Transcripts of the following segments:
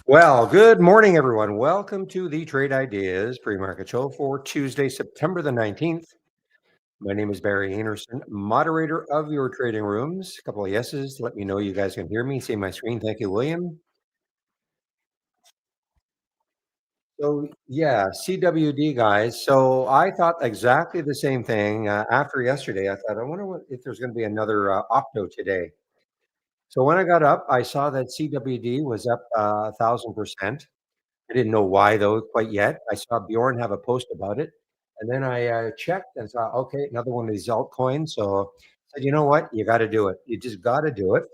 Well, good morning, everyone. Welcome to the Trade Ideas pre-market show for Tuesday, September the 19th. My name is Barry Anderson, moderator of your trading rooms. A couple of yeses. Let me know you guys can hear me, see my screen. Thank you, William. So, yeah, CWD guys. So, I thought exactly the same thing after yesterday. I thought, I wonder if there's going to be another opto today. So, when I got up, I saw that CWD was up 1,000%. I didn't know why though quite yet. I saw Bjorn have a post about it, and then I checked and saw, okay, another one of these altcoins. So I said, you know what, you got to do it. You just got to do it.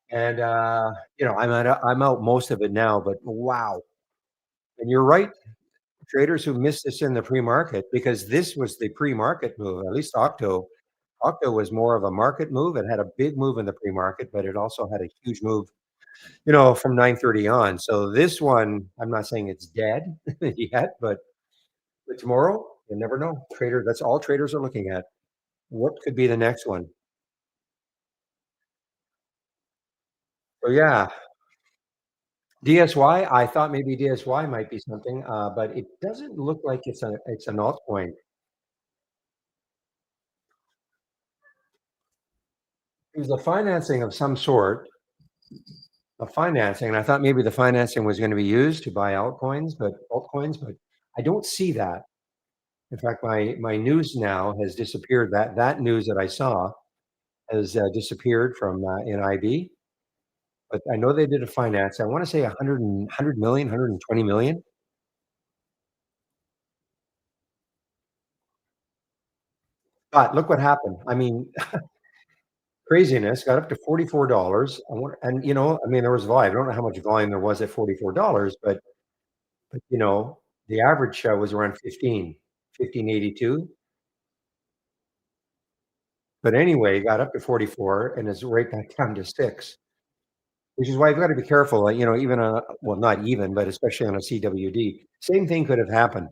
And I'm out most of it now, but wow. And you're right, traders who missed this in the pre-market because this was the pre-market move. At least Octo was more of a market move. It had a big move in the pre-market, but it also had a huge move, from 9:30 on. So this one, I'm not saying it's dead yet, but tomorrow, you never know. That's all traders are looking at. What could be the next one? So yeah, DSY. I thought maybe DSY might be something, but it doesn't look like it's an altcoin. It was a financing of some sort, a financing, and I thought maybe the financing was going to be used to buy altcoins, but I don't see that. In fact, my news now has disappeared. That news that I saw has disappeared from NIB. But I know they did a finance. I want to say 100 million, 120 million. But look what happened. I mean, craziness got up to $44. There was volume. I don't know how much volume there was at $44, but the average was around 15.82. But anyway, it got up to 44 and is right back down to 6, which is why you've got to be careful. Even well, not even, but especially on a CWD, same thing could have happened.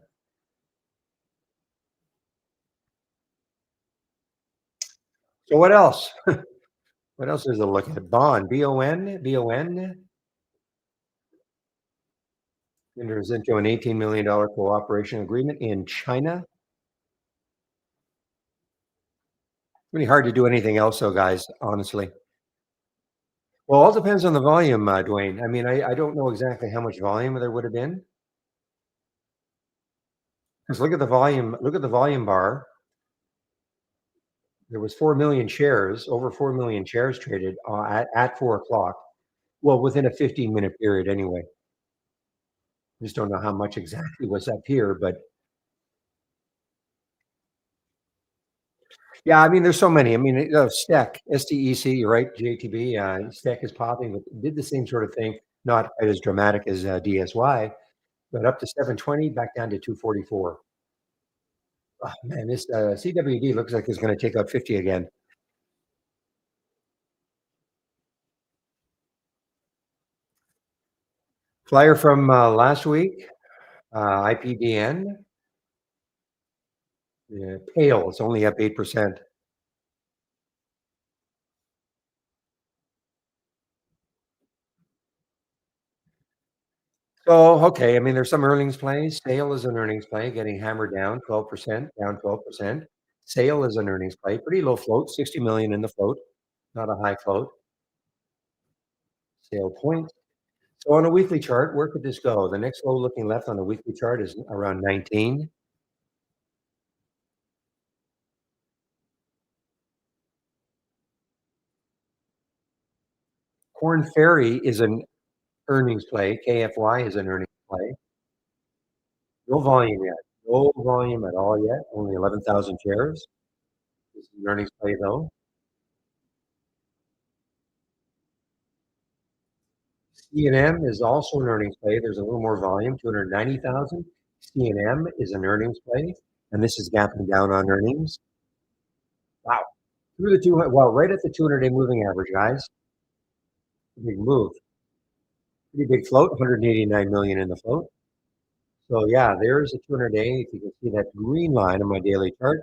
So what else? What else is to look at? Bond, BON enters into an $18 million cooperation agreement in China. Really hard to do anything else, though, guys, honestly. Well, all depends on the volume, Dwayne. I mean, I don't know exactly how much volume there would have been. Because look at the volume bar. There was 4 million shares, over 4 million shares traded at 4 o'clock. Well, within a 15-minute period anyway. Just don't know how much exactly was up here, but yeah, I mean, there's so many. I mean, STEC, STEC, right? JTB, STEC is popping, but did the same sort of thing, not quite as dramatic as DSY, but up to 720, back down to 244. Oh, man, this CWD looks like it's going to take out 50 again. Flyer from last week, IPDN, pale. It's only up 8%. So, okay, I mean, there's some earnings plays. Sale is an earnings play, getting hammered down 12%, down 12%. Sale is an earnings play, pretty low float, 60 million in the float, not a high float. Sale point. So on a weekly chart, where could this go? The next low looking left on the weekly chart is around 19. Corn Ferry is an earnings play. KFY is an earnings play. No volume yet. No volume at all yet. Only 11,000 shares. This is an earnings play though. C&M is also an earnings play. There's a little more volume, 290,000. C&M is an earnings play, and this is gapping down on earnings. Wow. Through the 200, well, right at the 200-day moving average, guys. Big move. Pretty big float, 189 million in the float. So yeah, there's a 200-day. If you can see that green line on my daily chart,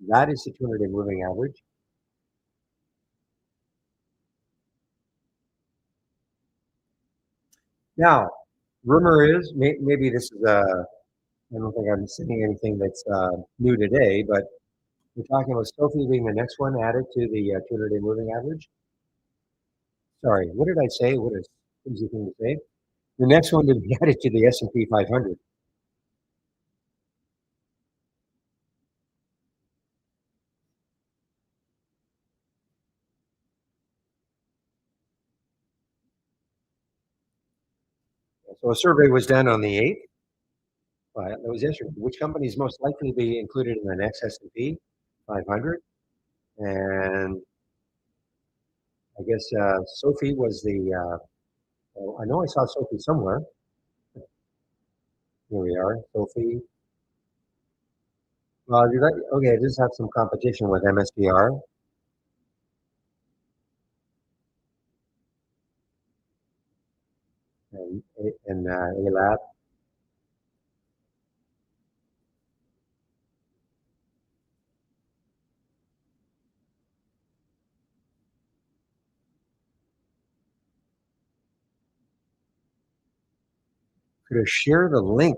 that is the 200-day moving average. Now, rumor is maybe this is I don't think I'm seeing anything that's new today, but we're talking about Sophie being the next one added to the 200-day moving average. Sorry, what did I say? What is easy thing to say? The next one to be added to the S&P 500. So a survey was done on the 8th. That was yesterday. Which company is most likely to be included in the next S&P 500? And I guess Sophie was the. Well, I know I saw Sophie somewhere. Here we are, Sophie. Well, you're right. Okay, I just have some competition with MSBR and ALAB. Could I share the link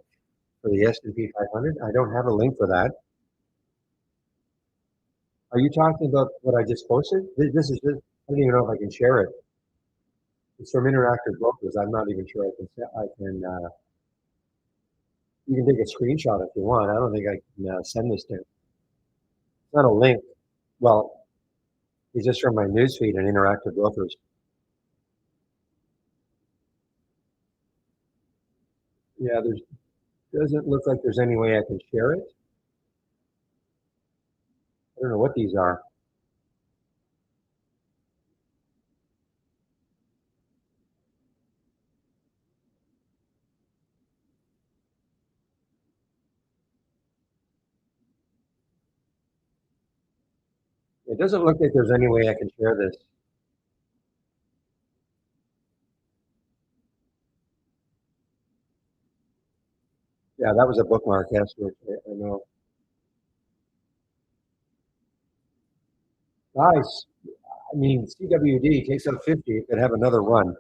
for the S&P 500? I don't have a link for that. Are you talking about what I just posted? This is just, I don't even know if I can share it. It's from Interactive Brokers. I'm not even sure I can. You can take a screenshot if you want. I don't think I can send this to. It's not a link. Well, it's just from my newsfeed and Interactive Brokers. Yeah, there's doesn't look like there's any way I can share it. I don't know what these are. It doesn't look like there's any way I can share this. Yeah, that was a bookmark. Yes, I know. Nice. I mean, CWD takes up 50. It could have another run.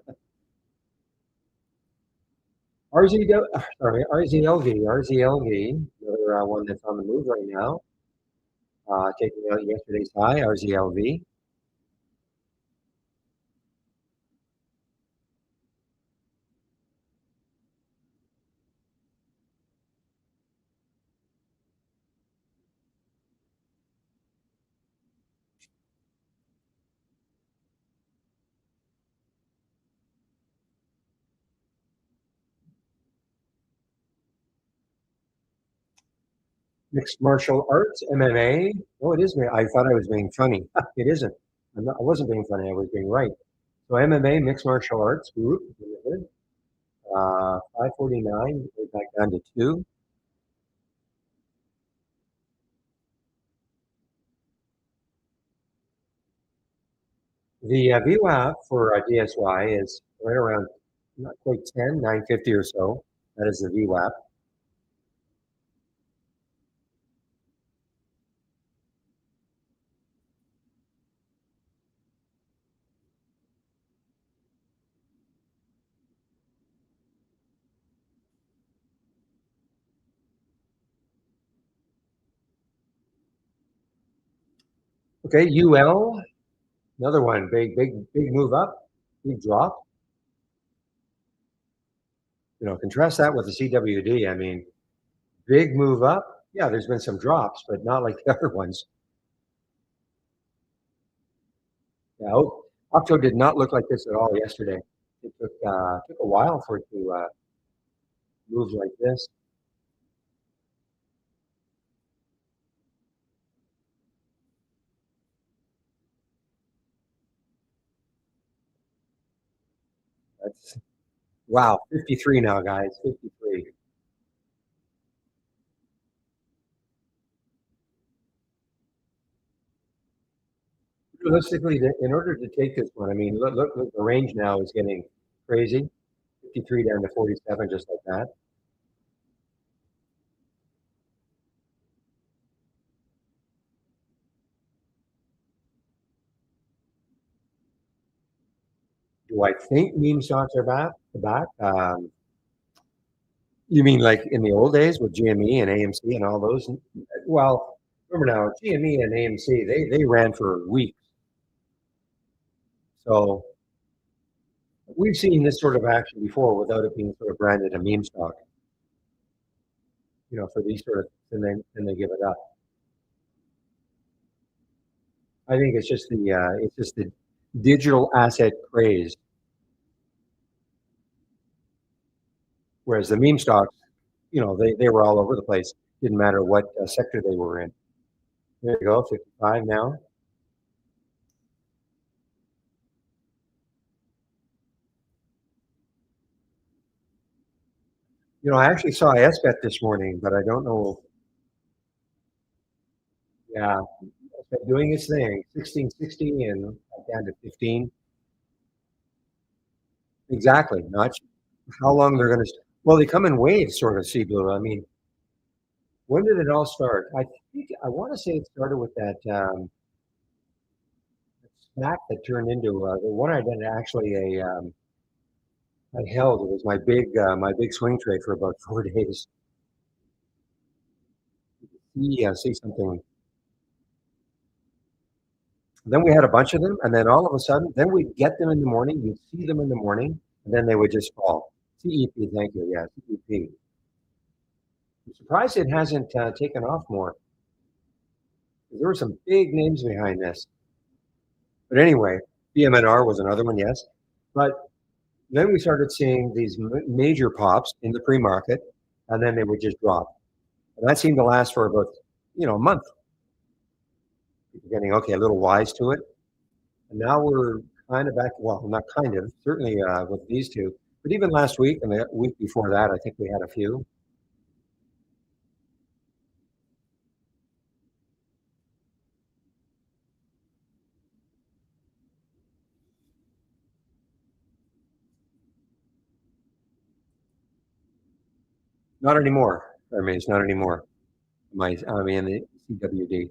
RZL, sorry, RZLV, another one that's on the move right now, taking out yesterday's high, RZLV. Mixed martial arts, MMA. Oh, it is. I thought I was being funny. It isn't. I wasn't being funny. I was being right. So MMA, mixed martial arts group, 549, back down to 2. The VWAP for DSY is right around not quite 10, 950 or so. That is the VWAP. Okay, UL, another one, big move up, big drop. Contrast that with the CWD. I mean, big move up. Yeah, there's been some drops, but not like the other ones. Yeah, Octo did not look like this at all yesterday. It took a while for it to move like this. That's wow, 53 now, guys. 53. Realistically, in order to take this one, I mean, look, the range now is getting crazy. 53 down to 47, just like that. Do I think meme stocks are back? You mean like in the old days with GME and AMC and all those? Well, remember now, GME and AMC, they ran for weeks. So we've seen this sort of action before without it being sort of branded a meme stock, for these sort of, and they give it up. I think it's just the digital asset craze, whereas the meme stocks, they were all over the place. Didn't matter what sector they were in. There you go, 55 now. I actually saw SBET this morning, but I don't know. Yeah, SBET doing its thing, 1660 and down to 15. Exactly. Not how long they're going to. Well, they come in waves, sort of. Sea Blue. I mean, when did it all start? I want to say it started with that snack that turned into the one I did actually I held. It was my big swing trade for about 4 days. Yeah, see something. Then we had a bunch of them, and then all of a sudden, then we'd get them in the morning. You'd see them in the morning, and then they would just fall. CEP, thank you. Yeah, CEP. I'm surprised it hasn't taken off more. There were some big names behind this. But anyway, BMNR was another one, yes. But then we started seeing these major pops in the pre-market, and then they would just drop. And that seemed to last for about, a month. People getting, okay, a little wise to it. And now we're kind of back, well, not kind of, certainly with these two. But even last week and the week before that, I think we had a few. Not anymore. I mean, it's not anymore. I mean, the CWD.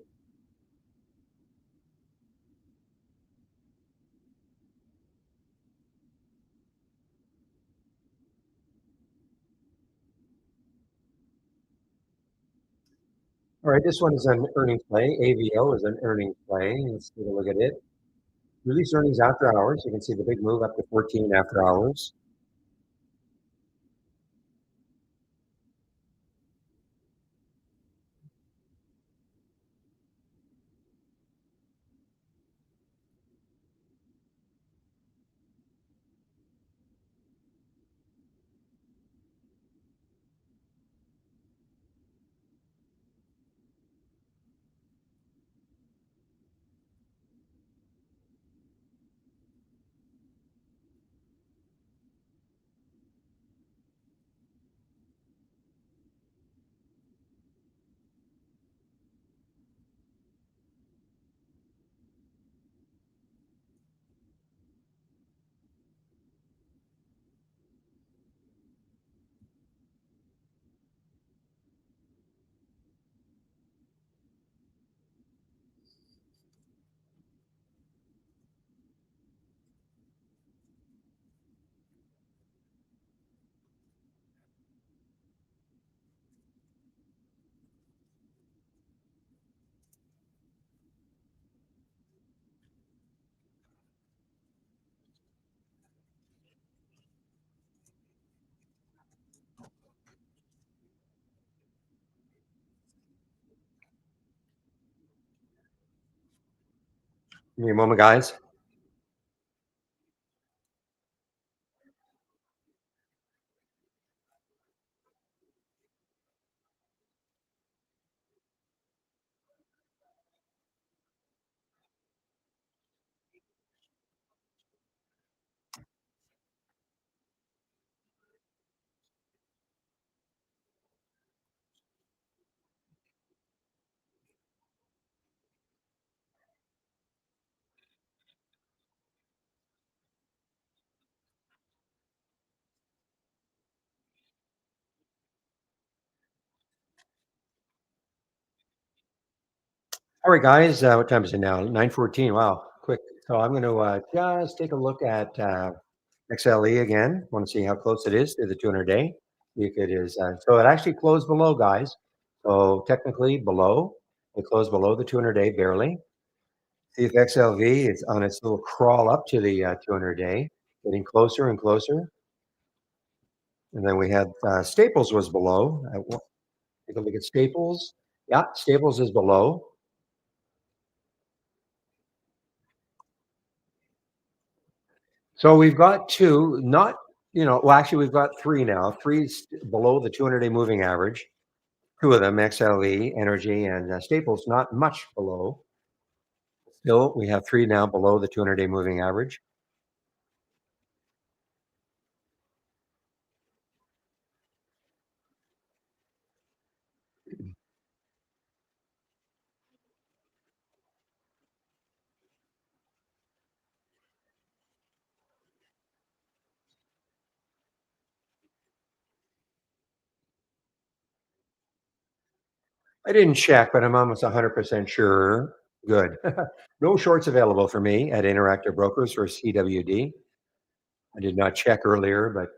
All right, this one is an earnings play. AVO is an earnings play. Let's take a look at it. Release earnings after hours. You can see the big move up to 14 after hours. Give me a moment, guys. All right, guys. What time is it now? 9:14. Wow, quick. So I'm going to just take a look at XLE again. Want to see how close it is to the 200 day? See if it is. So it actually closed below, guys. So technically below, it closed below the 200 day barely. See if XLV is on its little crawl up to the 200 day, getting closer and closer. And then we had Staples was below. Take a look at Staples. Yeah, Staples is below. So we've got two, not, well, actually, we've got three now, three below the 200 day moving average. Two of them, XLE, Energy, and Staples, not much below. Still, we have three now below the 200 day moving average. I didn't check, but I'm almost 100% sure. Good. No shorts available for me at Interactive Brokers for CWD. I did not check earlier, but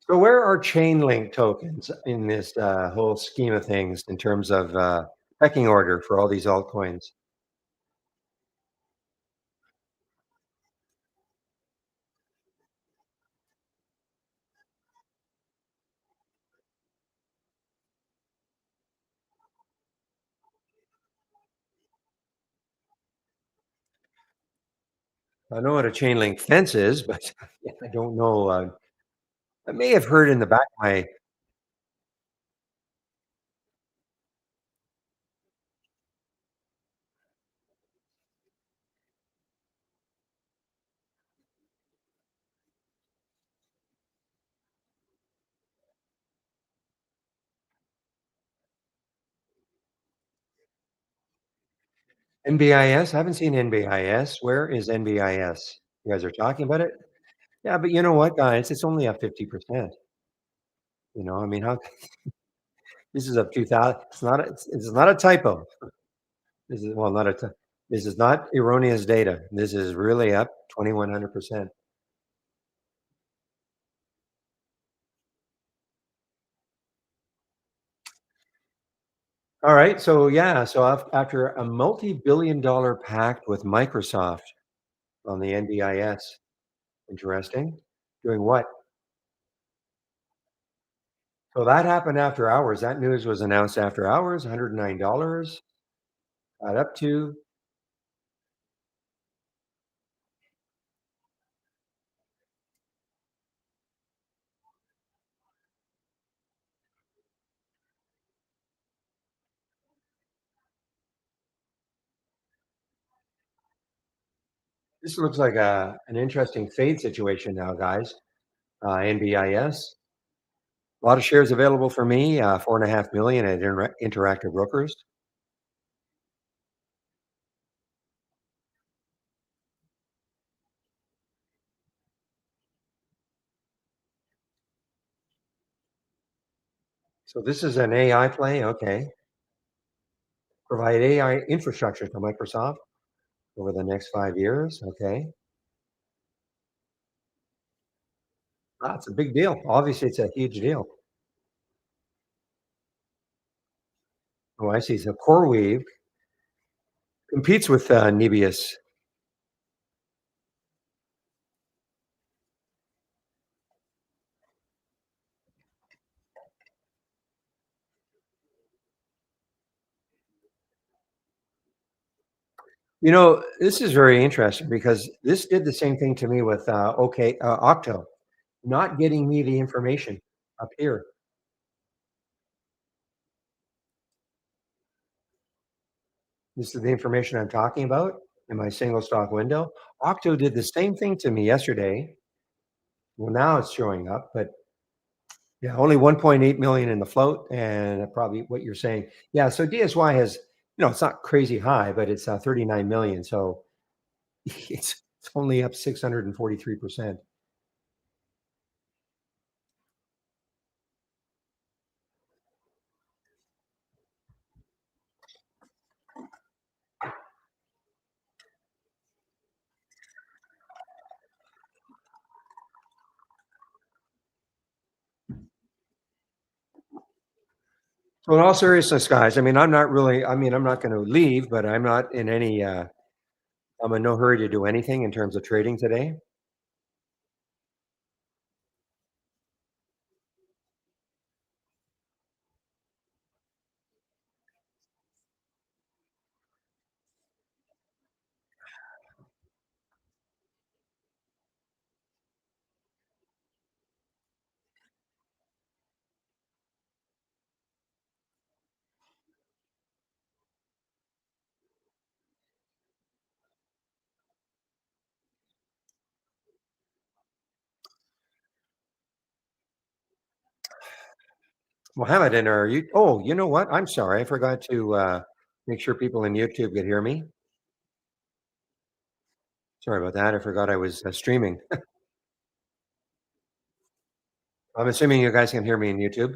so where are chain link tokens in this whole scheme of things in terms of pecking order for all these altcoins? I know what a chain link fence is, but I don't know. I may have heard in the back of my. NBIS? I haven't seen NBIS. Where is NBIS? You guys are talking about it? Yeah, but you know what, guys? It's only up 50%. I mean, how this is up 2000. It's not a typo. This is well, not a. This is not erroneous data. This is really up 2100%. All right. So yeah. So after a multi-billion-dollar pact with Microsoft on the NBIS, interesting. Doing what? So that happened after hours. That news was announced after hours, $109. Got up to this looks like an interesting fade situation now, guys. NBIS. A lot of shares available for me. 4.5 million at Interactive Brokers. So this is an AI play. Okay. Provide AI infrastructure to Microsoft over the next 5 years. Okay. That's a big deal. Obviously, it's a huge deal. Oh, I see. So CoreWeave competes with Nebius. This is very interesting because this did the same thing to me with Octo, not getting me the information up here. This is the information I'm talking about in my single stock window. Octo did the same thing to me yesterday. Well, now it's showing up, but yeah, only 1.8 million in the float, and probably what you're saying. Yeah, so DSY has, it's not crazy high, but it's 39 million. So it's only up 643%. So in all seriousness, guys, I mean, I'm not going to leave, but I'm not in any, I'm in no hurry to do anything in terms of trading today. Mohammed, are you? Oh, you know what? I'm sorry. I forgot to make sure people in YouTube could hear me. Sorry about that. I forgot I was streaming. I'm assuming you guys can hear me in YouTube.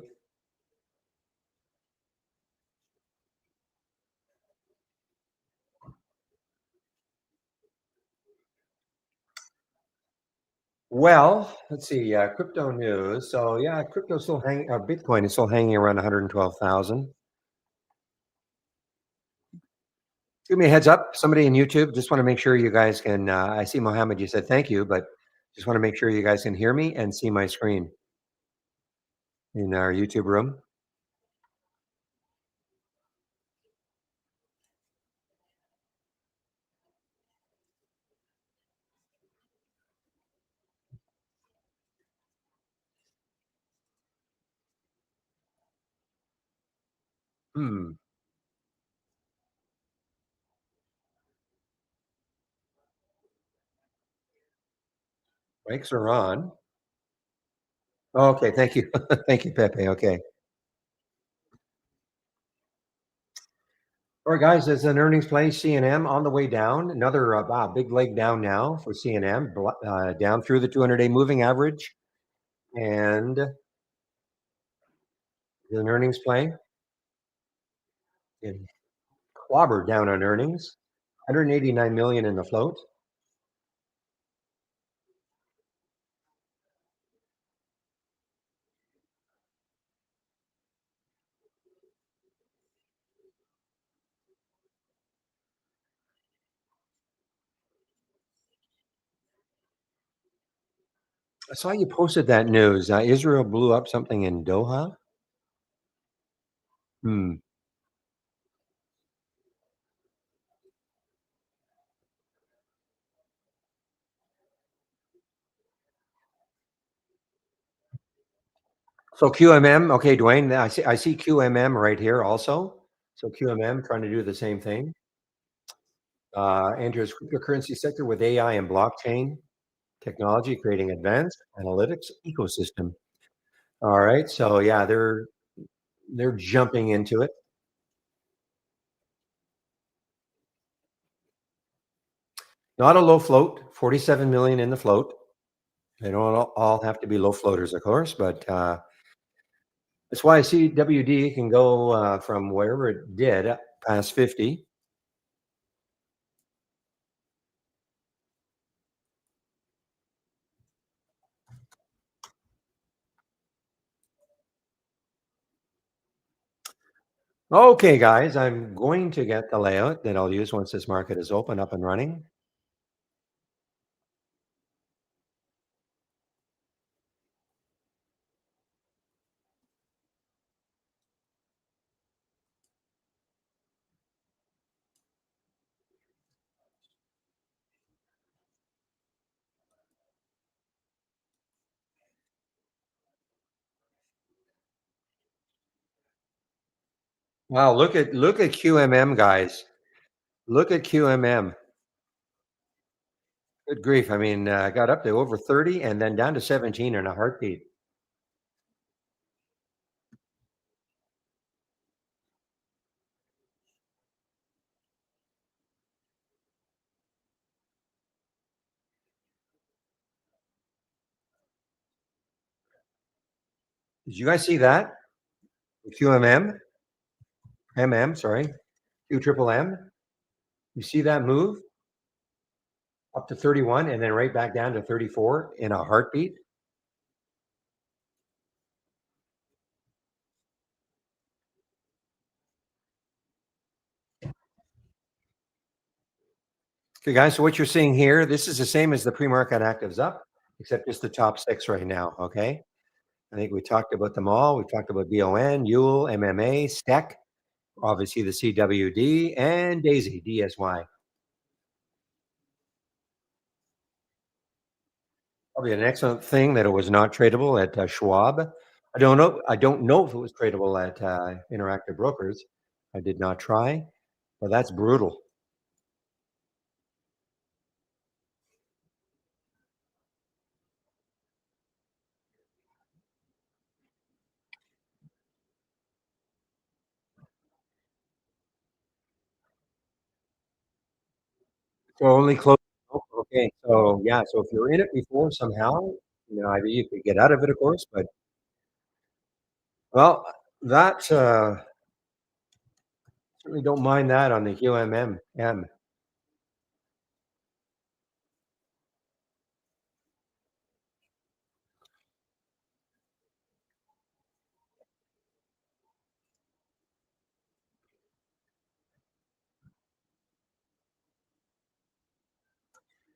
Well, let's see. Crypto news. So yeah, crypto still hanging. Bitcoin is still hanging around 112,000. Give me a heads up. Somebody in YouTube. Just want to make sure you guys can. I see Mohammed. You said thank you, but just want to make sure you guys can hear me and see my screen in our YouTube room. Hmm. Mics are on. Okay. Thank you. Thank you, Pepe. Okay. All right, guys, there's an earnings play, C&M on the way down. Another wow, big leg down now for C&M, down through the 200-day moving average. And an earnings play. And clobbered down on earnings. 189 million in the float. I saw you posted that news. Israel blew up something in Doha. Hmm. So QMM, okay, Dwayne, I see QMM right here also. So QMM trying to do the same thing. Enters cryptocurrency sector with AI and blockchain technology, creating advanced analytics ecosystem. All right, so yeah, they're jumping into it. Not a low float, 47 million in the float. They don't all have to be low floaters, of course, but that's why I see WD can go from wherever it did past 50. Okay, guys, I'm going to get the layout that I'll use once this market is open, up and running. Wow, look at QMM, guys. Look at QMM. Good grief! I mean, got up to over 30 and then down to 17 in a heartbeat. Did you guys see that? QMM, sorry, Q triple M. You see that move up to 31 and then right back down to 34 in a heartbeat? Okay, guys. So what you're seeing here, this is the same as the pre-market actives up, except just the top six right now. Okay. I think we talked about them all. We talked about BON, Yule, MMA, STEC, obviously the CWD, and Daisy, DSY. Probably an excellent thing that it was not tradable at Schwab. I don't know. I don't know if it was tradable at Interactive Brokers. I did not try, but that's brutal. So only close. Okay, so yeah, so if you're in it before somehow, either you could get out of it, of course, but well, that certainly don't mind that on the QMM.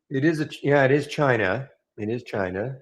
It is yeah, it is China. It is China.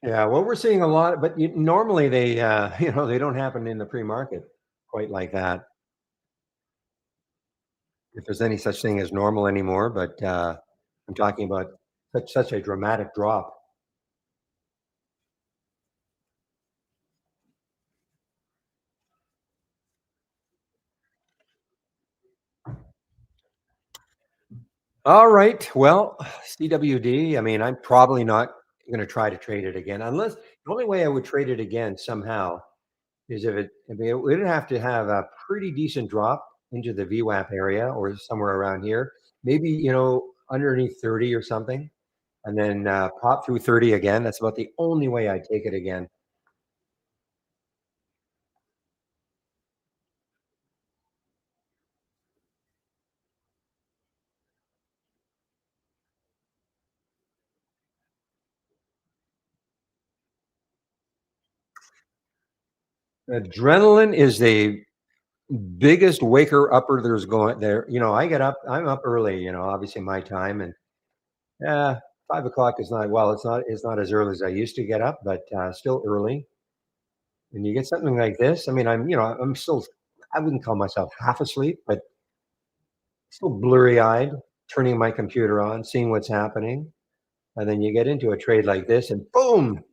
Yeah, well, we're seeing a lot, but normally they, they don't happen in the pre-market quite like that. If there's any such thing as normal anymore, but I'm talking about such a dramatic drop. All right. Well, CWD. I mean, I'm probably not going to try to trade it again, unless the only way I would trade it again somehow is if it would have to have a pretty decent drop into the VWAP area or somewhere around here, maybe underneath 30 or something, and then pop through 30 again. That's about the only way I'd take it again. Adrenaline is the biggest waker upper there's going there. I get up. I'm up early. Obviously my time, and yeah, 5 o'clock is not well. It's not as early as I used to get up, but still early. And you get something like this. I mean, I'm still. I wouldn't call myself half asleep, but still blurry eyed, turning my computer on, seeing what's happening, and then you get into a trade like this, and boom.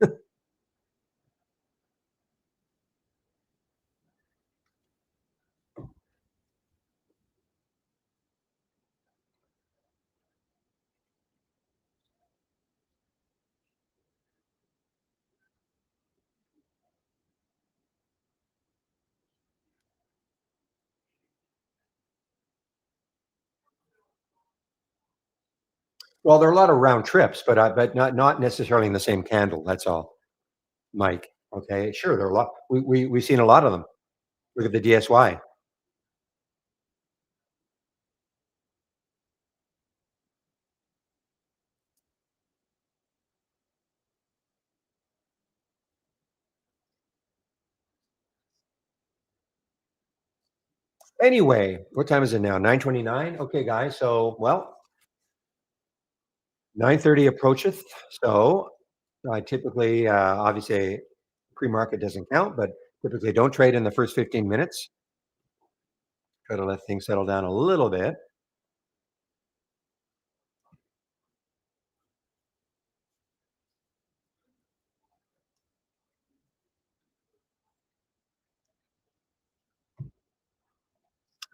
Well, there are a lot of round trips, but not necessarily in the same candle. That's all, Mike. Okay, sure, there are a lot. We've seen a lot of them. Look at the DSY. Anyway, what time is it now? 9:29. Okay, guys. So, well, 9:30 approacheth. So, I typically, obviously, pre-market doesn't count, but typically don't trade in the first 15 minutes. Try to let things settle down a little bit.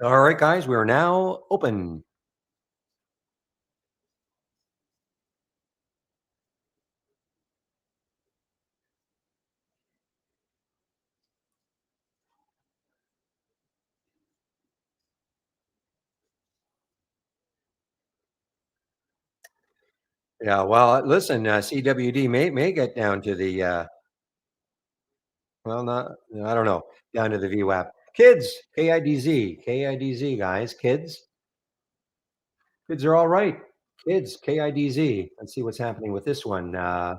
All right, guys, we are now open. Yeah, well, listen, CWD may get down to the, well, not I don't know, down to the VWAP. Kids, KIDZ, guys, kids. Kids are all right. Kids, KIDZ. Let's see what's happening with this one. To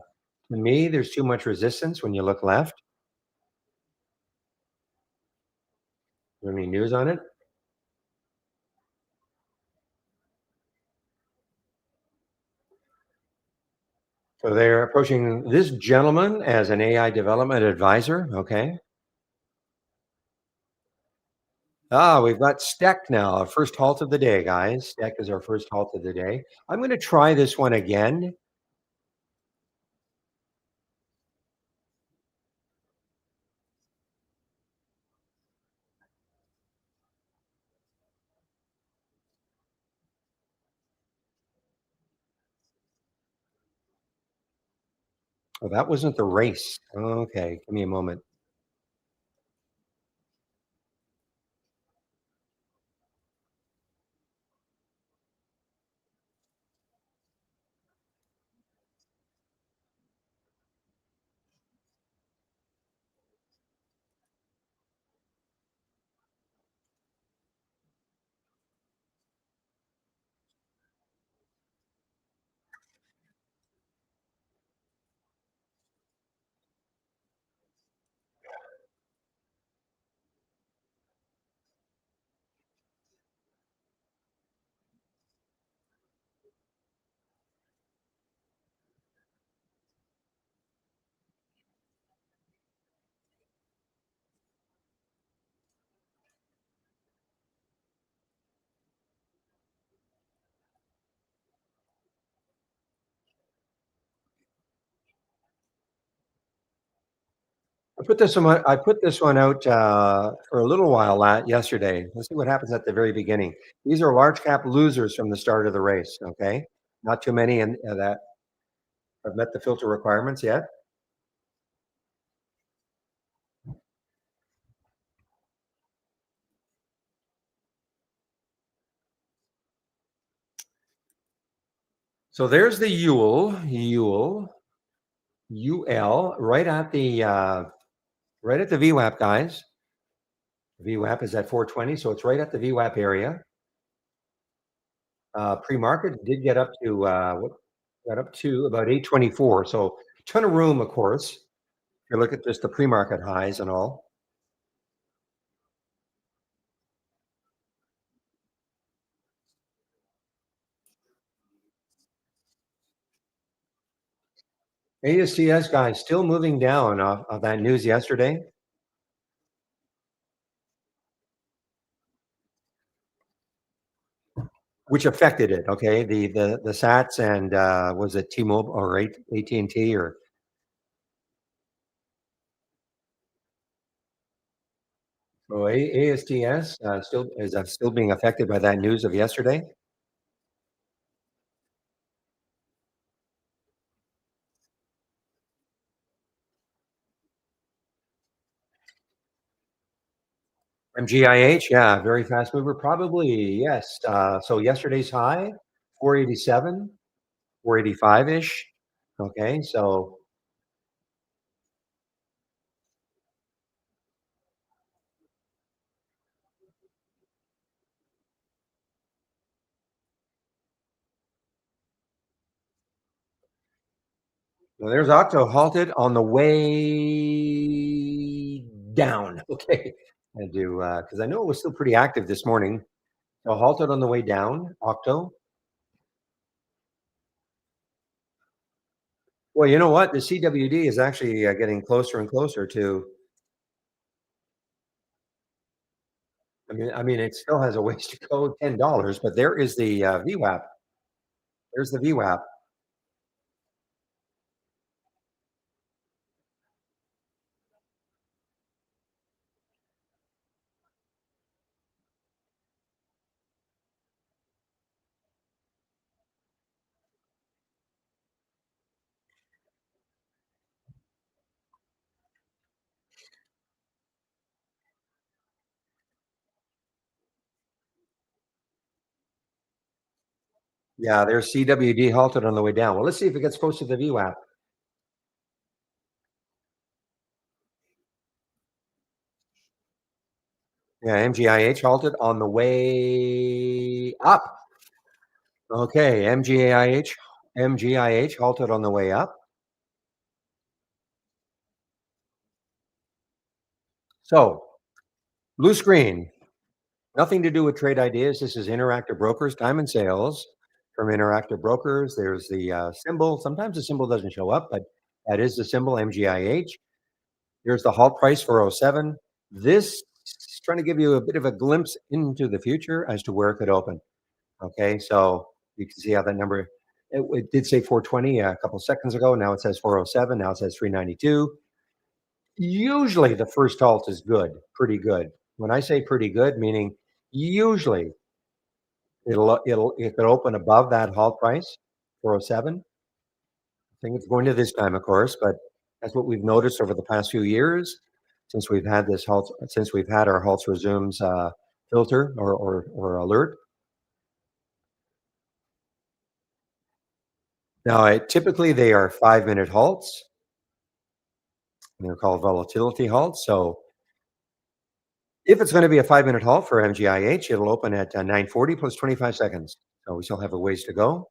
me, there's too much resistance when you look left. Any news on it? So they're approaching this gentleman as an AI development advisor. Okay. Ah, we've got Steck now. Our first halt of the day, guys. Steck is our first halt of the day. I'm going to try this one again. Oh, that wasn't the race. Okay, give me a moment. I put this one out for a little while yesterday. Let's see what happens at the very beginning. These are large cap losers from the start of the race. Okay, not too many in, that have met the filter requirements yet. So there's the UL, right at the VWAP, guys. VWAP is at 420, so it's right at the VWAP area. Pre-market did get up to what got up to about 824. So ton of room, of course. If you look at just the pre-market highs and all. ASCS guys still moving down off that news yesterday, which affected it. Okay, the Sats and was it T-Mobile or AT&T or so ASTS still being affected by that news of yesterday. MGIH, yeah, very fast mover, probably yes. So yesterday's high, 487, 485 ish. Okay, so well, there's Octo halted on the way down. Okay, I do because I know it was still pretty active this morning. So halted on the way down, Octo. Well, you know what? The CWD is actually getting closer and closer to. I mean, it still has a ways to go, $10, but there is the VWAP. There's the VWAP. Yeah, there's CWD halted on the way down. Well, let's see if it gets close to the VWAP. Yeah, MGIH halted on the way up. Okay, MGIH halted on the way up. So, blue screen, nothing to do with trade ideas. This is Interactive Brokers, time and sales from Interactive Brokers. There's the symbol. Sometimes the symbol doesn't show up, but that is the symbol MGIH. Here's the halt price for oh 07. This is trying to give you a bit of a glimpse into the future as to where it could open. Okay, so you can see how that number, it did say 420 a couple seconds ago. Now it says 407. Now it says 392. Usually the first halt is good, pretty good. When I say pretty good, meaning usually it could open above that halt price, 407. I think it's going to this time, of course, but that's what we've noticed over the past few years since we've had this halt, since we've had our halts resumes filter or alert. Now, typically they are 5-minute halts, and they're called volatility halts. So if it's going to be a 5-minute halt for MGIH, it'll open at 9:40 plus 25 seconds. So we still have a ways to go.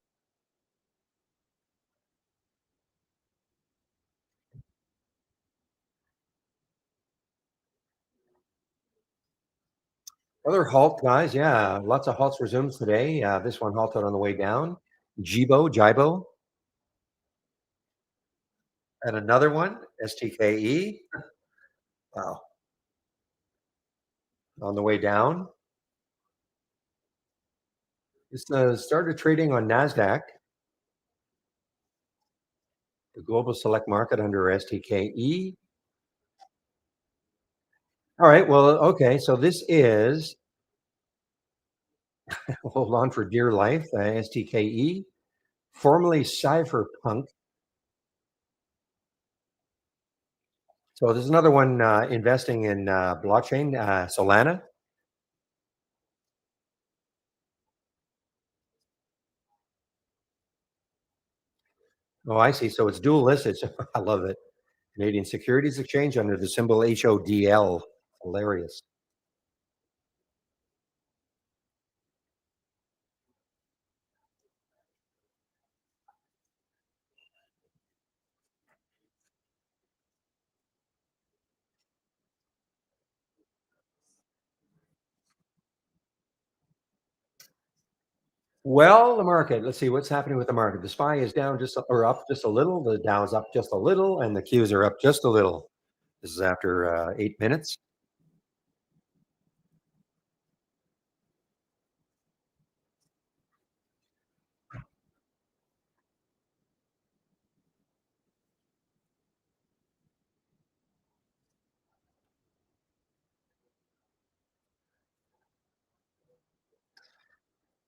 Other halt guys, yeah, lots of halts resumes today. This one halted on the way down. Jibo, and another one, STKE, wow, on the way down. This started trading on NASDAQ, the global select market under STKE. All right, well, okay, so this is, hold on for dear life, STKE, formerly Cypherpunk. So there's another one investing in blockchain, Solana. Oh, I see. So it's dual listed. So I love it. Canadian Securities Exchange under the symbol HODL. Hilarious. Well, the market. Let's see what's happening with the market. The SPY is down just or up just a little. The Dow's up just a little, and the Qs are up just a little. This is after 8 minutes.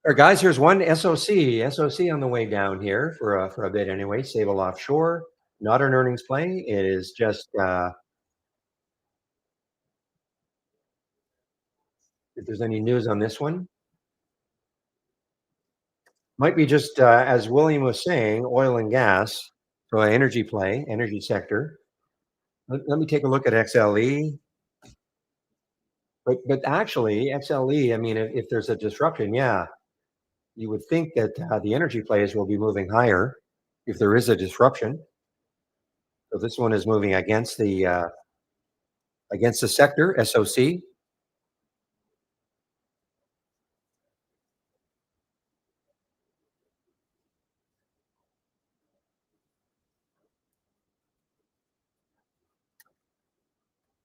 All right, guys. Here's one SOC. SOC on the way down here for a bit anyway. Sable offshore. Not an earnings play. It is just if there's any news on this one, might be just as William was saying, oil and gas. So energy play, energy sector. Let me take a look at XLE. But actually, XLE. I mean, if there's a disruption, yeah, you would think that the energy plays will be moving higher if there is a disruption. So this one is moving against the sector, SOC.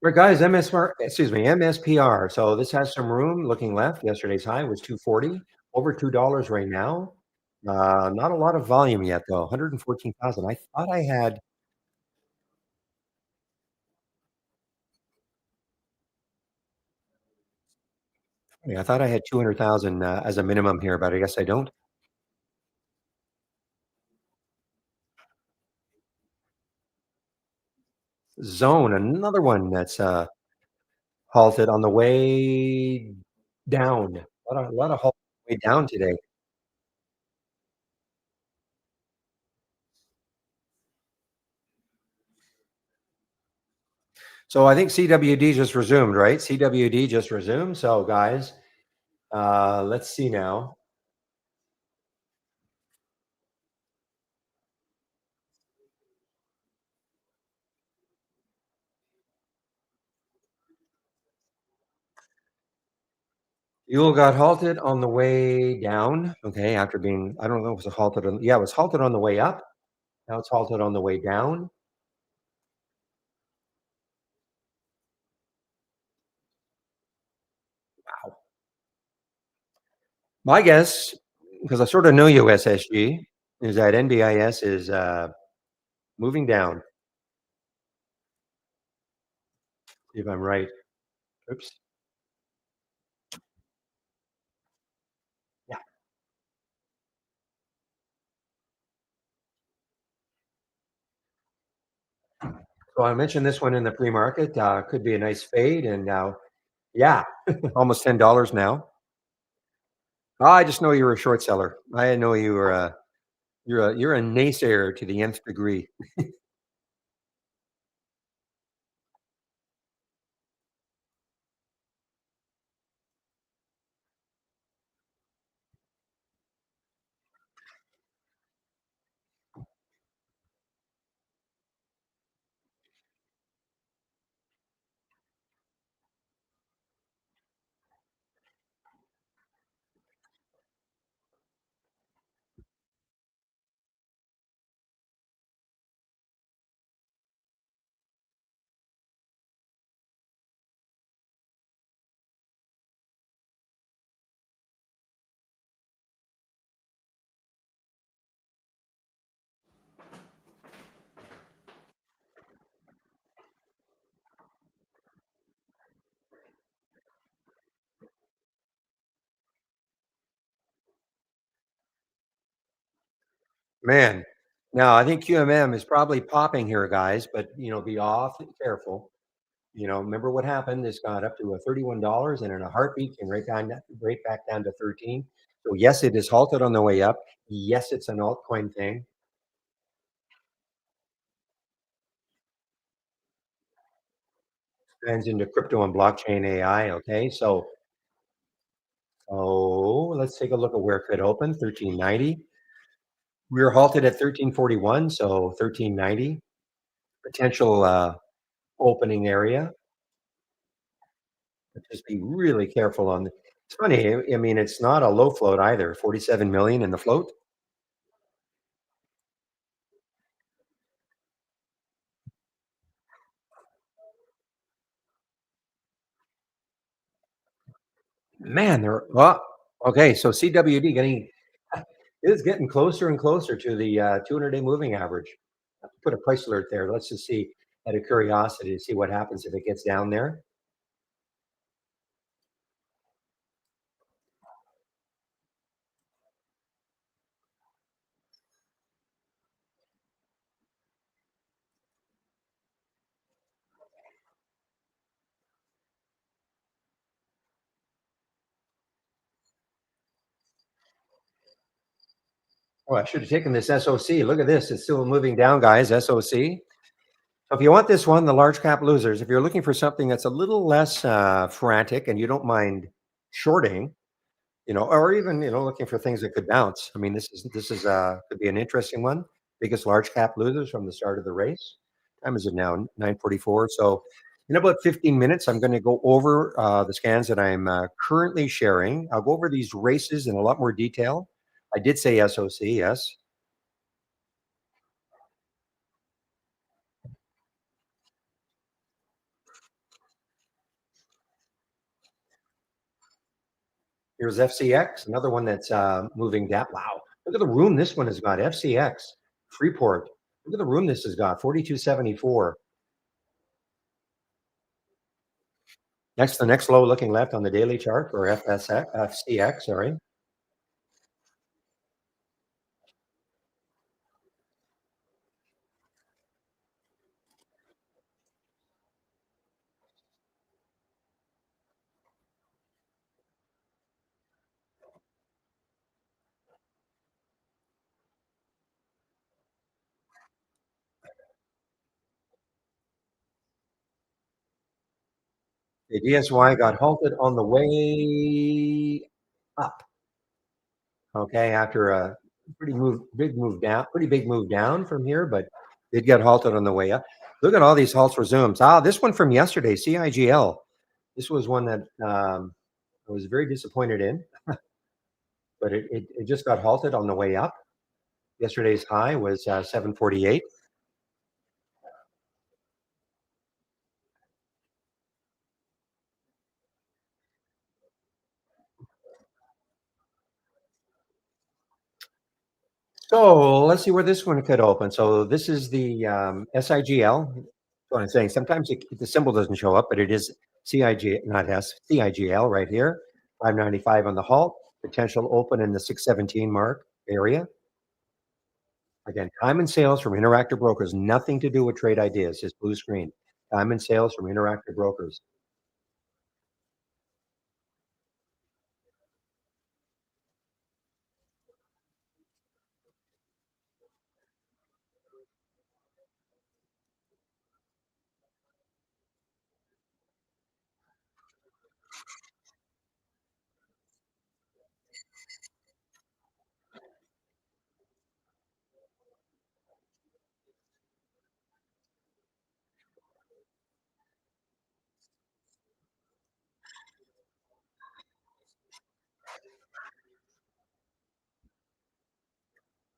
Right, guys, MSPR. So this has some room looking left. Yesterday's high was 240, over $2 right now. Not a lot of volume yet, though. 114,000. I thought I had. I thought I had 200,000 as a minimum here, but I guess I don't. Zone, another one that's halted on the way down. A lot of halt way down today. So I think CWD just resumed, right? CWD just resumed. So guys, let's see now. Fuel got halted on the way down. Okay, after being, I don't know, was it halted on? Yeah, it was halted on the way up. Now it's halted on the way down. Wow. My guess, because I sort of know USSG, is that NBIS is moving down. See if I'm right. Oops. Yeah. So I mentioned this one in the pre-market. Could be a nice fade, and now, yeah, almost $10 now. I just know you're a short seller. I know you are a you're a naysayer to the nth degree. Man, now I think QMM is probably popping here, guys, but be awfully careful. Remember what happened? This got up to a $31 and in a heartbeat came right back down to 13. So yes, it is halted on the way up. Yes, it's an altcoin thing. Trends into crypto and blockchain AI. Okay, so let's take a look at where it could open. 1390. We were halted at 1341, so 1390 potential opening area. But just be really careful on. It's funny. I mean, it's not a low float either. 47 million in the float. Man, they're well. Okay, so CWD getting is getting closer and closer to the 200-day moving average. Put a price alert there. Let's just see out of curiosity to see what happens if it gets down there. Oh, I should have taken this SOC. Look at this. It's still moving down, guys. SOC. So if you want this one, the large cap losers, if you're looking for something that's a little less frantic and you don't mind shorting, or even looking for things that could bounce. I mean, this is could be an interesting one. Biggest large cap losers from the start of the race. Time is it now? 9:44. So in about 15 minutes, I'm going to go over the scans that I'm currently sharing. I'll go over these races in a lot more detail. I did say SOC, yes. Here's FCX, another one that's moving down. Wow, look at the room this one has got. FCX, Freeport. Look at the room this has got. 4274. The next low looking left on the daily chart or FSX, FCX, sorry. The DSY got halted on the way up. Okay, after a pretty big move down from here, but did get halted on the way up. Look at all these halts resumes. This one from yesterday, CIGL. This was one that I was very disappointed in, but it just got halted on the way up. Yesterday's high was 748. So let's see where this one could open. So this is the SIGL. What I'm saying. Sometimes the symbol doesn't show up, but it is CIG, not CIGL right here. 595 on the halt. Potential open in the 617 mark area. Again, time and sales from Interactive Brokers. Nothing to do with trade ideas. Just blue screen. Time and sales from Interactive Brokers.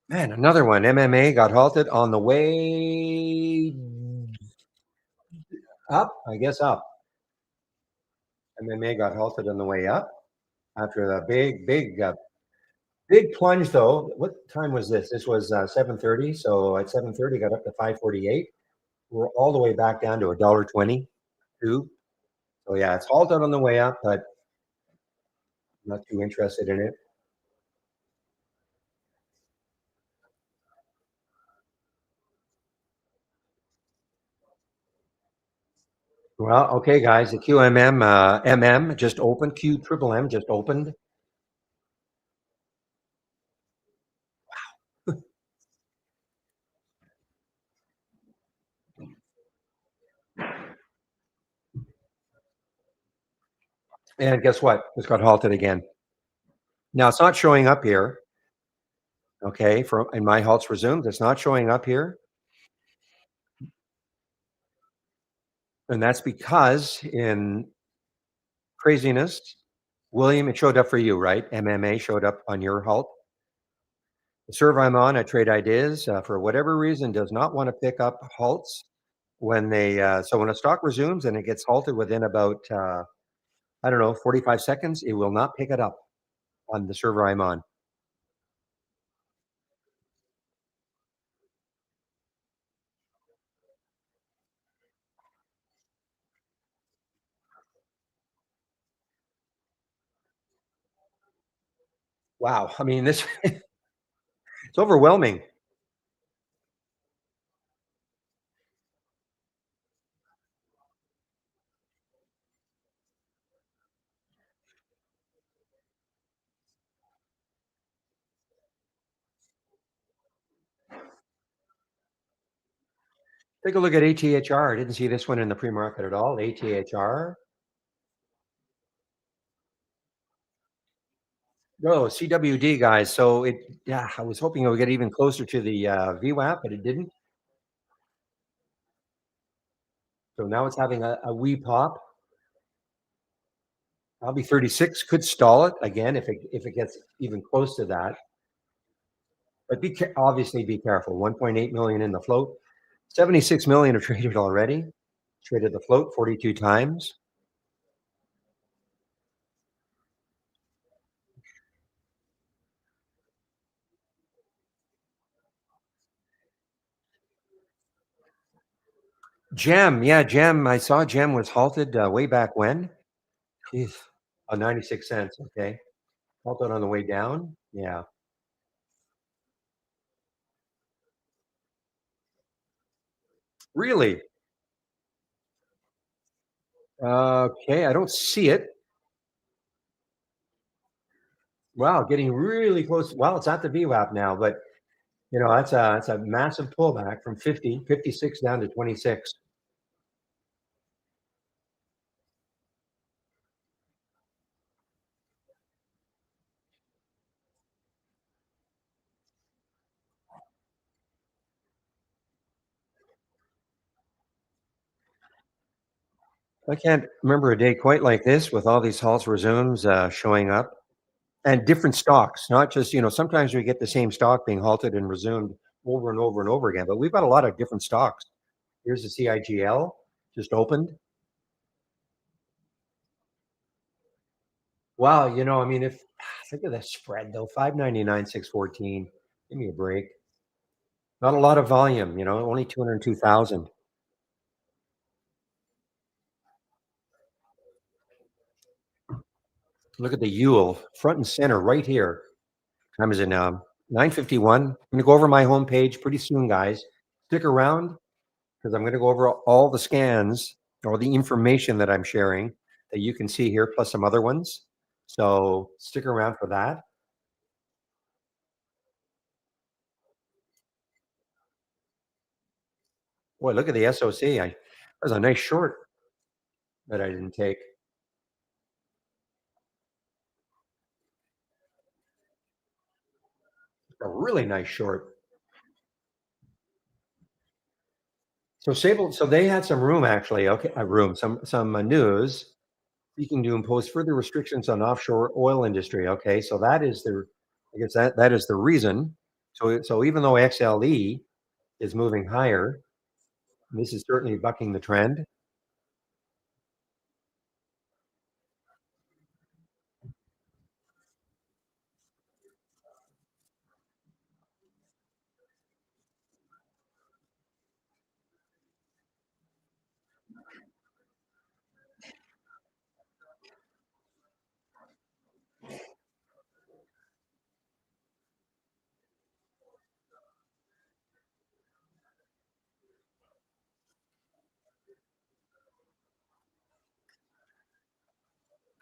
Man, another one. MMA got halted on the way up. I guess up. MMA got halted on the way up after the big plunge. Though, what time was this? This was 7:30. So at 7:30, got up to 548. We're all the way back down to $1.22. So yeah, it's halted on the way up, but not too interested in it. Well, okay, guys, the QMM MM just opened. Q triple M just opened. And guess what? It's got halted again. Now it's not showing up here. Okay, for in my halts resumed, it's not showing up here, and that's because in craziness, William, it showed up for you, right? MMA showed up on your halt. The server I'm on at Trade Ideas, for whatever reason, does not want to pick up halts when they. So when a stock resumes and it gets halted within about I don't know 45 seconds, it will not pick it up on the server I'm on. Wow, I mean this it's overwhelming. Take a look at ATHR. I didn't see this one in the pre-market at all. ATHR. No, CWD guys. So yeah, I was hoping it would get even closer to the VWAP, but it didn't. So now it's having a wee pop. Probably 36 could stall it again if it gets even close to that. But obviously be careful. 1.8 million in the float. 76 million have traded already. Traded the float 42 times. Gem, yeah, Gem. I saw Gem was halted way back when. Jeez. Oh, 96 cents. Okay. Halted on the way down. Yeah. Really? Okay. I don't see it. Wow. Getting really close. Well, it's at the VWAP now, but that's a massive pullback from 56 down to 26. I can't remember a day quite like this with all these halts resumes showing up and different stocks, not just, sometimes we get the same stock being halted and resumed over and over and over again, but we've got a lot of different stocks. Here's the CIGL just opened. Wow, I mean, if look at that spread though, 599, 614. Give me a break. Not a lot of volume, only 202,000. Look at the Yule front and center right here. Time is it now? 9:51. I'm gonna go over my homepage pretty soon, guys. Stick around because I'm gonna go over all the scans or the information that I'm sharing that you can see here, plus some other ones. So stick around for that. Boy, look at the SOC. That was a nice short that I didn't take. A really nice short. So Sable, so they had some room actually. Okay, some news seeking to impose further restrictions on offshore oil industry. Okay, so that is the, I guess that is the reason. So even though XLE is moving higher, this is certainly bucking the trend.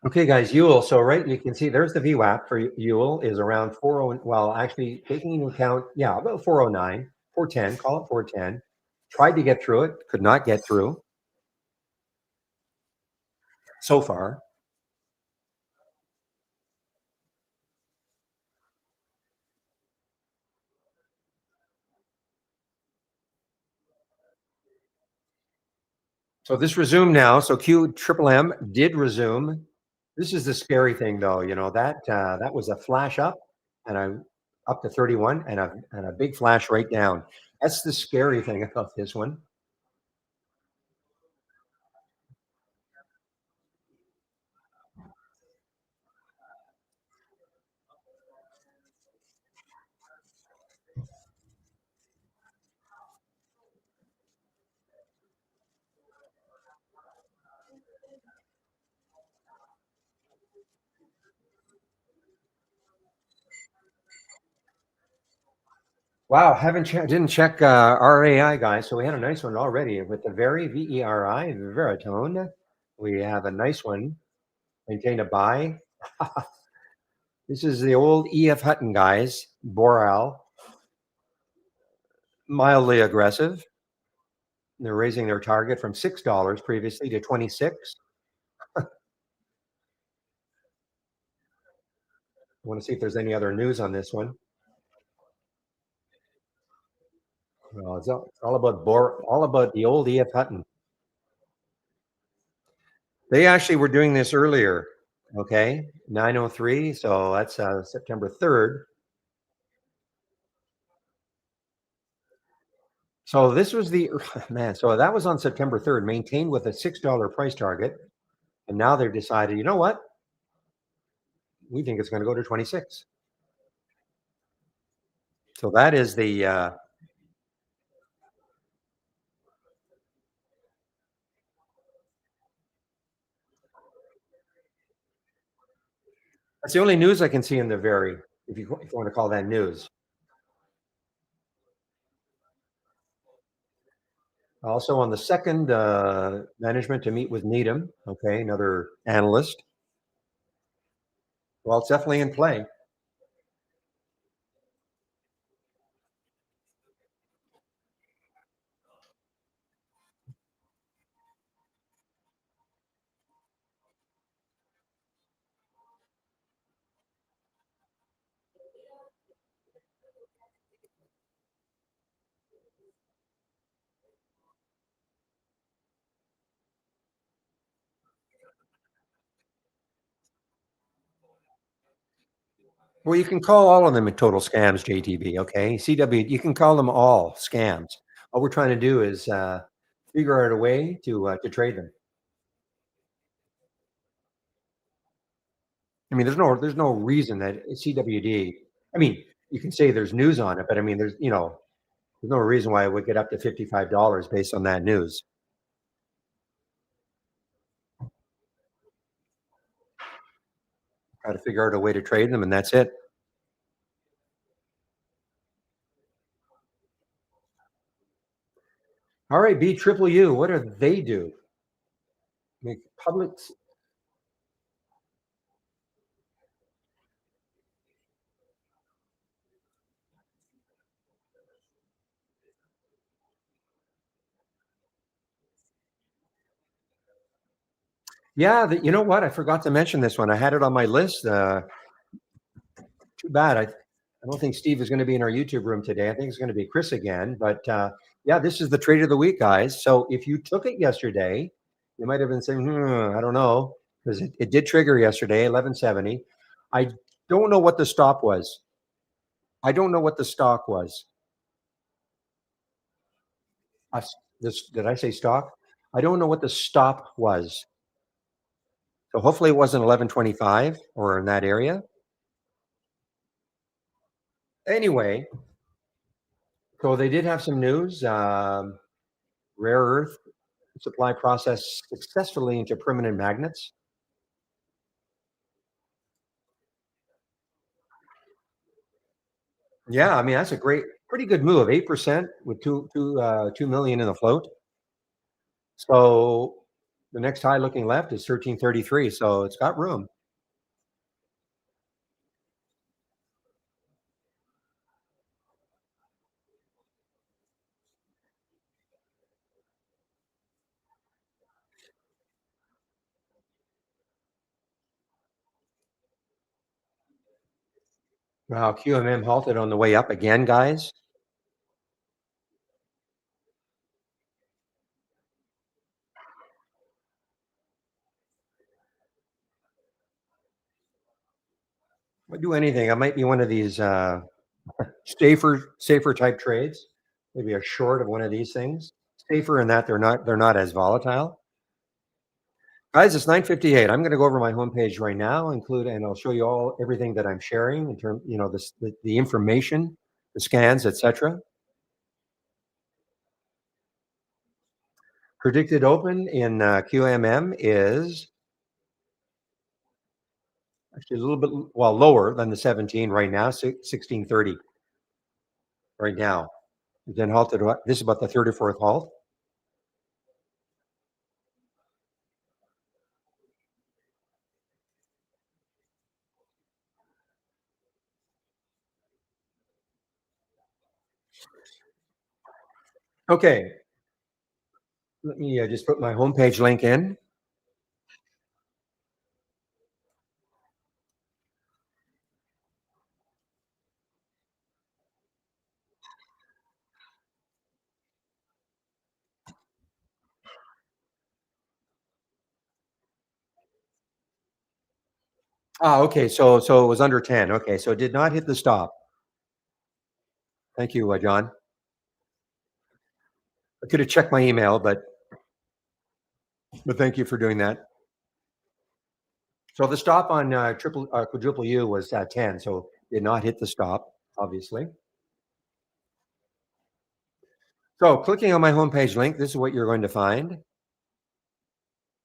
Okay, guys, Yule. So right, you can see there's the VWAP for Yule is around 40. Well, actually taking into account, yeah, about 409, 410. Call it 410. Tried to get through it, could not get through so far. So this resumed now. So Q triple M did resume. This is the scary thing, though. That was a flash up, and I up to 31, and a big flash right down. That's the scary thing about this one. Wow, didn't check RAI guys. So we had a nice one already with the very VERI Veritone. We have a nice one. Maintain a buy. This is the old EF Hutton guys. Boral, mildly aggressive. They're raising their target from $6 previously to 26. I want to see if there's any other news on this one. Well, it's all about all about the old EF Hutton. They actually were doing this earlier. Okay, 9:03. So that's September 3rd. So this was the man. So that was on September 3rd, maintained with a $6 price target, and now they've decided, you know what? We think it's going to go to 26. So that is the that's the only news I can see in the very, if you want to call that news. Also on the second, management to meet with Needham. Okay, another analyst. Well, it's definitely in play. Well, you can call all of them total scams, JTB, okay? CW, you can call them all scams. All we're trying to do is figure out a way to trade them. I mean, there's no reason that CWD. I mean, you can say there's news on it, but I mean, there's no reason why it would get up to $55 based on that news. Try to figure out a way to trade them, and that's it. All right, B triple U. What do they do? Make public. Yeah, you know what? I forgot to mention this one. I had it on my list. Too bad. I don't think Steve is going to be in our YouTube room today. I think it's going to be Chris again. But yeah, this is the trade of the week, guys. So if you took it yesterday, you might have been saying, I don't know, because it did trigger yesterday, 1170. I don't know what the stop was. I don't know what the stock was. Did I say stock? I don't know what the stop was. So hopefully it wasn't 1125 or in that area. Anyway, so they did have some news. Rare earth supply process successfully into permanent magnets. Yeah, I mean that's a pretty good move. 8% with 2 million in the float. So the next high looking left is 1333. So it's got room. Wow, QMM halted on the way up again, guys. I'll do anything. I might be one of these safer type trades. Maybe a short of one of these things. Safer in that they're not as volatile. Guys, it's 9:58. I'm going to go over my homepage right now, and I'll show you all everything that I'm sharing in terms, the information, the scans, etc. Predicted open in QMM is actually a little bit lower than the 17 right now, 1630 right now. Then halted. This is about the 34th halt. Okay, let me just put my homepage link in. Ah, okay. So it was under 10. Okay, so it did not hit the stop. Thank you, John. I could have checked my email, but thank you for doing that. So the stop on quadruple U was at 10, so did not hit the stop, obviously. So clicking on my homepage link, this is what you're going to find.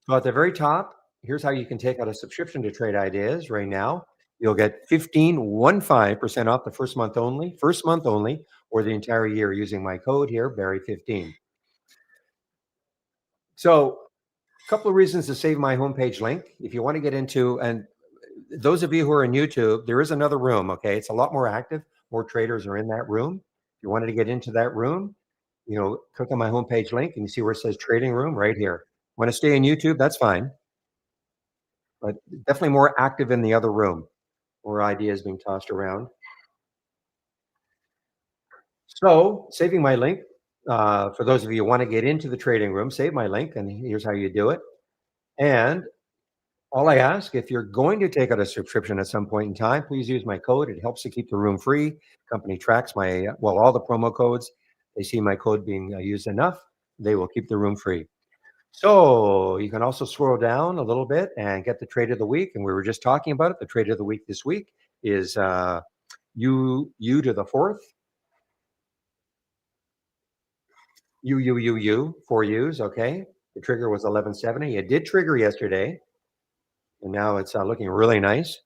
So at the very top, here's how you can take out a subscription to Trade Ideas right now. You'll get 15% off the first month only, or the entire year using my code here, Barry15. So a couple of reasons to save my homepage link. If you want to get into, and those of you who are in YouTube, there is another room, okay? It's a lot more active. More traders are in that room. If you wanted to get into that room, click on my homepage link and you see where it says trading room right here. Want to stay in YouTube? That's fine. But definitely more active in the other room, more ideas being tossed around. So saving my link, for those of you who want to get into the trading room, save my link, and here's how you do it. And All I ask, if you're going to take out a subscription at some point in time, please use my code. It helps to keep the room free. Company tracks my, well, all the promo codes. They see my code being used enough, they will keep the room free. So you can also scroll down a little bit and get the trade of the week. And we were just talking about it. The trade of the week this week is U to the fourth, four U's. Okay. The trigger was 1170. It did trigger yesterday, and now it's looking really nice.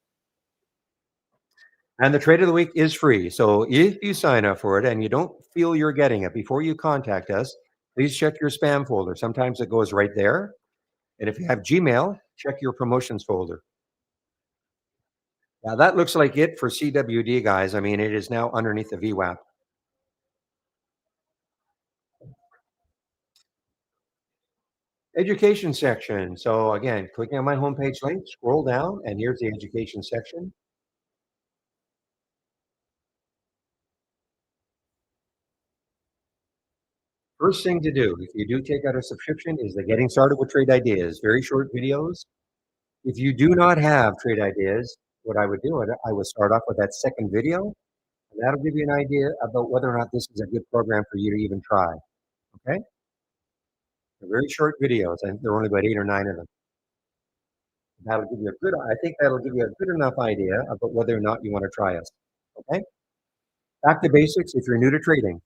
And the trade of the week is free. So if you sign up for it and you don't feel you're getting it before you contact us, please check your spam folder. Sometimes it goes right there. And if you have Gmail, check your promotions folder. Now that looks like it for CWD, guys. I mean, it is now underneath the VWAP. Education section. So again, clicking on my homepage link, scroll down, and here's the education section. First thing to do, if you do take out a subscription, is the Getting Started with Trade Ideas. Very short videos. If you do not have trade ideas, what I would do, I would start off with that second video, and that'll give you an idea about whether or not this is a good program for you to even try. Okay? They're very short videos, and there are only about 8 or 9 of them. That'll give you a good, I think that'll give you a good enough idea about whether or not you want to try us. Okay? Back to basics. If you're new to trading,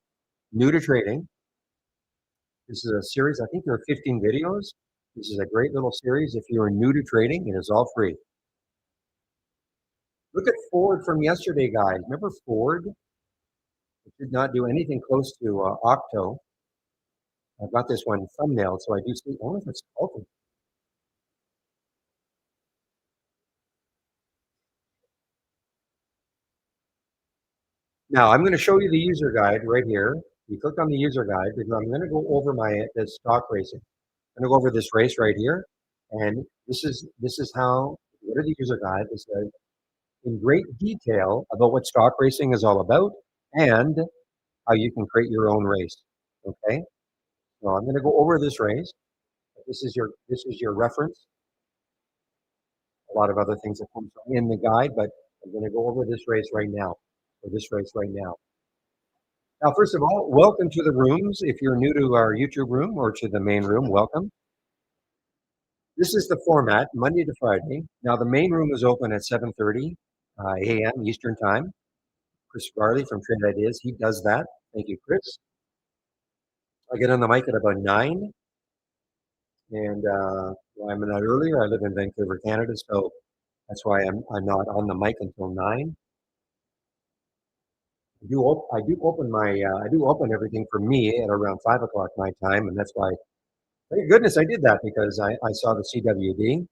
this is a series. I think there are 15 videos. This is a great little series. If you are new to trading, it is all free. Look at Ford from yesterday, guys. Remember Ford? It did not do anything close to Octo. I've got this one thumbnailed, so I do see. I wonder if it's open. Now I'm going to show you the user guide right here. You click on the user guide because I'm going to go over this stock racing. I'm going to go over this race right here, and this is how. What are the user guide? This is in great detail about what stock racing is all about and how you can create your own race. Okay, so I'm going to go over this race. This is your reference. A lot of other things that comes in the guide, but I'm going to go over this race right now. Or this race right now. Now, first of all, welcome to the rooms. If you're new to our YouTube room or to the main room, welcome. This is the format, Monday to Friday. Now, the main room is open at 7:30 a.m. Eastern Time. Chris Farley from Trade Ideas, he does that. Thank you, Chris. I get on the mic at about 9, and I'm not earlier. I live in Vancouver, Canada, so that's why I'm not on the mic until 9. I do open everything for me at around 5 o'clock my time, and that's why. Thank goodness I did that because I saw the CWD.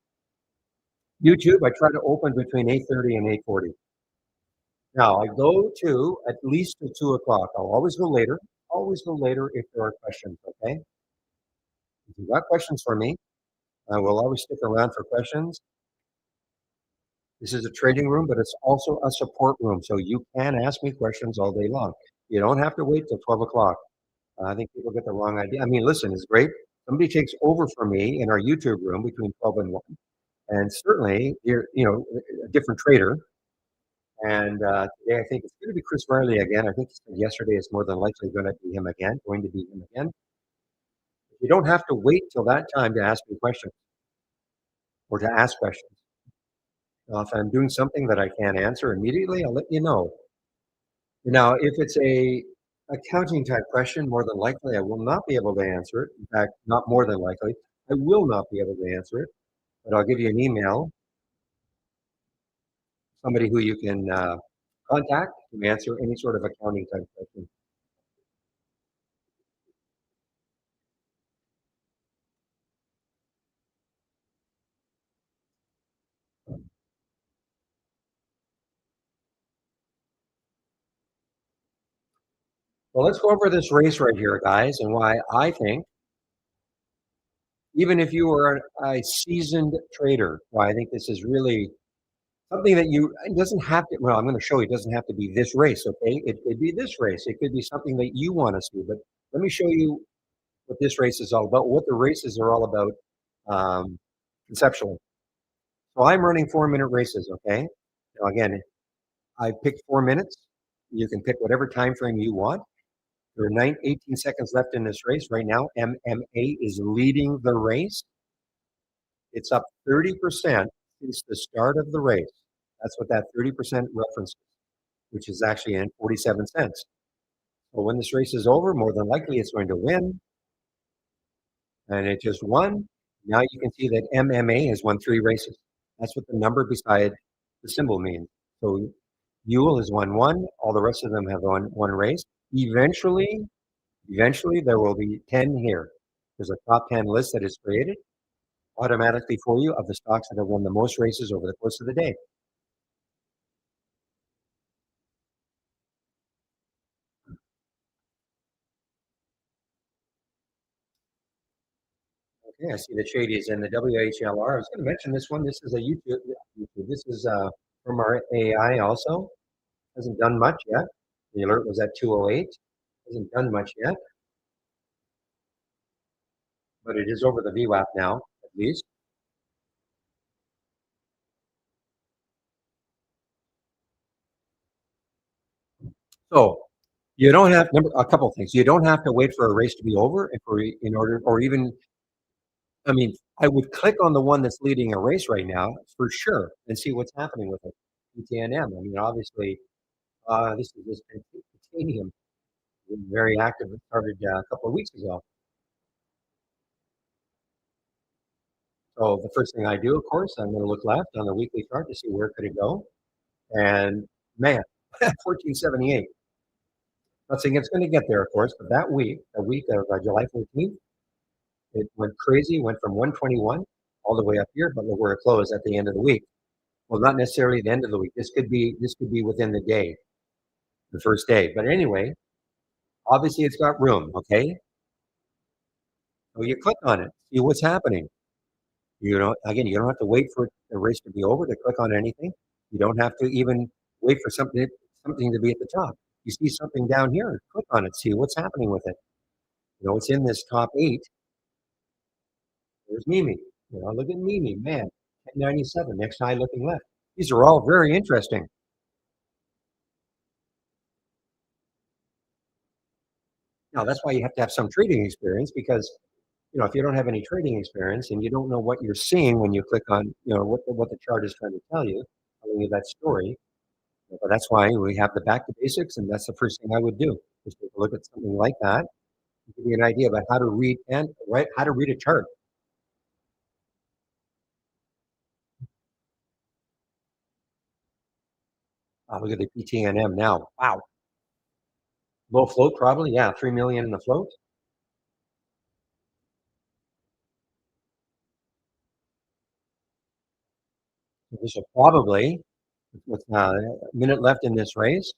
YouTube, I try to open between 8:30 and 8:40. Now I go to at least to 2 o'clock. I'll always go later. Always go later if there are questions. Okay. If you got questions for me, I will always stick around for questions. This is a trading room, but it's also a support room, so you can ask me questions all day long. You don't have to wait till 12 o'clock. I think people get the wrong idea. I mean, listen, it's great. Somebody takes over for me in our YouTube room between 12 and 1. And certainly, a different trader. And today, I think it's going to be Chris Farley again. I think yesterday is more than likely going to be him again, You don't have to wait till that time to ask me questions or to ask questions. If I'm doing something that I can't answer immediately, I'll let you know. Now, if it's a accounting type question, more than likely I will not be able to answer it. In fact, not more than likely, I will not be able to answer it. But I'll give you an email, somebody who you can contact to answer any sort of accounting type question. Well, let's go over this race right here, guys, and why I think, even if you are a seasoned trader, why I think this is really something that it doesn't have to, well, I'm going to show you, it doesn't have to be this race, okay? It could be this race. It could be something that you want to see, but let me show you what this race is all about, what the races are all about conceptually. So I'm running 4-minute races. Okay. Now again, I picked 4 minutes. You can pick whatever time frame you want. There are 18 seconds left in this race right now. MMA is leading the race. It's up 30% since the start of the race. That's what that 30% reference, which is actually in 47 cents. So when this race is over, more than likely it's going to win. And it just won. Now you can see that MMA has won 3 races. That's what the number beside the symbol means. So Buell has won one. All the rest of them have won one race. Eventually, there will be 10 here. There's a top 10 list that is created automatically for you of the stocks that have won the most races over the course of the day. Okay, I see the Shadies and the WHLR. I was going to mention this one. This is a YouTube. This is from our AI also. Hasn't done much yet. The alert was at 208. Hasn't done much yet, but it is over the VWAP now, at least. So you don't have a couple of things. You don't have to wait for a race to be over in order, or even, I mean, I would click on the one that's leading a race right now for sure and see what's happening with it. PTNM. I mean, obviously, this is this titanium very active. It started a couple of weeks ago. So the first thing I do, of course, I'm going to look left on the weekly chart to see where could it go. And man, 1478. Not saying it's going to get there, of course, but that week, the week of July 14th, it went crazy, went from 121 all the way up here, but look where it closed at the end of the week. Well, not necessarily the end of the week. This could be within the day, the first day. But anyway, obviously it's got room. Okay, so you click on it, see what's happening. Again, you don't have to wait for the race to be over to click on anything. You don't have to even wait for something to be at the top. You see something down here, click on it, see what's happening with it. It's in this top 8. There's Mimi. Look at Mimi, man, 1097, next high looking left. These are all very interesting. Now, that's why you have to have some trading experience because, if you don't have any trading experience and you don't know what you're seeing when you click on, what the chart is trying to telling you that story. But that's why we have the back to basics, and that's the first thing I would do is take a look at something like that, give you an idea about how to read and right how to read a chart. Look at the PTNM now. Wow, low float probably. Yeah, 3 million in the float. This will probably, with a minute left in this race,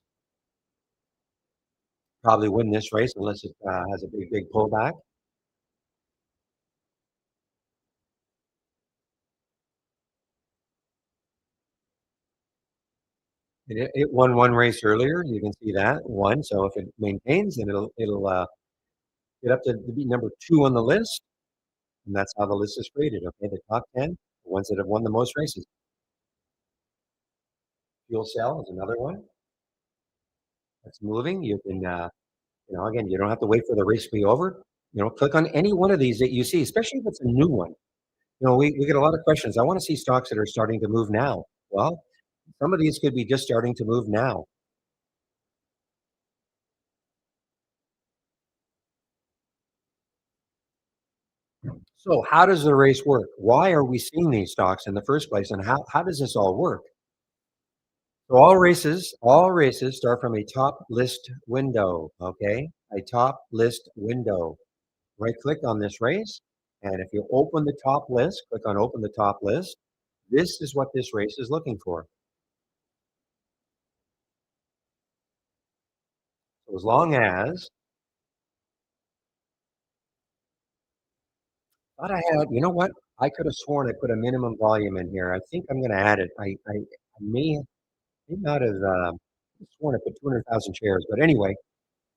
probably win this race unless it has a big pullback. It won one race earlier. You can see that one. So if it maintains, then it'll get up to be number 2 on the list, and that's how the list is created. Okay, the top 10, the ones that have won the most races. Fuel cell is another one that's moving. You can, again, you don't have to wait for the race to be over. Click on any one of these that you see, especially if it's a new one. We get a lot of questions. I want to see stocks that are starting to move now. Well, some of these could be just starting to move now. So how does the race work? Why are we seeing these stocks in the first place? And how does this all work? So all races start from a top list window. Okay. A top list window. Right click on this race. And if you open the top list, click on open the top list. This is what this race is looking for. So as long as thought I had, you know what? I could have sworn I put a minimum volume in here. I think I'm going to add it. I may not have sworn I put 200,000 shares, but anyway,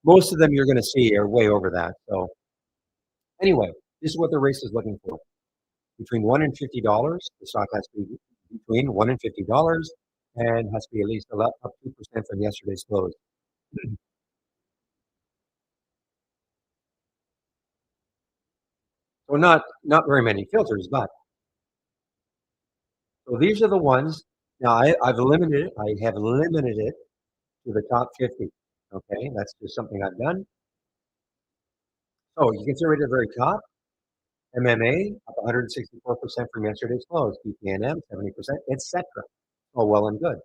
most of them you're going to see are way over that. So anyway, this is what the race is looking for. Between $1 and $50, the stock has to between 1 and $50 and has to be at least up 2% from yesterday's close. So not very many filters, but so these are the ones. Now I have limited it to the top 50. Okay, that's just something I've done. So you can see right at the very top, MMA up 164% from yesterday's close, BPNM 70%, etc. Oh, well and good.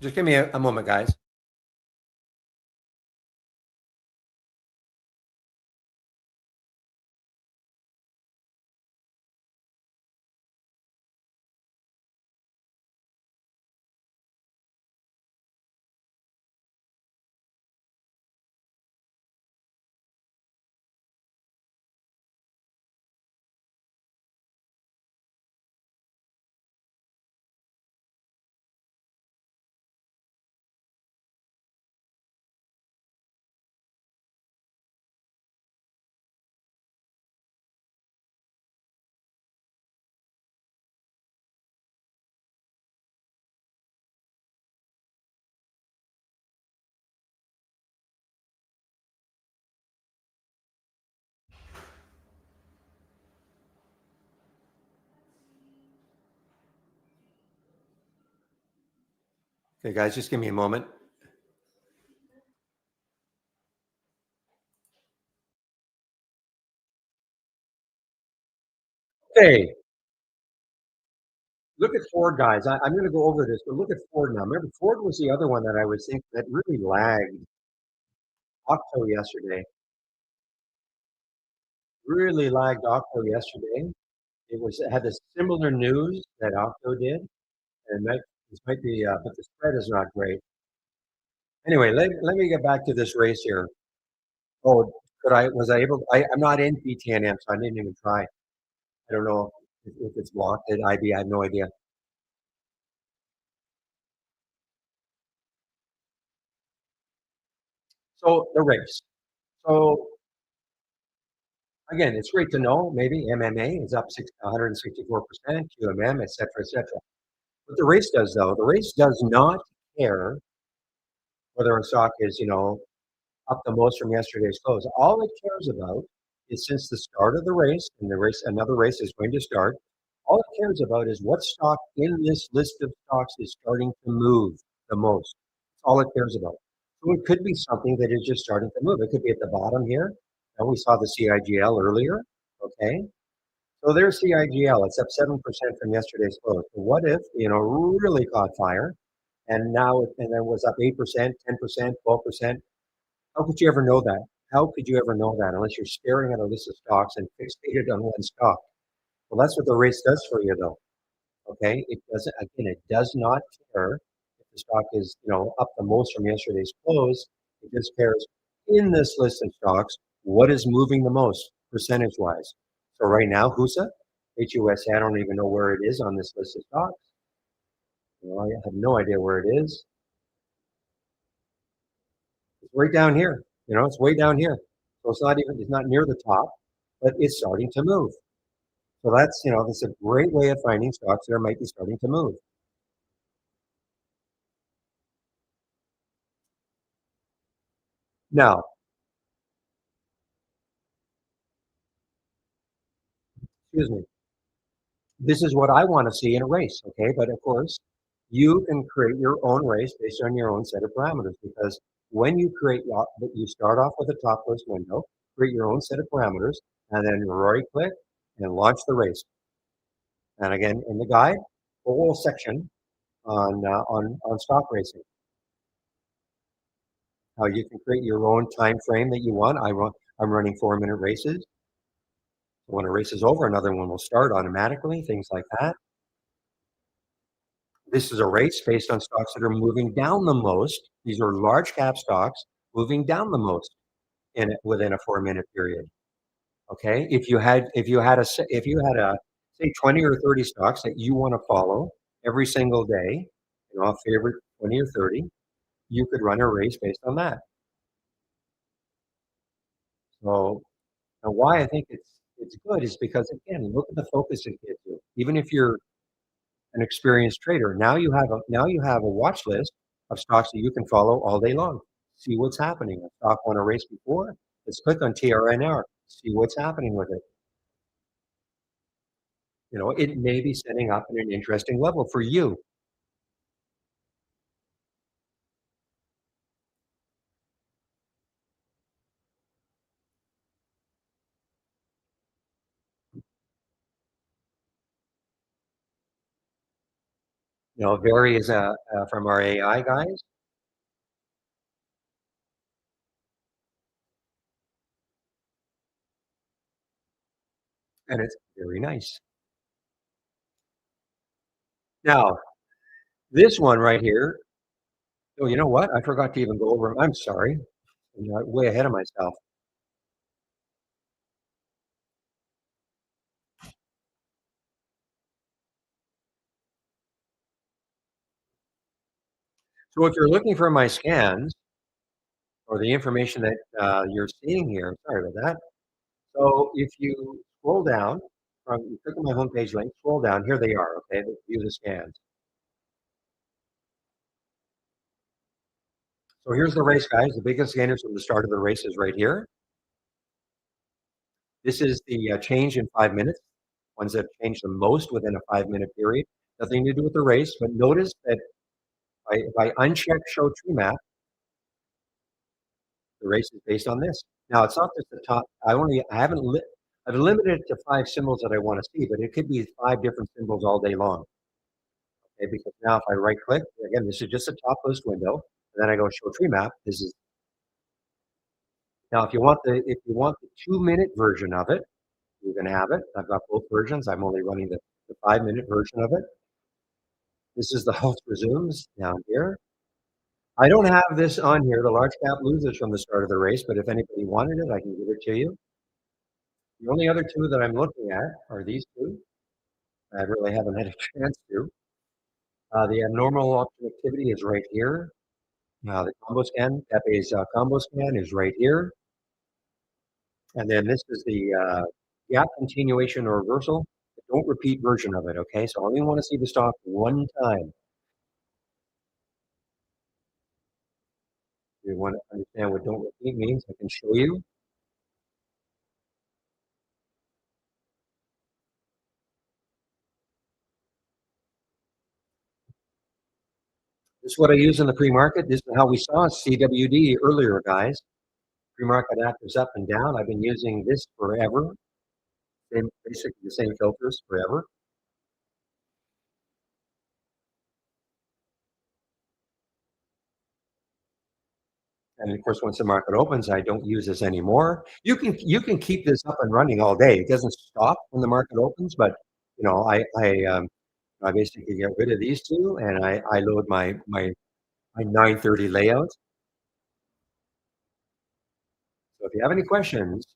Just give me a moment, guys. Okay, guys, just give me a moment. Okay, look at Ford, guys. I'm going to go over this, but look at Ford now. Remember, Ford was the other one that I was thinking that really lagged Octo yesterday. Really lagged Octo yesterday. It had the similar news that Octo did, and this might be, but the spread is not great. Anyway, let me get back to this race here. Oh, was I able? I'm not in BTNM, so I didn't even try. I don't know if it's blocked at IB. I have no idea. So the race. So again, it's great to know. Maybe MMA is up 164%, QMM, et cetera, et cetera. What the race does, though, the race does not care whether a stock is, up the most from yesterday's close. All it cares about is since the start of the race, and another race is going to start, all it cares about is what stock in this list of stocks is starting to move the most. That's all it cares about. So it could be something that is just starting to move. It could be at the bottom here. And we saw the CIGL earlier. Okay. So there's CIGL. It's up 7% from yesterday's close. So what if, really caught fire and then was up 8%, 10%, 12%? How could you ever know that? How could you ever know that unless you're staring at a list of stocks and fixated on one stock? Well, that's what the race does for you, though. Okay, it doesn't. Again, it does not care if the stock is, up the most from yesterday's close. It just cares in this list of stocks what is moving the most percentage-wise. So right now, HUSA, HUSA, I don't even know where it is on this list of stocks. I have no idea where it is. It's right down here. It's way down here. So it's not near the top, but it's starting to move. So that's a great way of finding stocks that might be starting to move. Now, excuse me, this is what I want to see in a race, okay? But of course, you can create your own race based on your own set of parameters because when you start off with a top list window, create your own set of parameters, and then right click and launch the race. And again, in the guide, a whole section on stock racing, how you can create your own time frame that you want. I'm running 4 minute races. When a race is over, another one will start automatically, things like that. This is a race based on stocks that are moving down the most. These are large cap stocks moving down the most within a 4 minute period. Okay, if you had a say 20 or 30 stocks that you want to follow every single day, a favorite 20 or 30, you could run a race based on that. So and why I think it's good is because again, look at the focus it gives you. Even if you're an experienced trader, now you have a watch list of stocks that you can follow all day long. See what's happening. A stock won a race before. Let's click on TRNR. See what's happening with it. It may be setting up in an interesting level for you. Vary is from our AI guys, and it's very nice. Now, this one right here. Oh, you know what? I forgot to even go over. I'm sorry. I'm way ahead of myself. So if you're looking for my scans or the information that you're seeing here, sorry about that. So if you scroll down you click on my homepage link, scroll down. Here they are. Okay, view the scans. So here's the race, guys. The biggest scanners from the start of the race is right here. This is the change in 5 minutes. Ones that change the most within a 5 minute period. Nothing to do with the race, but notice that if I uncheck show tree map, the race is based on this. Now it's not just the top. I've limited it to 5 symbols that I want to see, but it could be 5 different symbols all day long. Okay, because now if I right click, again, this is just a top list window, and then I go show tree map. This is now if you want the 2 minute version of it, you can have it. I've got both versions. I'm only running the 5 minute version of it. This is the health resumes down here. I don't have this on here, the large cap losers from the start of the race, but if anybody wanted it, I can give it to you. The only other two that I'm looking at are these two. I really haven't had a chance to. The abnormal option activity is right here. The combo scan, Pepe's combo scan is right here. And then this is the gap continuation or reversal. Don't repeat version of it, okay? So I only want to see the stock one time. If you want to understand what don't repeat means, I can show you. This is what I use in the pre-market. This is how we saw CWD earlier, guys. Pre-market actors up and down. I've been using this forever. Basically the same filters forever. And of course, once the market opens, I don't use this anymore. You can keep this up and running all day. It doesn't stop when the market opens, but I basically get rid of these two, and I load my 9:30 layout. So if you have any questions,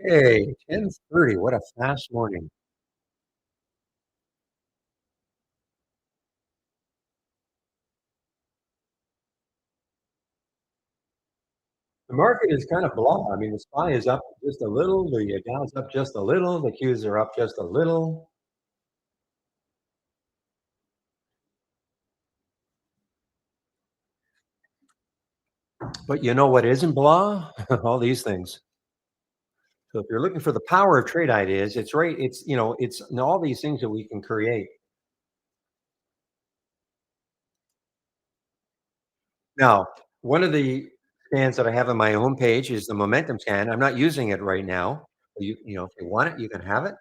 okay, 10:30. What a fast morning. The market is kind of blah. I mean, the SPY is up just a little, the Dow's up just a little, the Qs are up just a little. But you know what isn't blah? All these things. So if you're looking for the power of trade ideas, it's right. It's all these things that we can create. Now, one of the scans that I have on my homepage is the momentum scan. I'm not using it right now. If you want it, you can have it.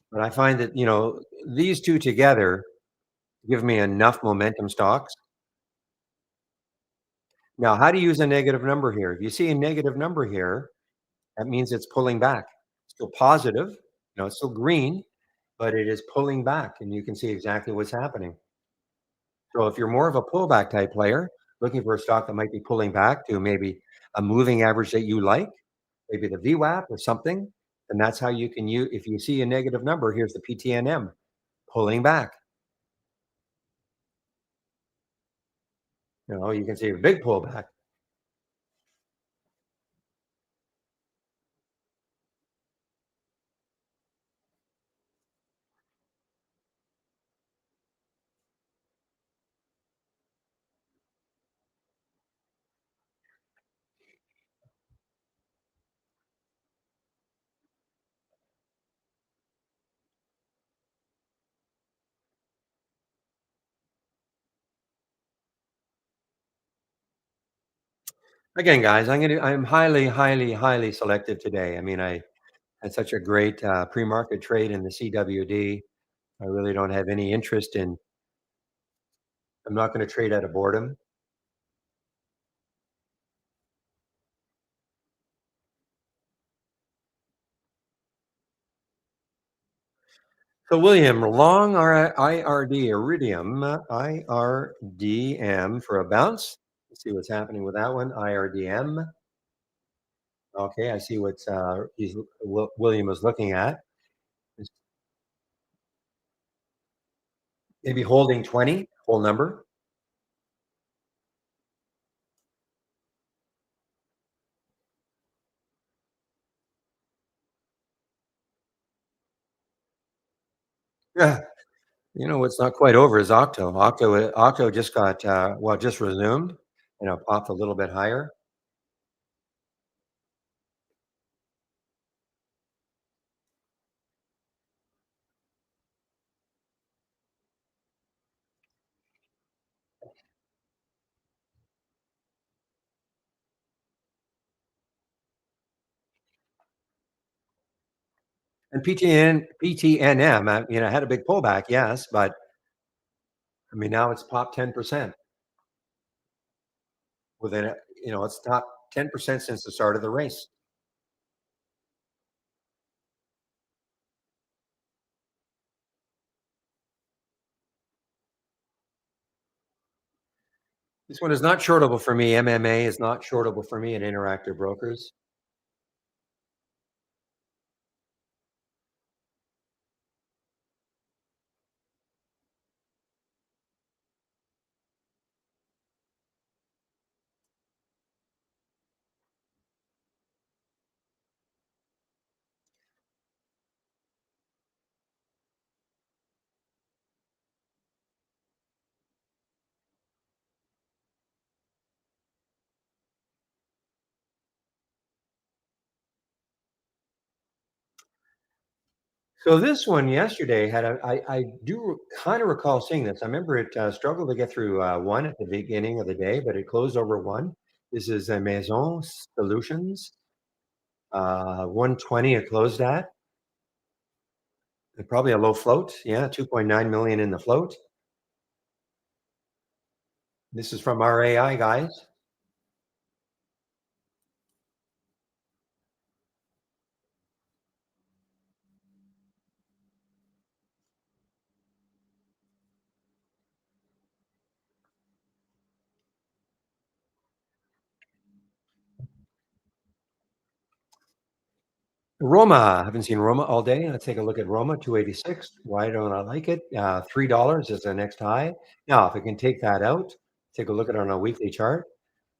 But I find that these two together give me enough momentum stocks. Now, how do you use a negative number here? If you see a negative number here, that means it's pulling back. Still positive, it's still green, but it is pulling back, and you can see exactly what's happening. So if you're more of a pullback type player, looking for a stock that might be pulling back to maybe a moving average that you like, maybe the VWAP or something, and that's how you can use. If you see a negative number, here's the PTNM pulling back. You can see a big pullback. Again, guys, I'm highly, highly, highly selective today. I mean, I had such a great pre-market trade in the CWD. I really don't have any interest in. I'm not going to trade out of boredom. So, William, long IRD, Iridium, IRDM for a bounce. Let's see what's happening with that one. IRDM. Okay, I see what William is looking at. Maybe holding 20, whole number. Yeah. What's not quite over is Octo. Octo just got, just resumed, popped a little bit higher. And PTNM, had a big pullback, yes, but I mean, now it's popped 10% within it. It's top 10% since the start of the race. This one is not shortable for me. MMA is not shortable for me at Interactive Brokers. So this one yesterday had I do kind of recall seeing this. I remember it struggled to get through one at the beginning of the day, but it closed over one. This is a Maison Solutions, 120 it closed at. Probably a low float. Yeah, 2.9 million in the float. This is from our AI guys. Roma, I haven't seen Roma all day. Let's take a look at Roma, 286. Why don't I like it? $3 is the next high. Now, if I can take that out, take a look at it on a weekly chart.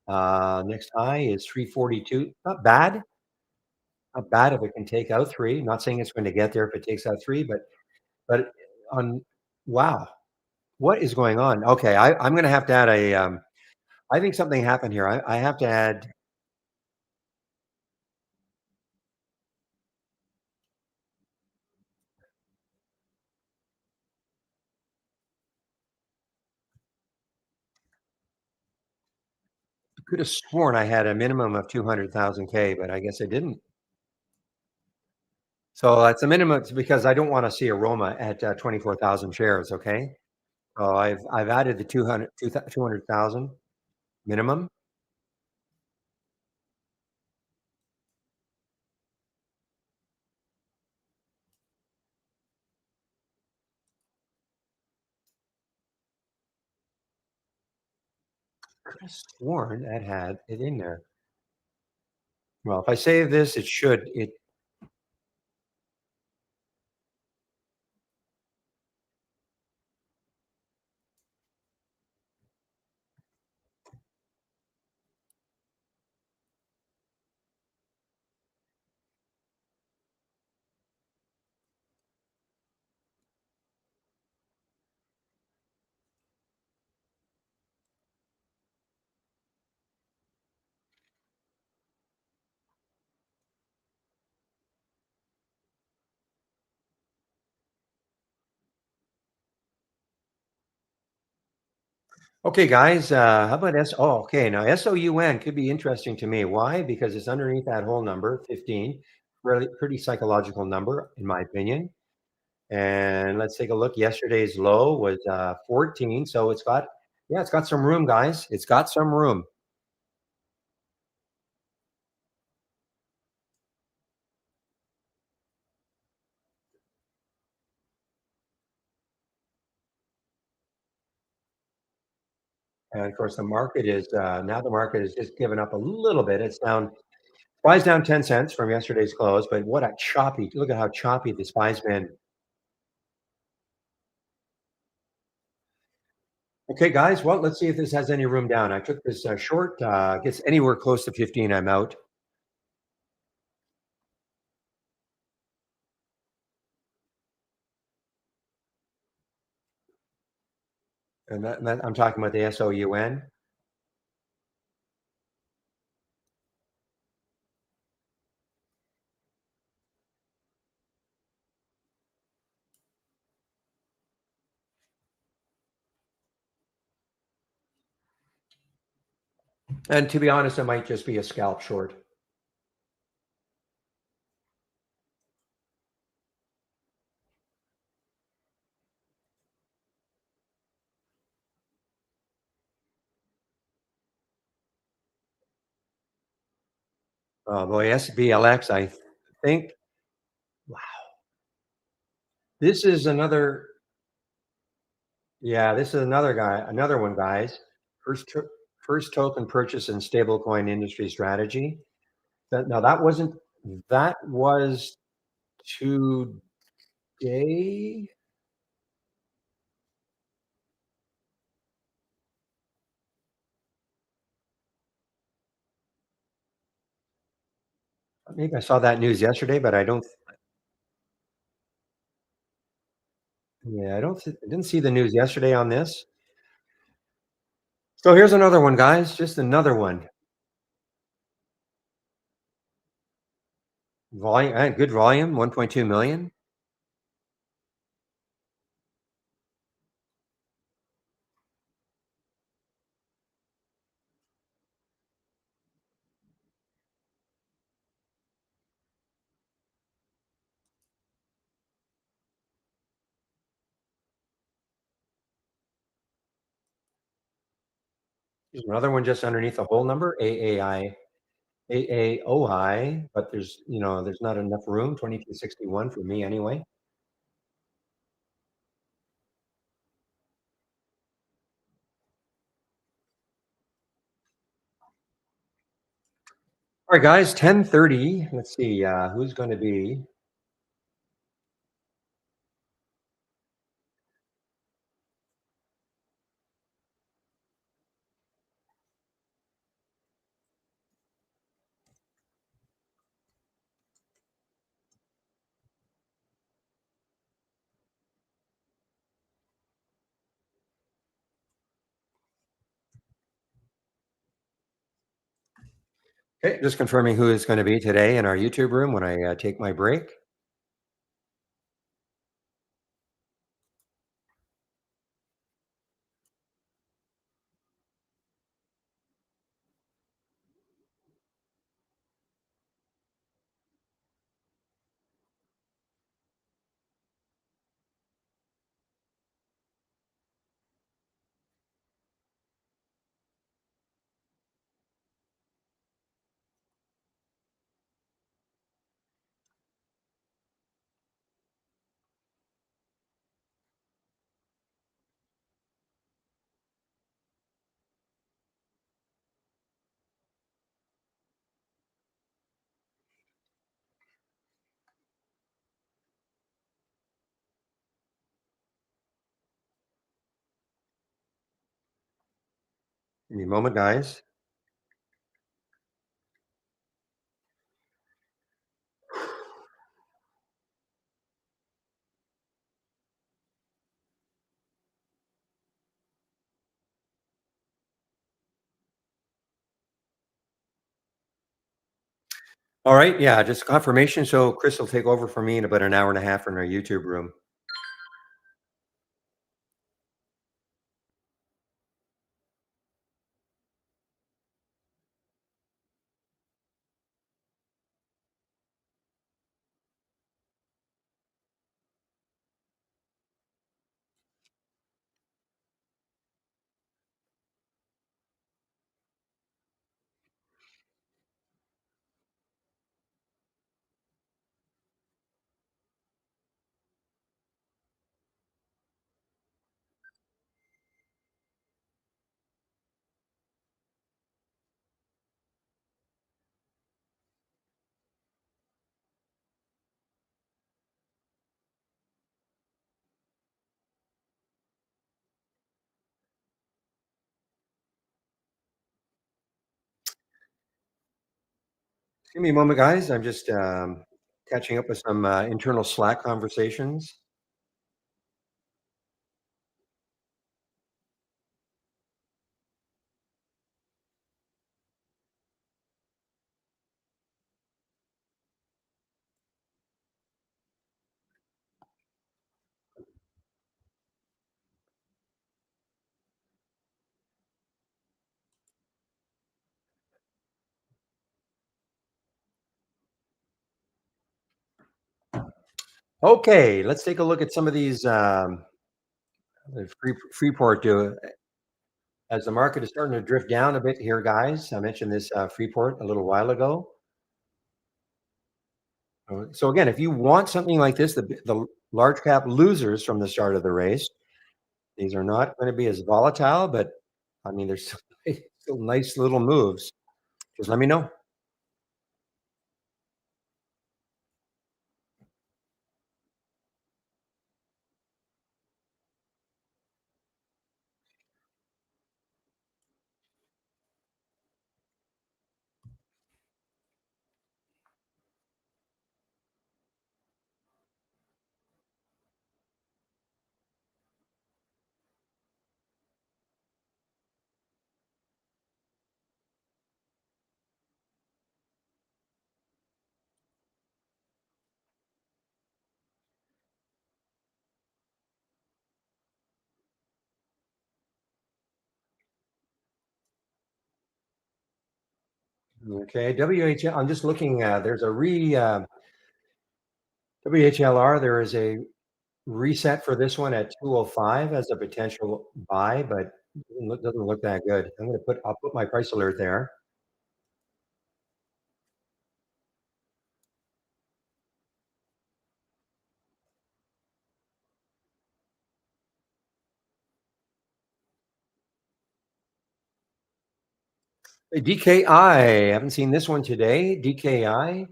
Next high is 342. Not bad. Not bad if it can take out three. Not saying it's going to get there if it takes out three, but on wow, what is going on? Okay, I'm going to have to add a. I think something happened here. I have to add. Could have sworn I had a minimum of 200,000 K, but I guess I didn't. So that's a minimum it's because I don't want to see Aroma at 24,000 shares. Okay, so I've added the 200,000 minimum. Could have sworn that had it in there. Well, if I save this, it should. It okay, guys. How about S? Oh, okay. Now SOUN could be interesting to me. Why? Because it's underneath that whole number, 15. Really, pretty psychological number, in my opinion. And let's take a look. Yesterday's low was 14. So yeah, it's got some room, guys. It's got some room. And of course, the market is now the market has just given up a little bit. It's down, SPY's down 10 cents from yesterday's close, but what a choppy, look at how choppy the SPY's been. Okay, guys, well, let's see if this has any room down. I took this short, gets anywhere close to 15, I'm out. And I'm talking about the SOUN. And to be honest, it might just be a scalp short. Oh boy, SBLX, I think this is another, yeah, this is another one, guys. First, first token purchase in stablecoin industry strategy. Now that was today. Maybe I saw that news yesterday, but I don't. Yeah, I didn't see the news yesterday on this. So here's another one, guys. Just another one. Volume, good volume, 1.2 million. There's another one just underneath the whole number, AAOI, but there's not enough room, 2261 for me anyway. All right, guys, 10:30. Let's see who's going to be. Okay, just confirming who is going to be today in our YouTube room when I take my break. Give me a moment, guys. All right, yeah, just confirmation. So Chris will take over for me in about an hour and a half in our YouTube room. Give me a moment, guys. I'm just catching up with some internal Slack conversations. Okay, let's take a look at some of these Freeport do as the market is starting to drift down a bit here, guys. I mentioned this Freeport a little while ago. So again, if you want something like this, the large cap losers from the start of the race, these are not going to be as volatile, but I mean, there's still nice little moves. Just let me know. Okay, WHL. I'm just looking. There's a WHLR. There is a reset for this one at 205 as a potential buy, but doesn't look that good. I'll put my price alert there. Hey, DKI. Haven't seen this one today. DKI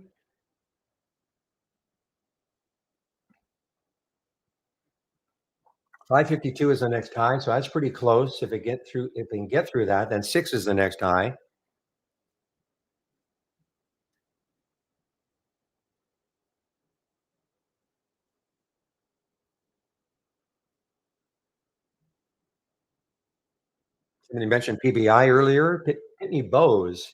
552 is the next high, so that's pretty close. If they can get through that, then 6 is the next high. Somebody mentioned PBI earlier. Pitney Bowes.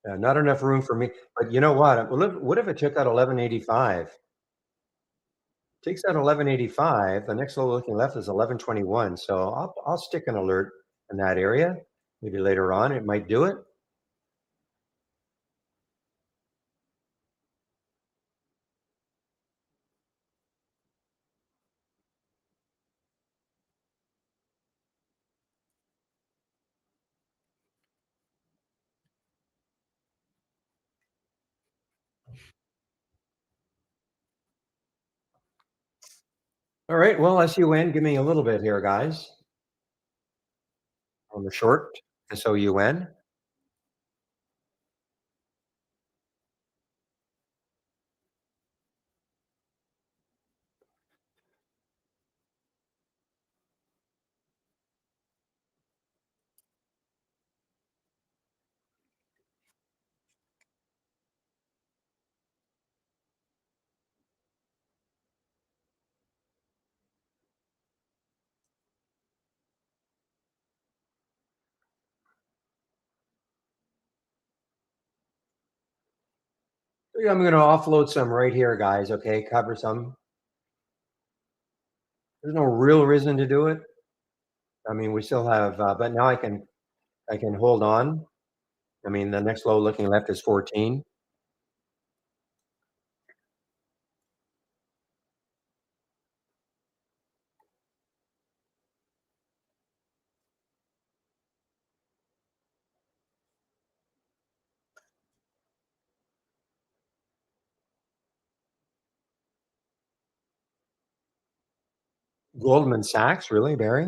Not enough room for me. But you know what? What if it took out 1185? Takes out 1185. The next low looking left is 1121. So I'll stick an alert in that area. Maybe later on it might do it. All right. Well, SUN, give me a little bit here, guys, on the short. SOUN. I'm going to offload some right here, guys. Okay. Cover some. There's no real reason to do it. I mean, we still have, but now I can hold on. I mean, the next low looking left is 14. Goldman Sachs, really, Barry?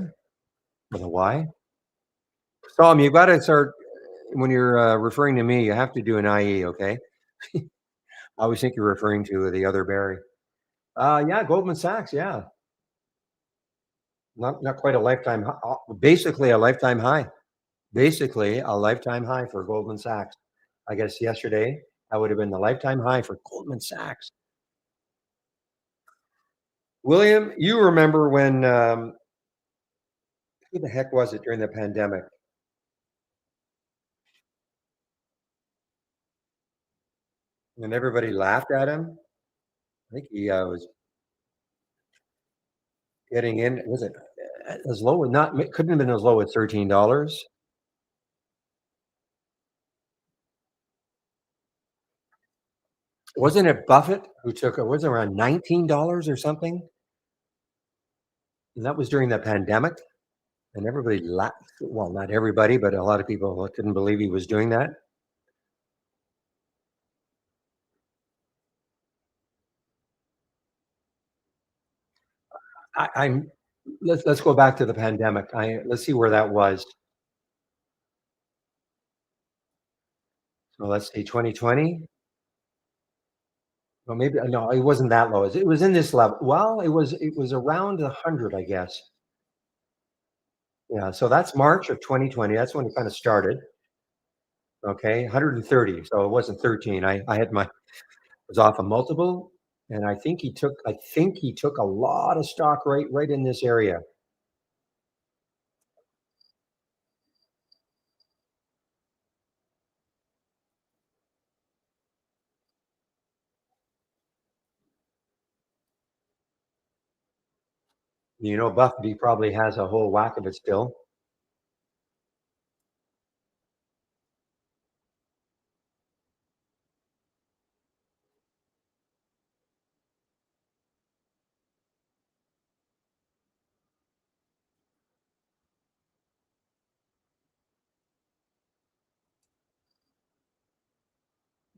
With a Y? Tom, you've got to start when you're referring to me. You have to do an IE, okay? I always think you're referring to the other Barry. Yeah, Goldman Sachs. Yeah, not quite a lifetime. Basically, a lifetime high. Basically, a lifetime high for Goldman Sachs. I guess yesterday that would have been the lifetime high for Goldman Sachs. William, you remember when? Who the heck was it during the pandemic? When everybody laughed at him. I think he was getting in. Was it as low? Not couldn't have been as low as $13. Wasn't it Buffett who took it? Was it around $19 or something? And that was during the pandemic, and everybody laughed. Well, not everybody, but a lot of people couldn't believe he was doing that. I'm let's go back to the pandemic. Let's see where that was. So let's see, 2020. Well, maybe no, it wasn't that low. It was in this level. Well, it was around 100, I guess. Yeah, so that's March of 2020. That's when it kind of started. Okay, 130. So it wasn't 13. I had my was off a multiple, and I think he took a lot of stock right in this area. Buffett he probably has a whole whack of it still.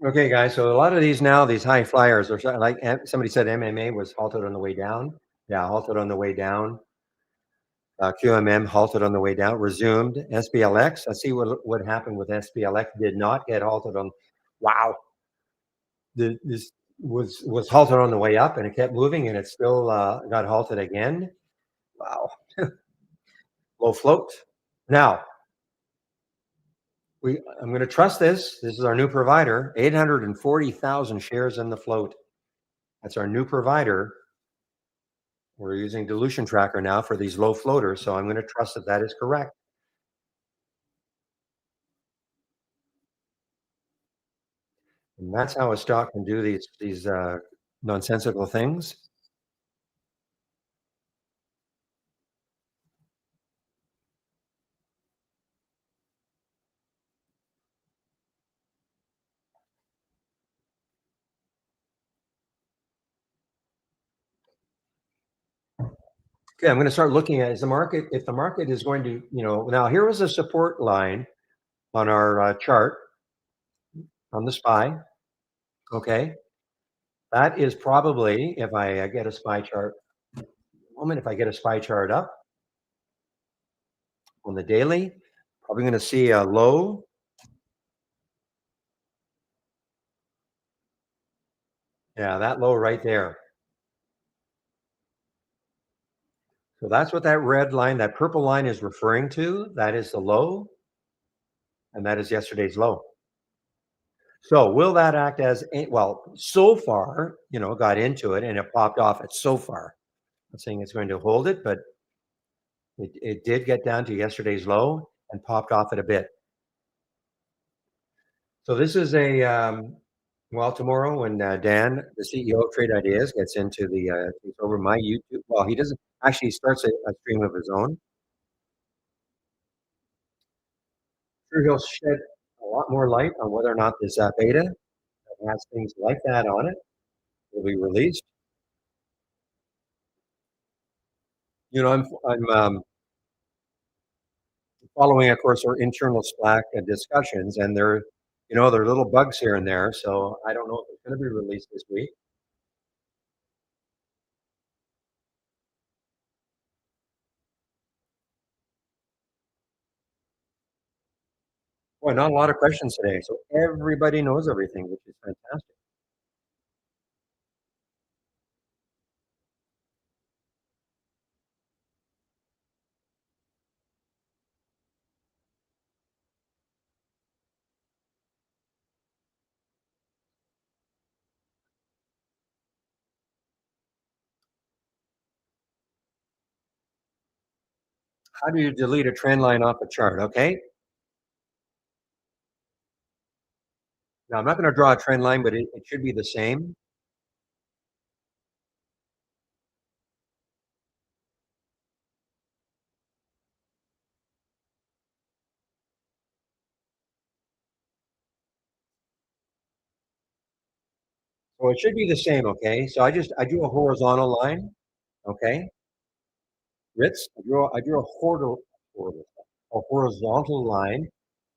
Okay, guys. So a lot of these now, these high flyers are like somebody said MMA was halted on the way down. Yeah, halted on the way down. QMM halted on the way down, resumed. SPLX. Let's see what happened with SPLX. Did not get halted on. Wow, this was halted on the way up, and it kept moving, and it still got halted again. Wow, low float. Now I'm going to trust this. This is our new provider. 840,000 shares in the float. That's our new provider. We're using dilution tracker now for these low floaters, so I'm going to trust that that is correct. And that's how a stock can do these nonsensical things. Okay, I'm going to start looking at is the market if the market is going to, now here was a support line on our chart on the SPY. Okay, that is probably if I get a SPY chart. Moment, if I get a SPY chart up on the daily, probably going to see a low. Yeah, that low right there. So that's what that red line, that purple line is referring to. That is the low, and that is yesterday's low. So will that act as well? So far, got into it and it popped off at so far. I'm saying it's going to hold it, but it did get down to yesterday's low and popped off it a bit. So this is tomorrow when Dan, the CEO of Trade Ideas, gets into takes over my YouTube. Well, he doesn't actually, he starts a stream of his own. Sure, he'll shed a lot more light on whether or not this beta that has things like that on it will be released. I'm following, of course, our internal Slack discussions, and there are little bugs here and there. So I don't know if it's going to be released this week. Boy, not a lot of questions today. So everybody knows everything, which is fantastic. How do you delete a trend line off a chart? Okay. Now I'm not going to draw a trend line, but it should be the same. So it should be the same. Okay. So I drew a horizontal line. Okay. Ritz. I drew a horizontal line,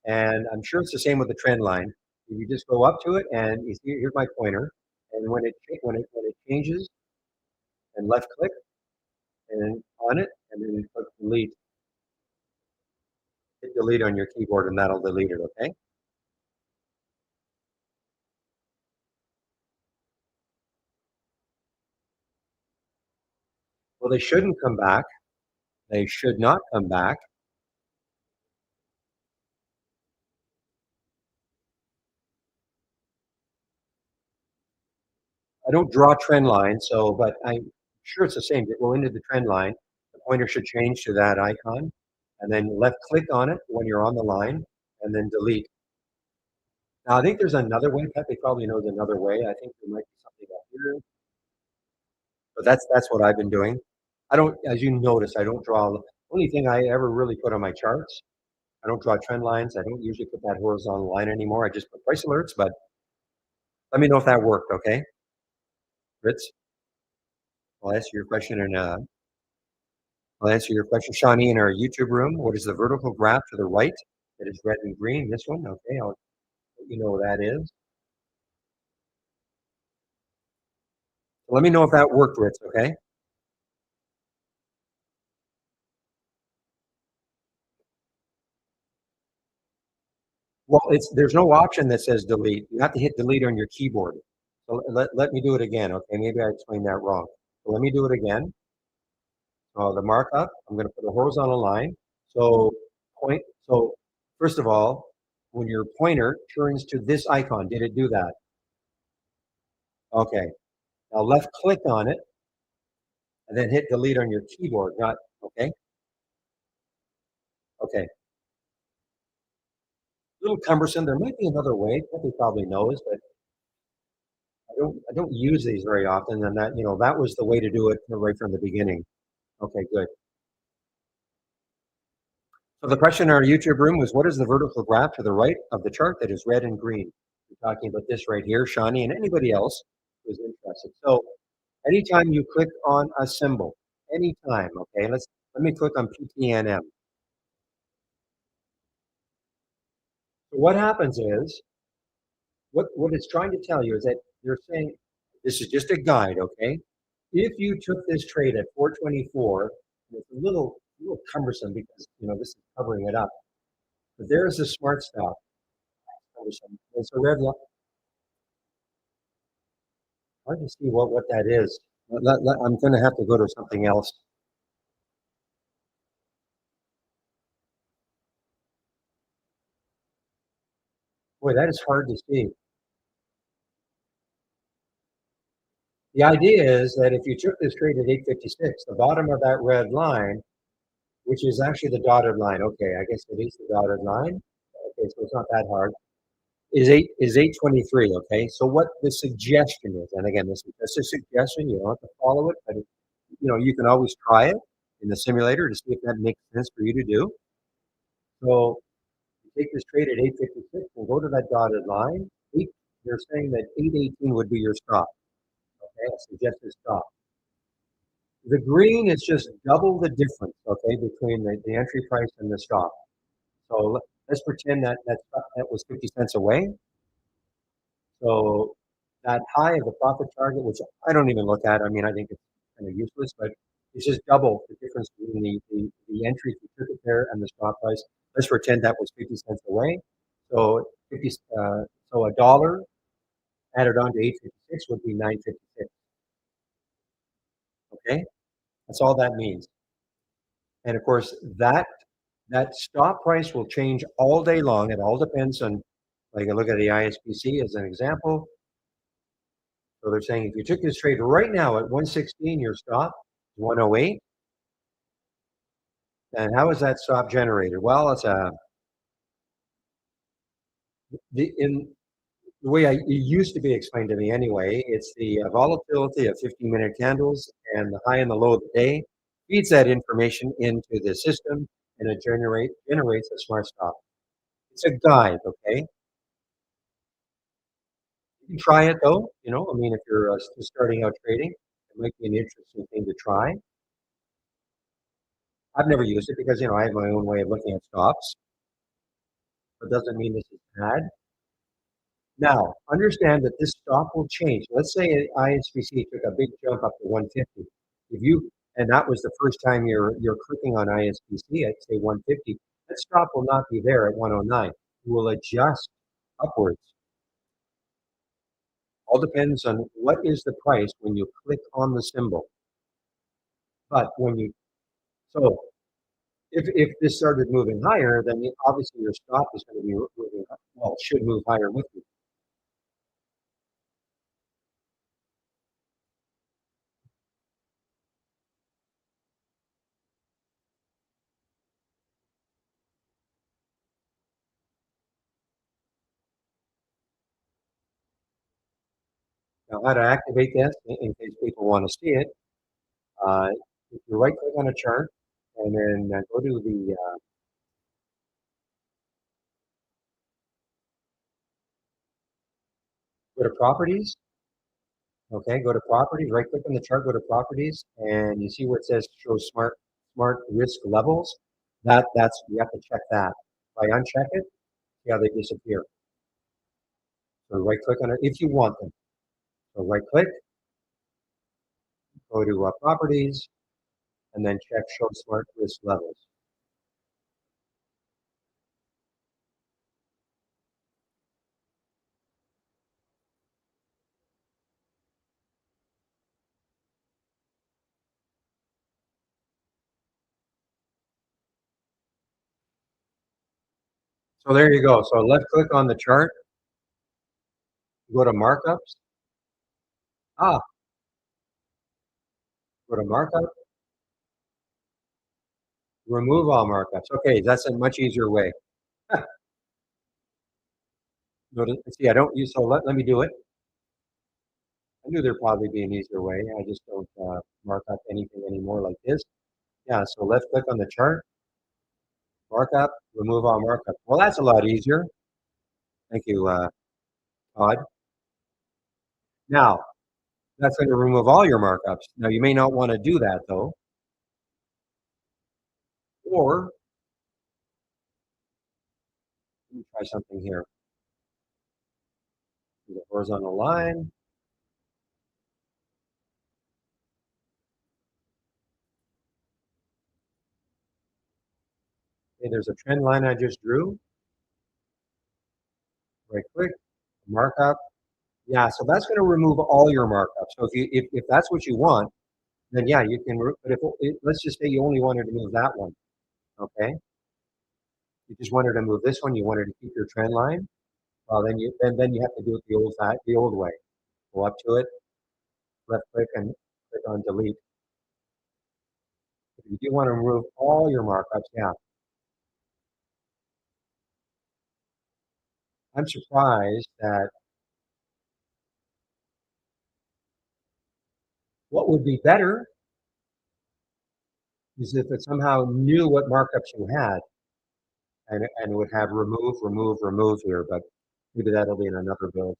and I'm sure it's the same with the trend line. You just go up to it, and you see, here's my pointer, and when it changes, and left click and on it, and then you click delete. Hit delete on your keyboard, and that'll delete it. Okay. Well, they shouldn't come back. They should not come back. I don't draw trend lines, but I'm sure it's the same. You go into the trend line, the pointer should change to that icon, and then left click on it when you're on the line, and then delete. Now, I think there's another way. Pepe probably knows another way. I think there might be something up here, but that's what I've been doing. I don't, as you notice, I don't draw. The only thing I ever really put on my charts, I don't draw trend lines. I don't usually put that horizontal line anymore. I just put price alerts. But let me know if that worked. Okay, Fritz. I'll answer your question in I'll answer your question, Shawnee, in our YouTube room. What is the vertical graph to the right that is red and green? This one? Okay, I'll let you know what that is. So let me know if that worked, Ritz, okay? Well, there's no option that says delete. You have to hit delete on your keyboard. So let me do it again, okay? Maybe I explained that wrong. So let me do it again. The markup, I'm going to put a horizontal line. So point. So first of all, when your pointer turns to this icon, did it do that? Okay. Now left click on it and then hit delete on your keyboard. Not okay. Okay. A little cumbersome. There might be another way. Nobody probably knows, but I don't use these very often, and that was the way to do it right from the beginning. Okay, good. So the question in our YouTube room was, what is the vertical graph to the right of the chart that is red and green? We're talking about this right here, Shawnee, and anybody else who's interested. So anytime you click on a symbol, anytime, okay, let me click on PTNM. So what happens is, what it's trying to tell you is that you're saying this is just a guide, okay? If you took this trade at 424, it's a little cumbersome because this is covering it up. But there's the smart stop. Cumbersome. It's a red line. Hard to see what that is. I'm going to have to go to something else. Boy, that is hard to see. The idea is that if you took this trade at 856, the bottom of that red line, which is actually the dotted line. Okay, I guess it is the dotted line. Okay, so it's not that hard. Is 823. Okay, so what the suggestion is, and again, this is just a suggestion. You don't have to follow it, but you can always try it in the simulator to see if that makes sense for you to do. So you take this trade at 856 and go to that dotted line. They're saying that 818 would be your stop. Okay, a suggested stop. The green is just double the difference. Okay, between the entry price and the stop. So let's pretend that was 50 cents away. So that high of the profit target, which I don't even look at, I mean, I think it's kind of useless, but it's just double the difference between the entry if you took it there and the stop price. Let's pretend that was 50 cents away. So 50, so a dollar added on to 856 would be 956. Okay, that's all that means. And of course, that stop price will change all day long. It all depends on, like I look at the ISPC as an example. So they're saying if you took this trade right now at 116, your stop is 108. And how is that stop generated? Well, it's in the way it used to be explained to me anyway. It's the volatility of 15-minute candles and the high and the low of the day feeds that information into the system, and it generates a smart stop. It's a guide, okay? You can try it though. I mean, if you're just starting out trading, it might be an interesting thing to try. I've never used it because I have my own way of looking at stops. But doesn't mean this is bad. Now, understand that this stop will change. Let's say ISBC took a big jump up to 150. And that was the first time you're clicking on ISBC at say 150, that stop will not be there at 109. It will adjust upwards. All depends on what is the price when you click on the symbol. But so if this started moving higher, then obviously your stop is going to be moving, well, it should move higher with you. Now, how to activate this in case people want to see it, uh, if you right click on a chart and then go to properties. Okay, go to properties, right click on the chart, go to properties, and you see where it says show smart risk levels. That's you have to check that. If I uncheck it, see how they disappear. So right click on it if you want them. So right click, go to properties, and then check show smart risk levels. So there you go. So left click on the chart, go to markups. Ah, go to markup, remove all markups. Okay, that's a much easier way. See, I don't use, so let me do it. I knew there'd probably be an easier way. I just don't mark up anything anymore like this. Yeah, so left click on the chart, markup, remove all markup. Well, that's a lot easier. Thank you, Todd. Now, that's going to remove all your markups. Now, you may not want to do that though, or let me try something here. Do the horizontal line. Okay, there's a trend line I just drew. Right click, markup. Yeah, so that's going to remove all your markups. So if that's what you want, then yeah, you can. But let's just say you only wanted to move that one, okay? You just wanted to move this one. You wanted to keep your trend line. Well, then you have to do it the old way. Go up to it, left click, and click on delete. If you do want to remove all your markups, yeah, I'm surprised that what would be better is if it somehow knew what markups you had and would have remove, remove, remove here. But maybe that'll be in another build.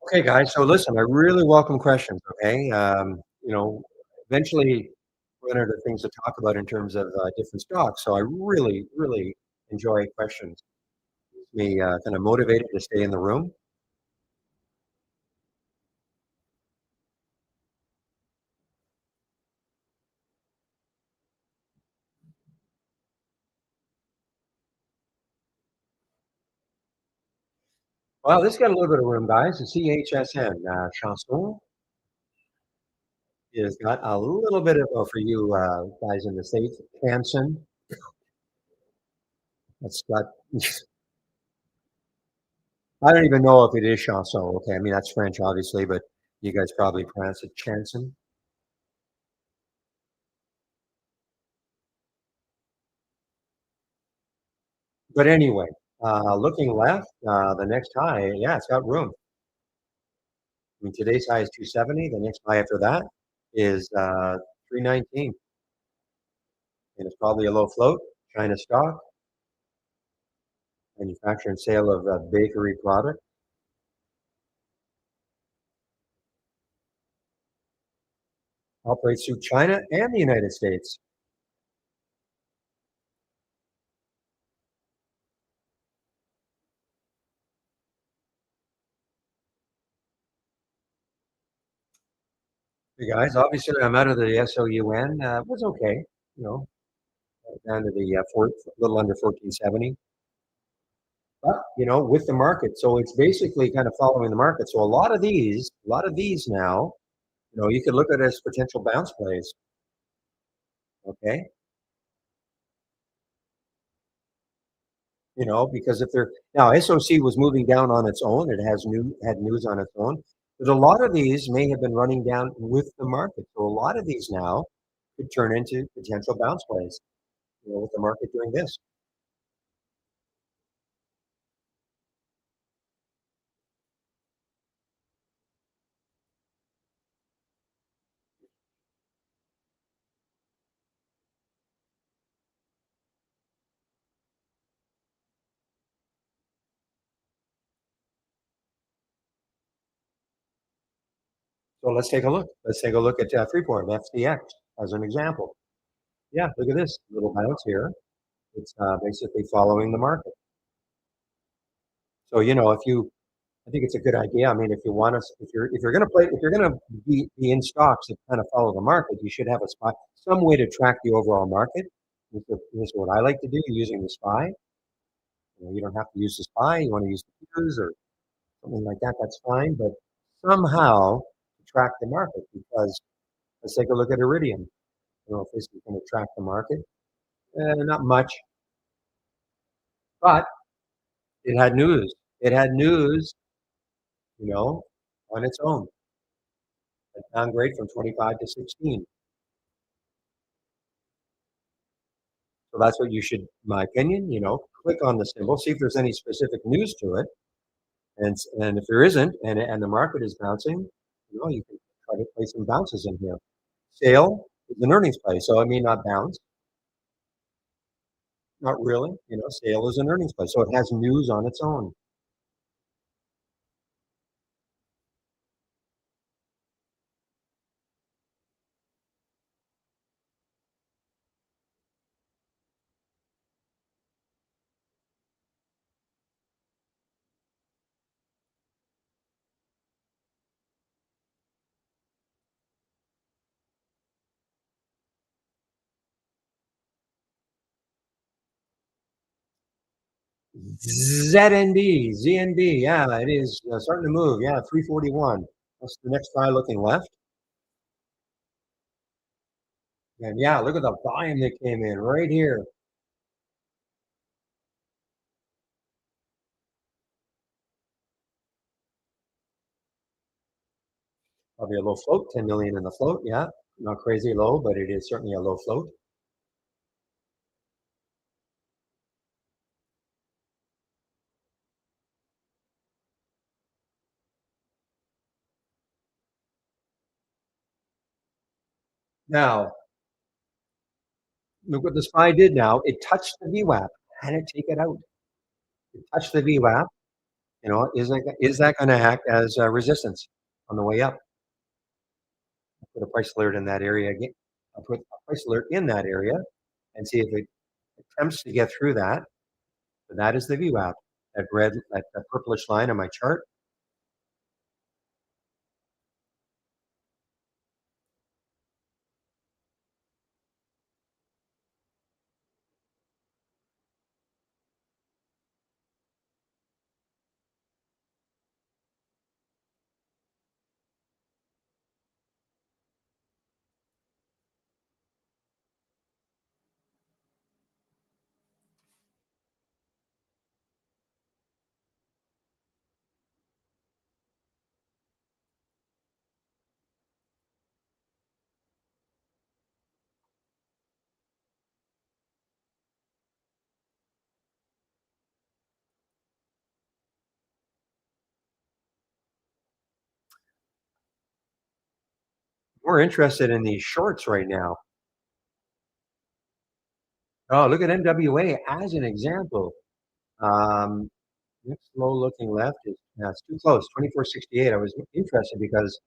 Okay, guys. So listen, I really welcome questions. Okay, eventually run out of things to talk about in terms of different stocks. So I really, really enjoy questions. Keeps me kind of motivated to stay in the room. Well, this got a little bit of room, guys. The CHSN chanson has got a little bit of for you guys in the states. Hanson. That's got. I don't even know if it is chanson. Okay, I mean that's French, obviously, but you guys probably pronounce it chanson. But anyway, looking left, the next high, yeah, it's got room. I mean, today's high is 270. The next high after that is 319, and it's probably a low float. China stock, manufacture and sale of bakery product. Operates through China and the United States. Hey guys, obviously I'm out of the SOUN. It was okay, you know, down to the little under 1470. But with the market, so it's basically kind of following the market. So a lot of these now, you could look at it as potential bounce plays. Okay, because if they're now SOC was moving down on its own, it had news on its own, but a lot of these may have been running down with the market. So a lot of these now could turn into potential bounce plays. With the market doing this. So let's take a look. Let's take a look at Freeport FCX as an example. Yeah, look at this little bounce here. It's basically following the market. So I think it's a good idea. I mean, if you want us, if you're going to be in stocks that kind of follow the market, you should have a spy, some way to track the overall market. This is what I like to do using the spy. You don't have to use the spy. You want to use the peers or something like that. That's fine, but somehow to track the market because let's take a look at Iridium. don't know if this is going to track the market. Not much, but it had news. It had news, you know, on its own. A downgrade from 25 to 16. So that's what you should, in my opinion, click on the symbol, see if there's any specific news to it. And if there isn't, and the market is bouncing, you can try to play some bounces in here. Sale is an earnings play, so it may not bounce. Not really. Sale is an earnings play, so it has news on its own. ZNB, yeah, it is starting to move. Yeah, 341. That's the next guy looking left. And yeah, look at the volume that came in right here. Probably a low float, 10 million in the float. Yeah, not crazy low, but it is certainly a low float. Now, look what the SPY did now. It touched the VWAP and it take it out. It touched the VWAP. Is that going to act as resistance on the way up? I'll put a price alert in that area again. I'll put a price alert in that area and see if it attempts to get through that. So that is the VWAP. That purplish line on my chart. We're interested in these shorts right now. Oh, look at NWA as an example. Um, Next low looking left is it's too close. 2468. I was interested because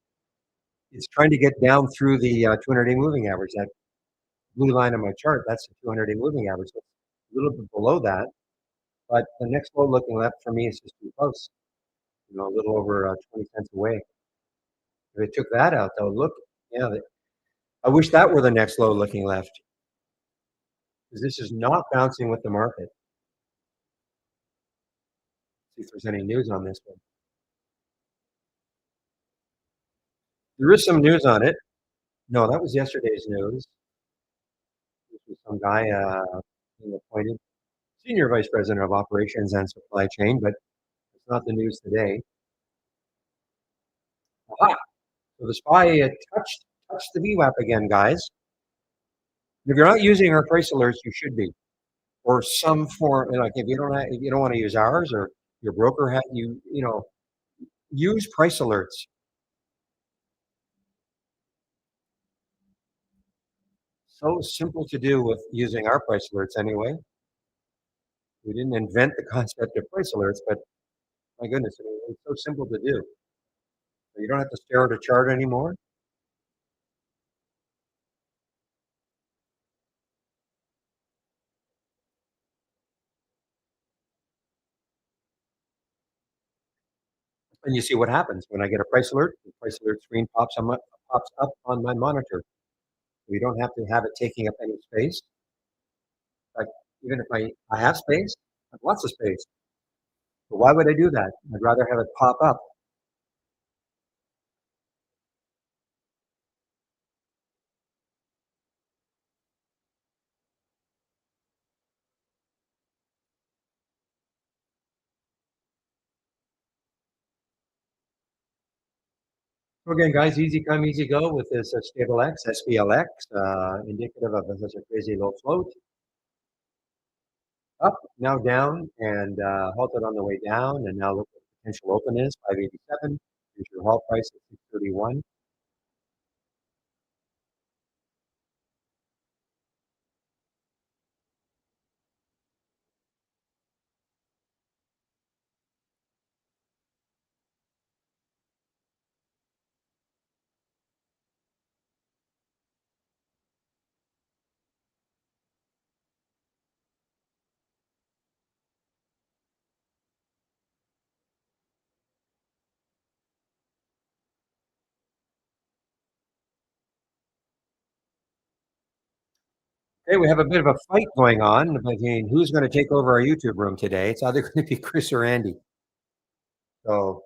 it's trying to get down through the 200-day moving average. That blue line on my chart, that's the 200-day moving average. So a little bit below that, but the next low looking left for me is just too close. A little over 20 cents away. If it took that out, though, look, yeah, I wish that were the next low looking left because this is not bouncing with the market. See if there's any news on this one. There is some news on it. No, that was yesterday's news. This was some guy being appointed senior vice president of operations and supply chain, but it's not the news today. Aha! So the SPY touched the VWAP again, guys. If you're not using our price alerts, you should be, or some form. Like if you don't want to use ours, or your broker had use price alerts. So simple to do with using our price alerts anyway. We didn't invent the concept of price alerts, but my goodness, it's so simple to do. So you don't have to stare at a chart anymore. And you see what happens when I get a price alert. The price alert screen pops up on my monitor. We don't have to have it taking up any space. Like even if I have space, I have lots of space. But why would I do that? I'd rather have it pop up. Again, guys, easy come, easy go with this stable X, SPLX, indicative of such a crazy low float. Up, now down, and halted on the way down, and now look what the potential open is, 587. Here's your halt price at 631. Hey, we have a bit of a fight going on between who's going to take over our YouTube room today. It's either going to be Chris or Andy. So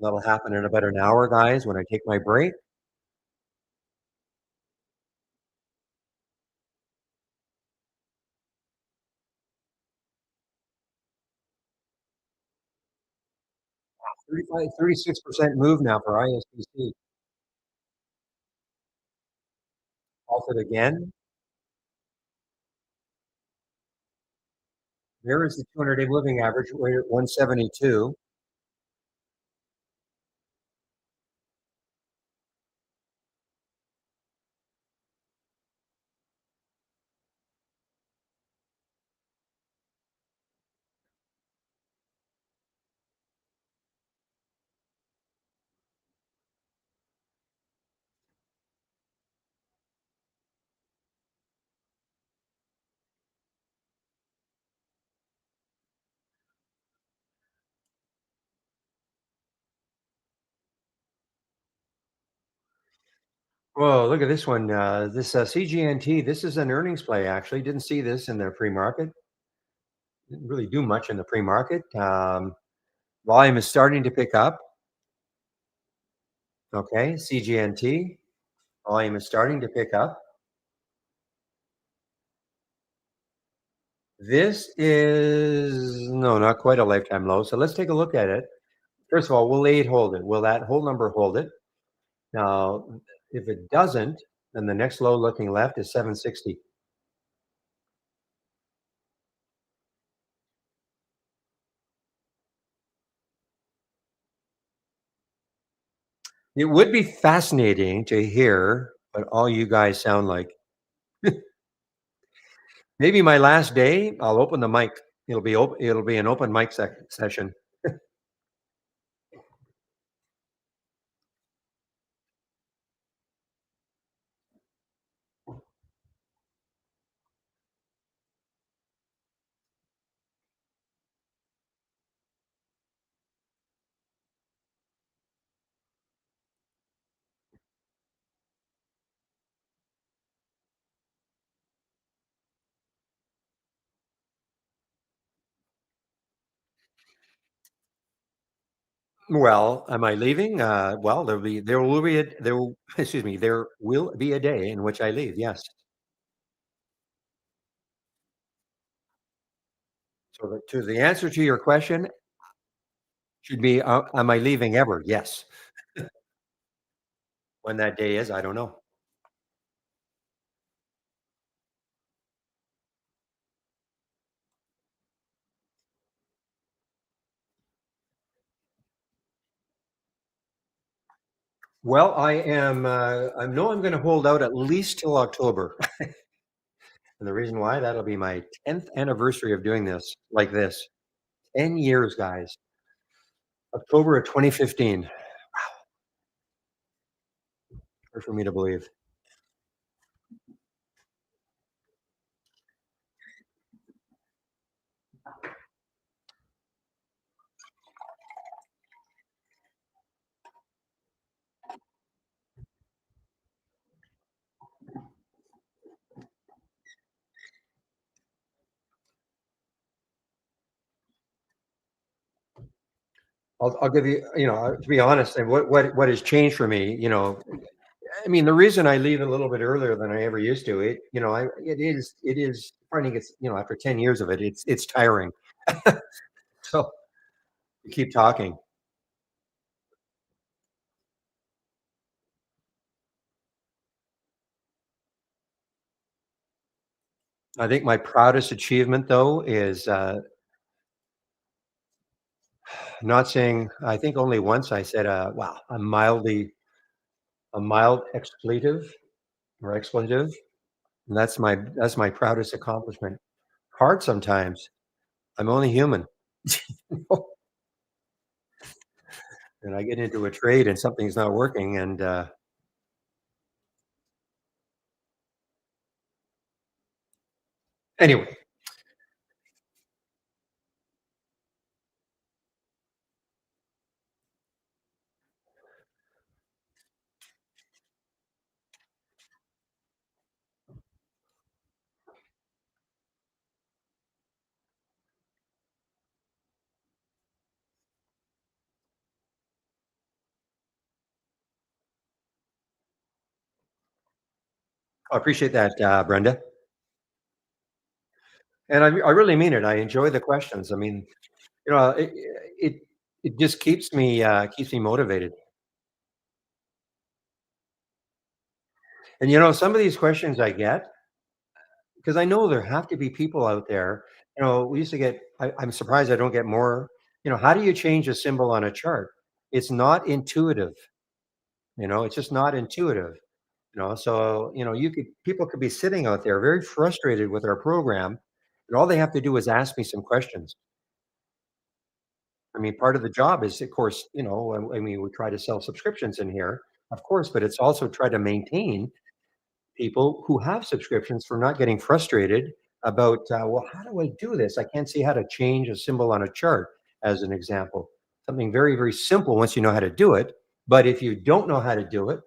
that'll happen in about an hour, guys, when I take my break. 35, 36% move now for ISBC. Halted again. There is the 200-day moving average right at 172. Whoa, look at this one. This CGNT, this is an earnings play, actually. Didn't see this in the pre-market. Didn't really do much in the pre-market. Volume is starting to pick up. Okay, CGNT, volume is starting to pick up. This is, no, not quite a lifetime low. So let's take a look at it. First of all, will 8 hold it? Will that whole number hold it? Now, if it doesn't, then the next low looking left is 760. It would be fascinating to hear what all you guys sound like. Maybe my last day, I'll open the mic. It'll be an open mic session. Well, am I leaving? Well, there will be there will, excuse me, there will be a day in which I leave. Yes. So to the answer to your question should be, am I leaving ever? Yes. When that day is, I don't know. Well, I am. I know I'm going to hold out at least till October, and the reason why, that'll be my 10th anniversary of doing this like this. 10 years, guys. October of 2015. Hard for me to believe. I'll give you, to be honest, and what has changed for me, I mean, the reason I leave a little bit earlier than I ever used to, it is finding it's after 10 years of it, it's tiring. So you keep talking. I think my proudest achievement though is not saying. I think only once I said, "Wow, a mild expletive or expletive," and that's my proudest accomplishment. Hard sometimes. I'm only human, and I get into a trade and something's not working, and anyway, I appreciate that, Brenda, and I really mean it. I enjoy the questions. I mean, it it just keeps me motivated. And some of these questions I get because I know there have to be people out there. We used to get. I'm surprised I don't get more. How do you change a symbol on a chart? It's not intuitive. It's just not intuitive. So people could be sitting out there very frustrated with our program, and all they have to do is ask me some questions. I mean, part of the job is, of course, I mean, we try to sell subscriptions in here, of course, but it's also try to maintain people who have subscriptions for not getting frustrated about, well, how do I do this? I can't see how to change a symbol on a chart, as an example. Something very, very simple once you know how to do it. But if you don't know how to do it,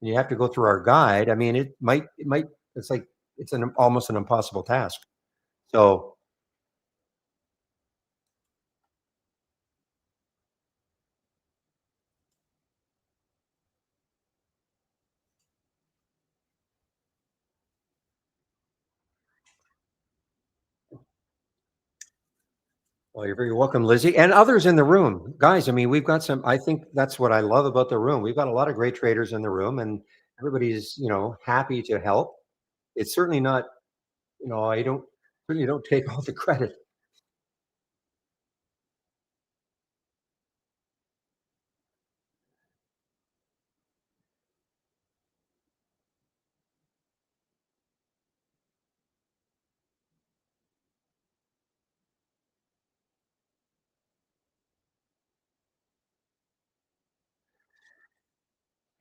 and you have to go through our guide, I mean, it's like, it's almost an impossible task. So, well, you're very welcome, Lizzie, and others in the room. Guys, I mean, we've got some, I think that's what I love about the room. We've got a lot of great traders in the room, and everybody's, happy to help. It's certainly not, I don't certainly don't take all the credit.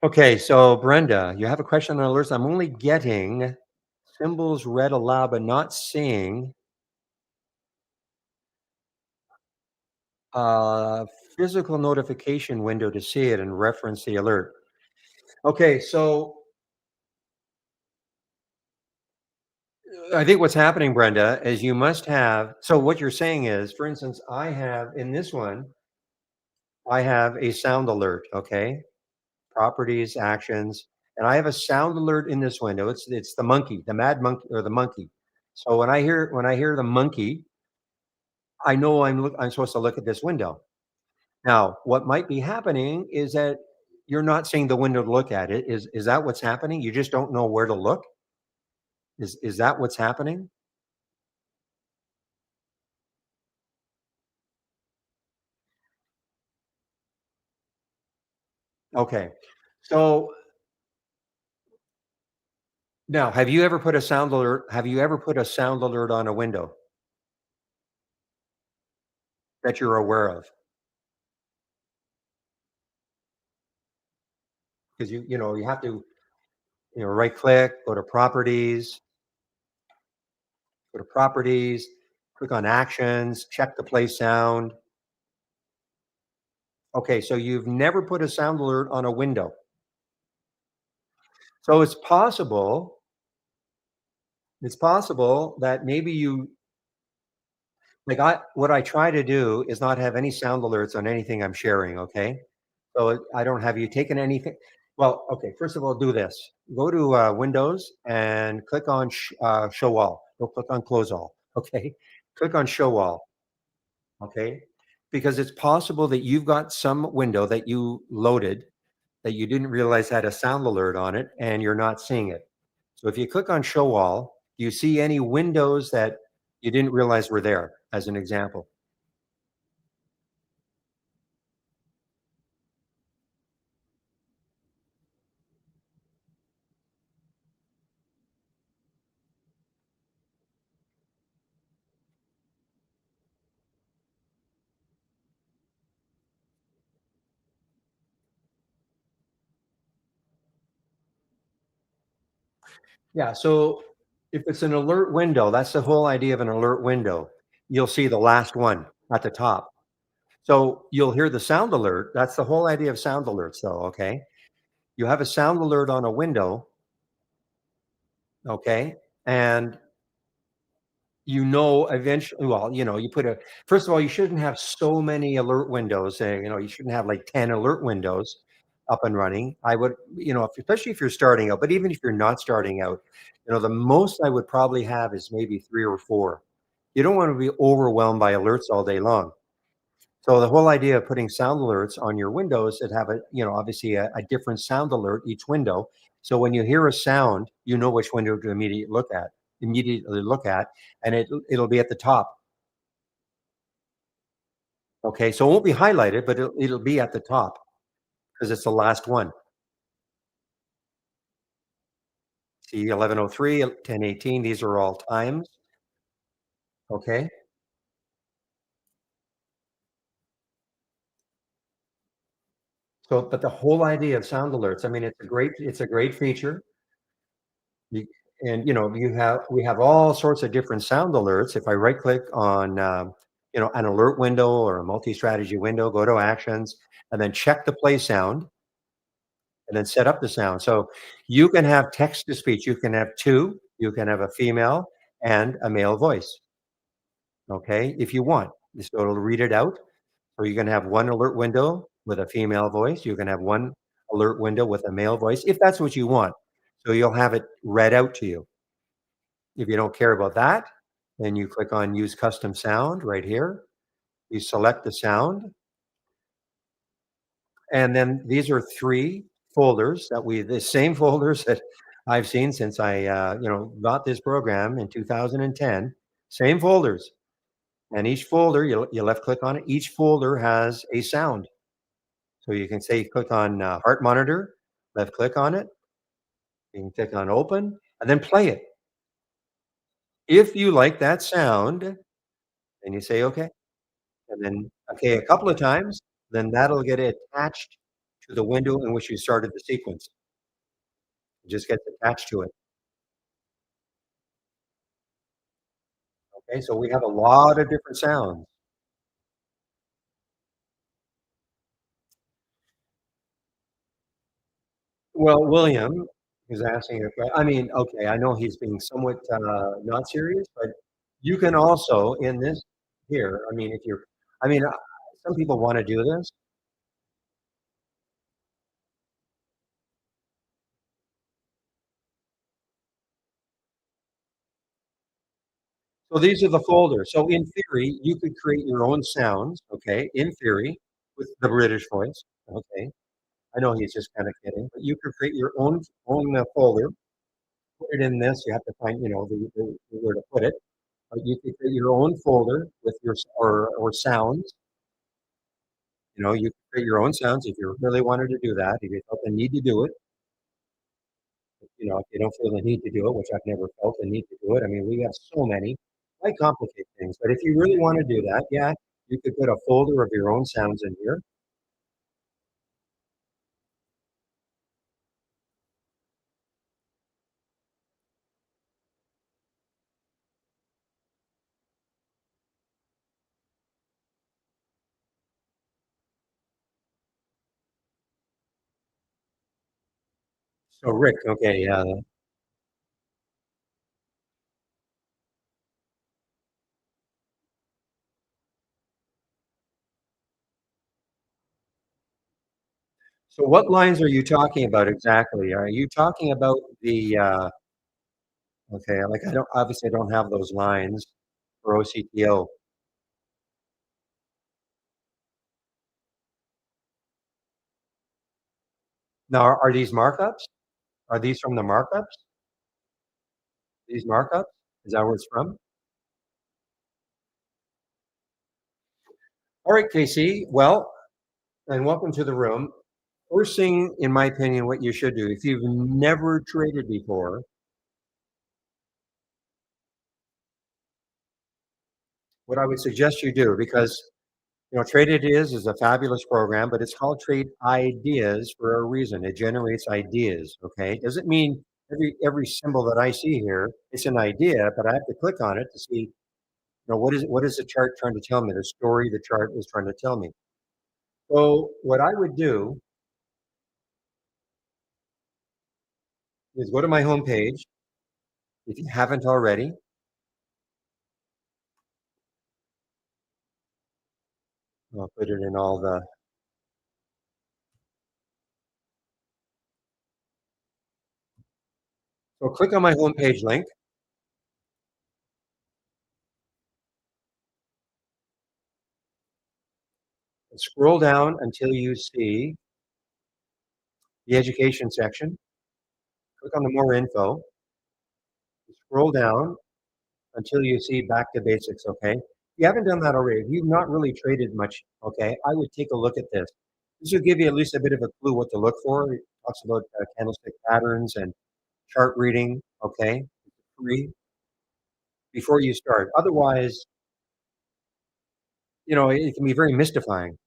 Okay, so Brenda, you have a question on alerts. I'm only getting symbols read aloud, but not seeing a physical notification window to see it and reference the alert. Okay, so I think what's happening, Brenda, is you must have. So what you're saying is, for instance, I have in this one, I have a sound alert. Okay, properties, actions, and I have a sound alert in this window. It's the monkey, the mad monkey, or the monkey. So when I hear the monkey, I know I'm supposed to look at this window. Now, what might be happening is that you're not seeing the window to look at it. Is that what's happening? You just don't know where to look? Is that what's happening? Okay. So now, have you ever put a sound alert on a window that you're aware of? Because you have to, right click, go to properties, click on actions, check the play sound. Okay, so you've never put a sound alert on a window. So it's possible that maybe what I try to do is not have any sound alerts on anything I'm sharing, okay? So I don't have you taken anything. Well, okay, first of all, do this. Go to Windows and click on Show All. Don't click on Close All. Okay, click on Show All. Okay, because it's possible that you've got some window that you loaded that you didn't realize had a sound alert on it, and you're not seeing it. So if you click on Show All, do you see any windows that you didn't realize were there? As an example. Yeah, so if it's an alert window, that's the whole idea of an alert window. You'll see the last one at the top. So you'll hear the sound alert. That's the whole idea of sound alerts, though. Okay. You have a sound alert on a window. Okay. And eventually, well, you put first of all, you shouldn't have so many alert windows. You shouldn't have like 10 alert windows up and running. I would, especially if you're starting out, but even if you're not starting out, the most I would probably have is maybe three or four. You don't want to be overwhelmed by alerts all day long. So the whole idea of putting sound alerts on your windows that have obviously a different sound alert each window. So when you hear a sound, you know which window to immediately look at, and it'll be at the top. Okay, so it won't be highlighted, but it'll be at the top because it's the last one. See 11:03, 10:18. These are all times. Okay, so but the whole idea of sound alerts, I mean, it's a great feature. You and, we have all sorts of different sound alerts. If I right click on, an alert window or a multi-strategy window, go to actions, and then check the play sound, and then set up the sound. So you can have text to speech. You can have two. You can have a female and a male voice. Okay, if you want, so it'll read it out. So you can have one alert window with a female voice. You can have one alert window with a male voice, if that's what you want. So you'll have it read out to you. If you don't care about that, then you click on Use Custom Sound right here. You select the sound, and then these are 3 folders the same folders that I've seen since I, got this program in 2010. Same folders, and each folder, you left click on it, each folder has a sound. So you can say click on, Heart Monitor, left click on it, you can click on Open, and then play it. If you like that sound, then you say, "Okay." And then, okay, a couple of times, then that'll get attached to the window in which you started the sequence. It just gets attached to it. Okay, so we have a lot of different sounds. Well, William is asking a I mean, okay, I know he's being somewhat, not serious, but you can also in this here, I mean, if you're I mean, some people wanna do this. So these are the folders. So in theory, you could create your own sounds, okay, in theory, with the British voice, okay? I know he's just kinda kidding, but you could create your own, folder, put it in this, you have to find, where to put it, but you could create your own folder with your s or sounds, you could create your own sounds if you really wanted to do that, if you felt the need to do it, if you don't feel the need to do it, which I've never felt the need to do it, I mean, we have so many, why complicate things? But if you really wanna do that, yeah, you could put a folder of your own sounds in here. So Rick, okay, yeah. So what lines are you talking about exactly? Are you talking about the, okay, like I don't, obviously I don't have those lines for OCTO. Now, are these markups? Are these from the markups? These markups? Is that where it's from? All right, Casey. Well, and welcome to the room. First thing, in my opinion, what you should do, if you've never traded before, what I would suggest you do, because Trade Ideas is a fabulous program, but it's called Trade Ideas for a reason. It generates ideas. Okay, it doesn't mean every symbol that I see here, it's an idea, but I have to click on it to see, what is the chart trying to tell me? The story the chart is trying to tell me. So what I would do is go to my home page if you haven't already. I'll put it in all the. So click on my homepage link and scroll down until you see the education section. Click on the more info. Scroll down until you see back to basics. Okay. If you haven't done that already, if you've not really traded much, okay, I would take a look at this. This will give you at least a bit of a clue what to look for. It talks about candlestick patterns and chart reading. Okay. Free before you start. Otherwise, it can be very mystifying.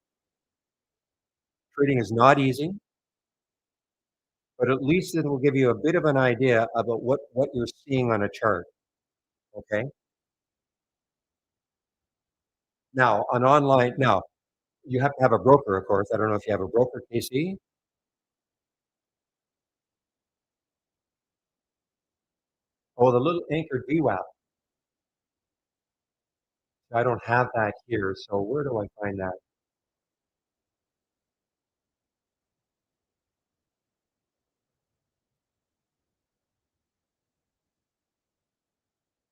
Trading is not easy, but at least it will give you a bit of an idea about what you're seeing on a chart. Okay. Now, now you have to have a broker, of course. I don't know if you have a broker, KC. Oh, the little anchored VWAP. I don't have that here. So where do I find that?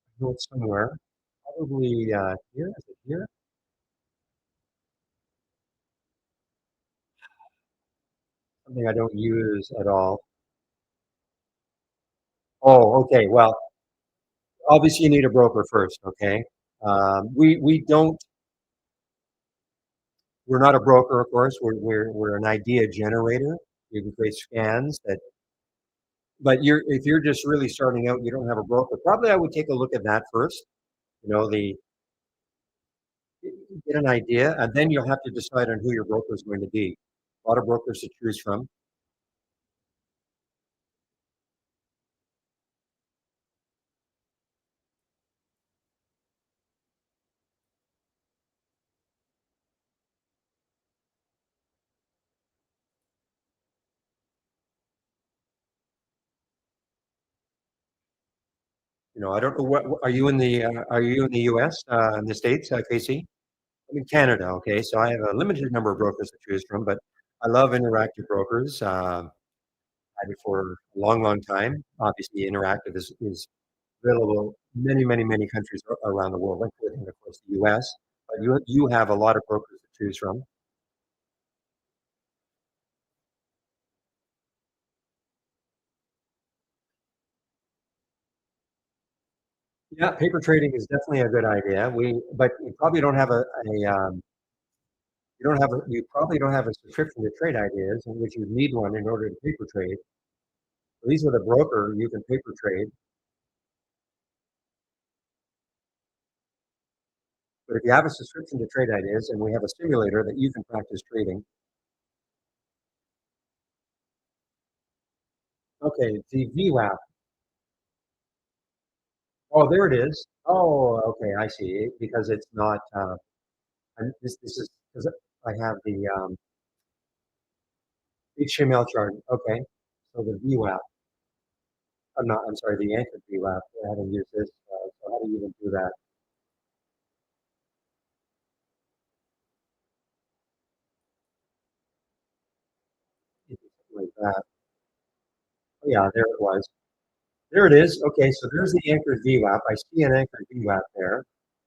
I know it's somewhere. Probably here. Is it here? Something I don't use at all. Oh, okay. Well, obviously you need a broker first. Okay. We don't. We're not a broker, of course. We're an idea generator. You can create scans that. But if you're just really starting out, you don't have a broker. Probably I would take a look at that first. The get an idea, and then you'll have to decide on who your broker is going to be. A lot of brokers to choose from. I don't know are you in the U.S. In the States, KC? I'm in Canada. Okay, so I have a limited number of brokers to choose from, but I love interactive brokers. Had it for a long, long time. Obviously, interactive is available in many, many, many countries around the world, including, of course, the U.S. But you have a lot of brokers to choose from. Yeah, paper trading is definitely a good idea. But you probably don't have you probably don't have a subscription to Trade Ideas, in which you need one in order to paper trade. At least with a broker, you can paper trade. But if you have a subscription to Trade Ideas, and we have a simulator that you can practice trading. Okay, the VWAP. Oh, there it is. Oh, okay, I see. Because it's not. And this is because I have the HTML chart. Okay, so the VWAP. I'm not. I'm sorry, the anchored VWAP. I haven't used this. So how do you even do that? that. Oh, yeah, there it was. There it is. Okay, so there's the anchored VWAP. I see an anchored VWAP there.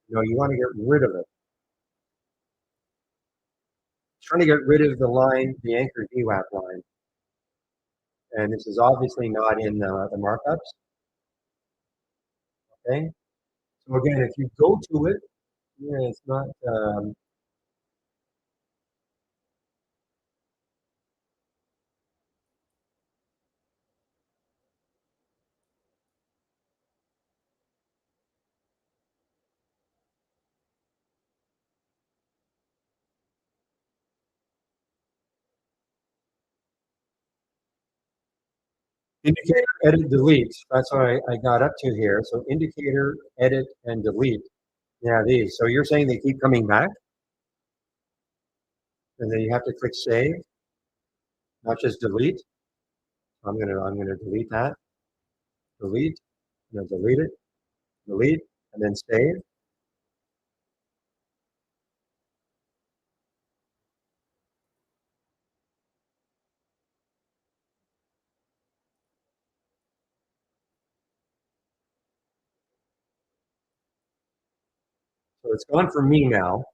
You want to get rid of it. It's trying to get rid of the line, the anchored VWAP line. And this is obviously not in the markups. Okay. So again, if you go to it, yeah, it's not. Indicator, edit, delete. That's what I got up to here. So indicator, edit, and delete. Yeah, these. So you're saying they keep coming back, and then you have to click save, not just delete. I'm gonna delete that. Delete. I'm gonna delete it. Delete, and then save. So it's gone for me now.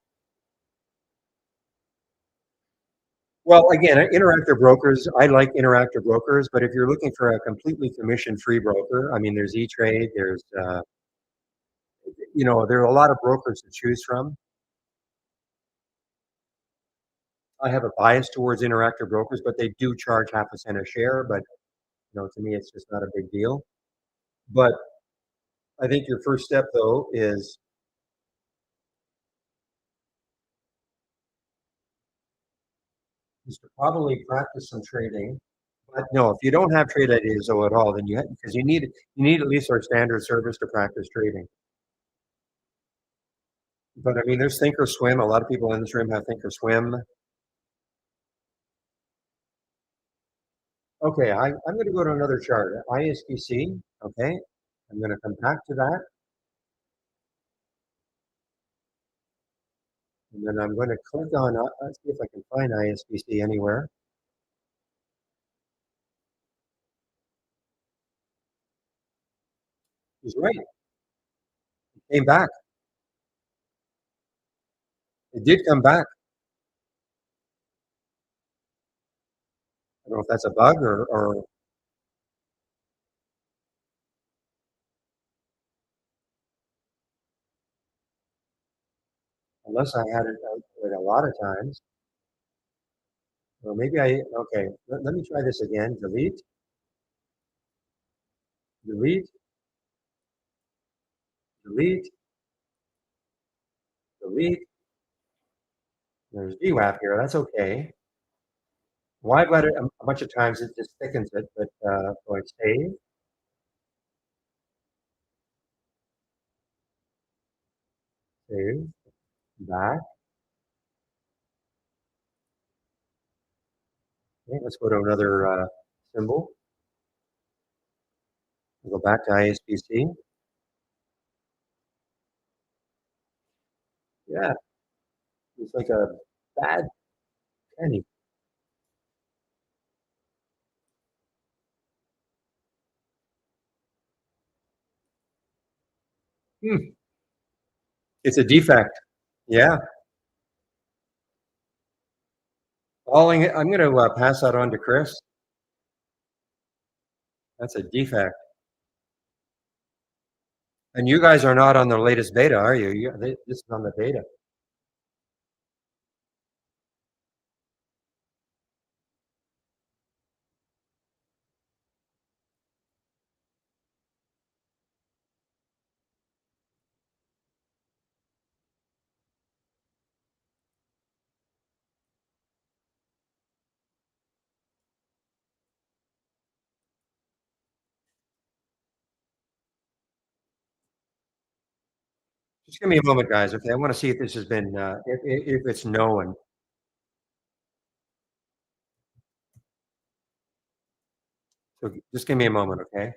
Well, again, interactive brokers, I like interactive brokers, but if you're looking for a completely commission-free broker, I mean, there's E-Trade, there are a lot of brokers to choose from. I have a bias towards interactive brokers, but they do charge half a cent a share, but to me, it's just not a big deal. But I think your first step, though, is to probably practice some trading. But no, if you don't have trade ideas though at all, then because you need at least our standard service to practice trading. But I mean, there's Thinkorswim. A lot of people in this room have Thinkorswim. Okay, I'm going to go to another chart, ISBC. Okay, I'm going to come back to that, and then I'm going to click on. Let's see if I can find ISBC anywhere. He's right. It came back. It did come back. I don't know if that's a bug or unless I had it like a lot of times. Or maybe okay, let me try this again. Delete, delete, delete, delete. There's VWAP here. That's okay. Why I've got it a bunch of times, it just thickens it, but so I save, save, back. Okay, let's go to another symbol. We'll go back to ISBC. Yeah, it's like a bad penny. Hmm. It's a defect. Yeah. I'm going to pass that on to Chris. That's a defect. And you guys are not on the latest beta, are you? This is on the beta. Just give me a moment, guys. Okay, I want to see if this has been if it's known. So just give me a moment, okay?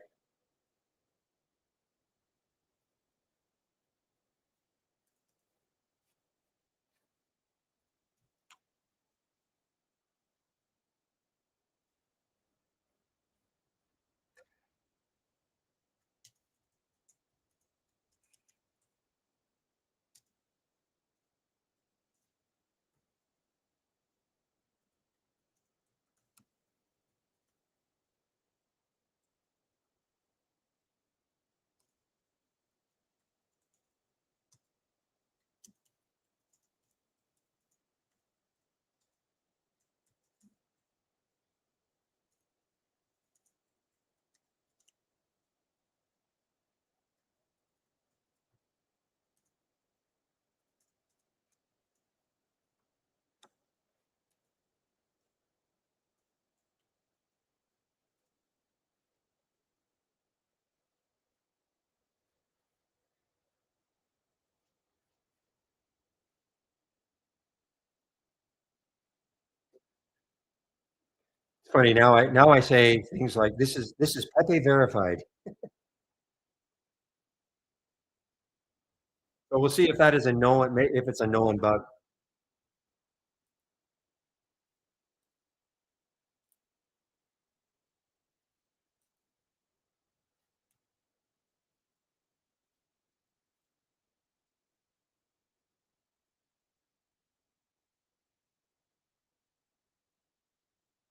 funny. Now I say things like this is Pepe verified. So we'll see if that is a known if it's a known bug.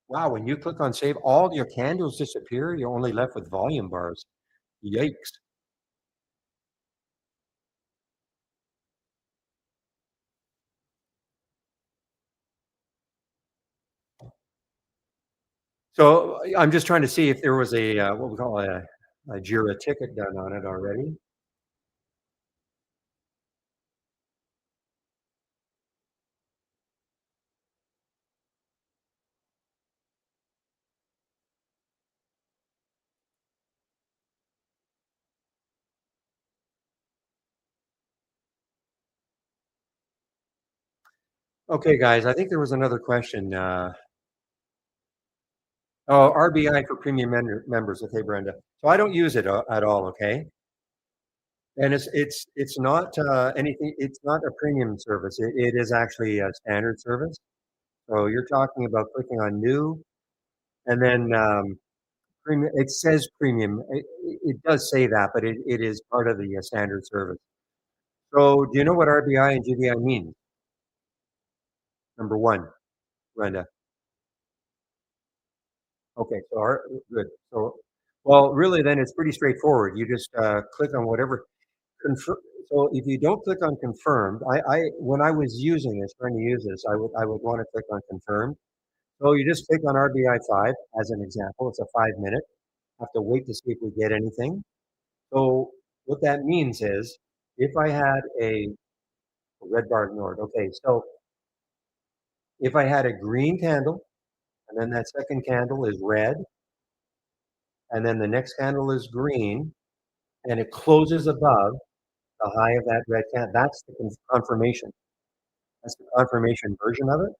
Wow, when you click on save, all your candles disappear. You're only left with volume bars. Yikes. So I'm just trying to see if there was a what we call a Jira ticket done on it already. Okay, guys, I think there was another question. Oh, RBI for premium members. Okay, Brenda. So I don't use it at all. Okay, and it's not anything. It's not a premium service. It is actually a standard service. So you're talking about clicking on new, and then premium. It says premium. It does say that, but it is part of the standard service. So do you know what RBI and GBI mean? Number one, Brenda. Okay, so good. So, well, really, then it's pretty straightforward. You just click on whatever. Confirm. So if you don't click on confirmed, I when I was using this, trying to use this, I would want to click on confirmed. So you just click on RBI 5 as an example. It's a 5 minute. Have to wait to see if we get anything. So what that means is if I had a red bar ignored. Okay, so if I had a green candle and then that second candle is red and then the next candle is green and it closes above the high of that red candle, that's the confirmation. That's the confirmation version of it.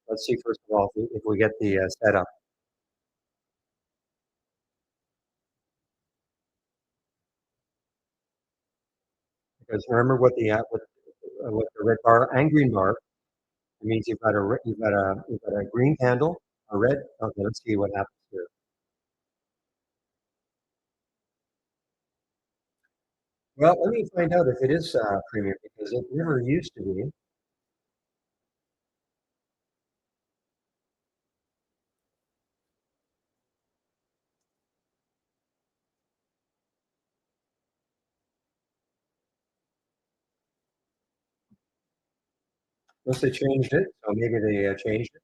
Let's see, first of all, if we get the setup. Because remember what the red bar and green bar, it means you've got a green candle, a red. Okay, let's see what happens here. Well, let me find out if it is premium because it never used to be. Unless they changed it, so maybe they changed it.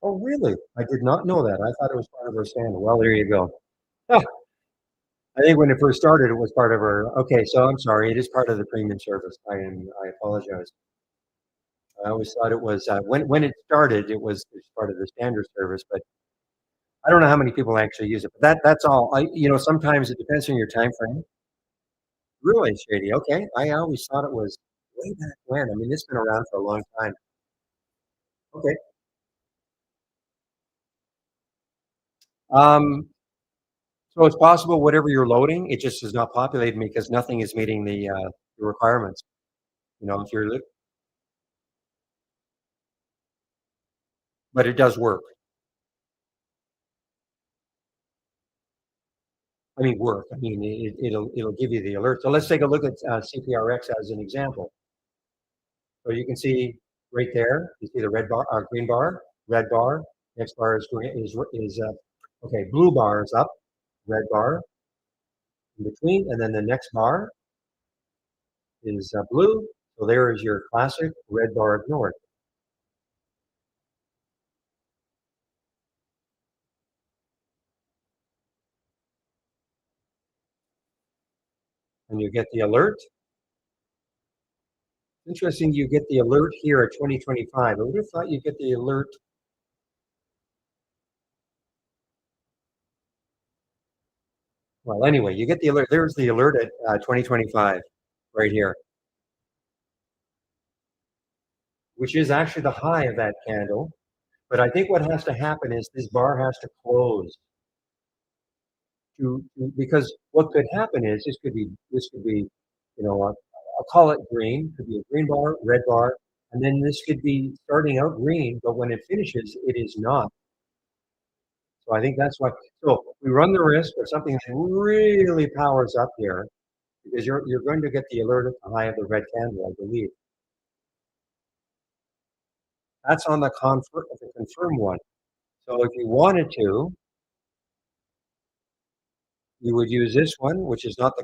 Oh, really? I did not know that. I thought it was part of our standard. Well, there you go. Huh. I think when it first started, it was part of our. Okay, so I'm sorry. It is part of the premium service. I apologize. I always thought it was when it started, it's part of the standard service, but I don't know how many people actually use it. But that's all. Sometimes it depends on your time frame. Really shady. Okay, I always thought it was way back when. I mean, it's been around for a long time. Okay. Um, so it's possible whatever you're loading, it just is not populating because nothing is meeting the requirements. If you're, but it does work. I mean, work. I mean, it'll give you the alert. So let's take a look at CPRX as an example. So you can see right there, you see the red bar, green bar, red bar. Next bar is green, okay. Blue bar is up, red bar in between, and then the next bar is blue. So there is your classic red bar ignored, and you get the alert. Interesting, you get the alert here at 2025. I would have thought you get the alert. Well, anyway, you get the alert. There's the alert at 2025 right here, which is actually the high of that candle. But I think what has to happen is this bar has to close because what could happen is this could be, I'll call it green, could be a green bar, red bar, and then this could be starting out green, but when it finishes, it is not. So I think that's why. So we run the risk of something that really powers up here because you're going to get the alert at the high of the red candle, I believe. That's on the confirm one. So if you wanted to, you would use this one, which is not the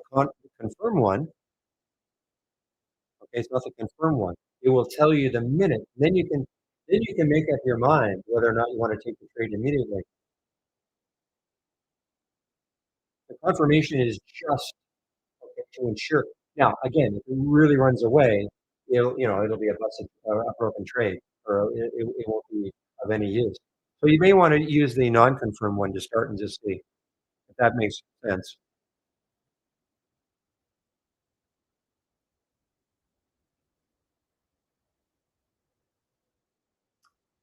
confirm one. Okay, it's not the confirm one. It will tell you the minute. Then you can make up your mind whether or not you want to take the trade immediately. The confirmation is just okay, to ensure. Now, again, if it really runs away, it'll be a broken trade, or it won't be of any use. So you may want to use the non-confirm one to start and just see if that makes sense.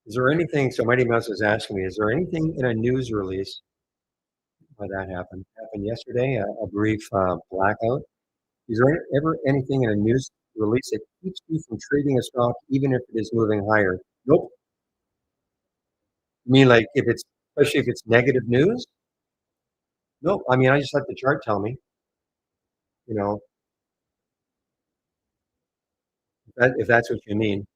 Is there anything? So Mighty Mouse is asking me, is there anything in a news release why that happened? Happened yesterday, a brief blackout. Is there ever anything in a news release that keeps you from trading a stock even if it is moving higher? Nope. You mean like if it's especially if it's negative news? Nope. I mean, I just let the chart tell me, you know, if that's what you mean.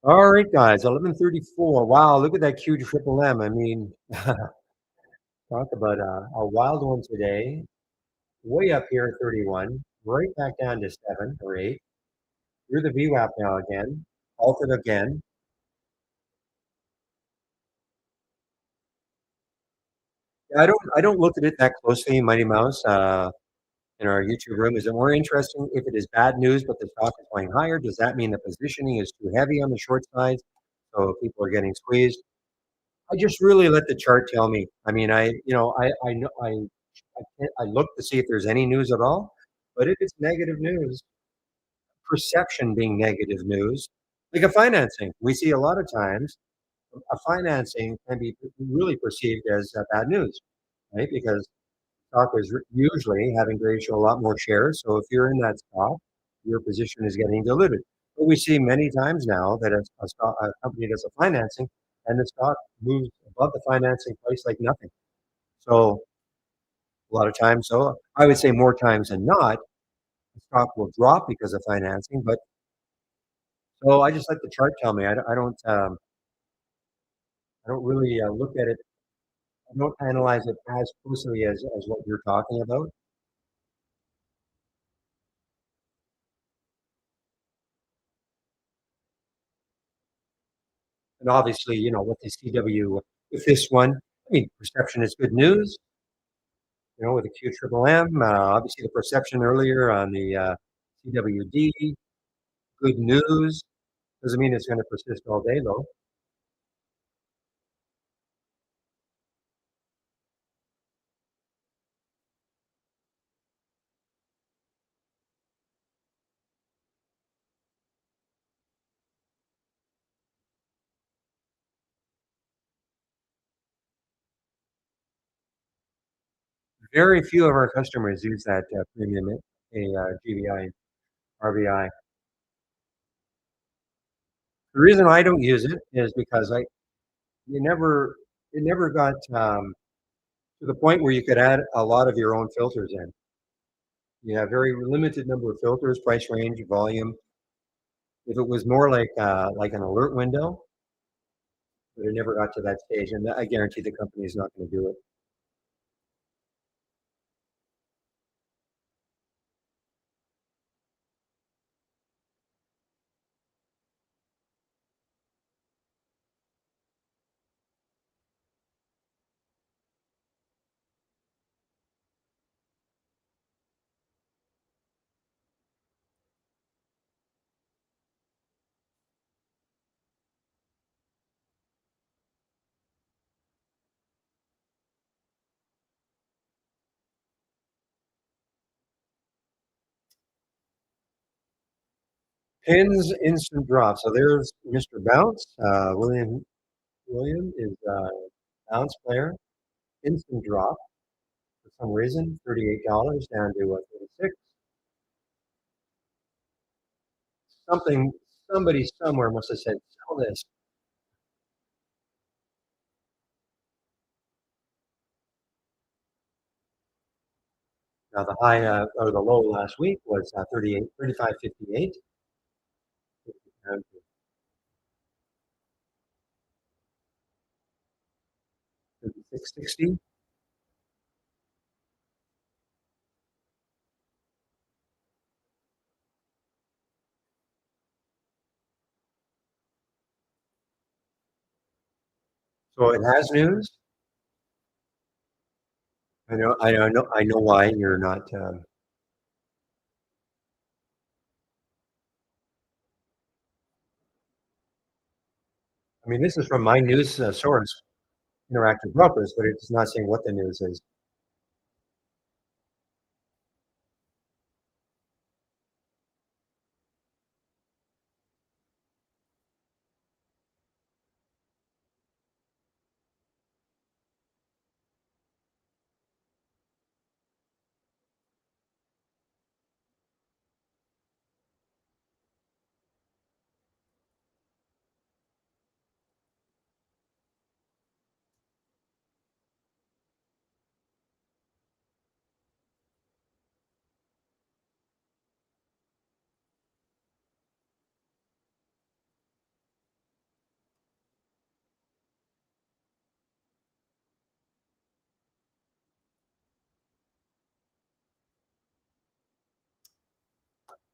All right, guys, 11:34. Wow, look at that Q triple M. I mean, talk about a wild one today. Way up here at 31, right back down to 7 or 8. You're the VWAP now again, halted again. I don't look at it that closely, Mighty Mouse. In our YouTube room. Is it more interesting if it is bad news, but the stock is going higher? Does that mean the positioning is too heavy on the short side, so people are getting squeezed? I just really let the chart tell me. I mean, I know I look to see if there's any news at all, but if it's negative news, perception being negative news, like a financing, we see a lot of times a financing can be really perceived as bad news, right? Because stock is usually having to issue a lot more shares. So if you're in that stock, your position is getting diluted. But we see many times now that a company does a financing and the stock moves above the financing price like nothing. So a lot of times, so I would say more times than not, the stock will drop because of financing. But so I just let the chart tell me. I don't really look at it. I don't analyze it as closely as what you're talking about. And obviously, what the CW with this one, I mean, perception is good news, with the Q triple M. Obviously, the perception earlier on the CWD, good news. Doesn't mean it's going to persist all day, though. Very few of our customers use that premium GVI, RVI. The reason I don't use it is because you never, it never got to the point where you could add a lot of your own filters in. You have very limited number of filters, price range, volume. If it was more like an alert window, but it never got to that stage, and I guarantee the company is not gonna do it. Pins instant drop. So there's Mr. Bounce. William is bounce player. Instant drop for some reason. $38 down to 36. Something. Somebody somewhere must have said sell this. Now the high or the low last week was 38, 35.58. And 36.60. So it has news. I know why you're not. I mean, this is from my news source, Interactive Brokers, but it's not saying what the news is.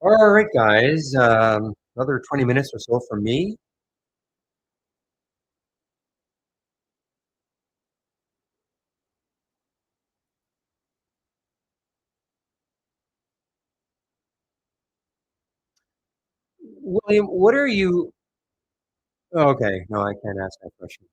All right, guys. Another 20 minutes or so from me. William, what are you? Oh, okay, no, I can't ask that question.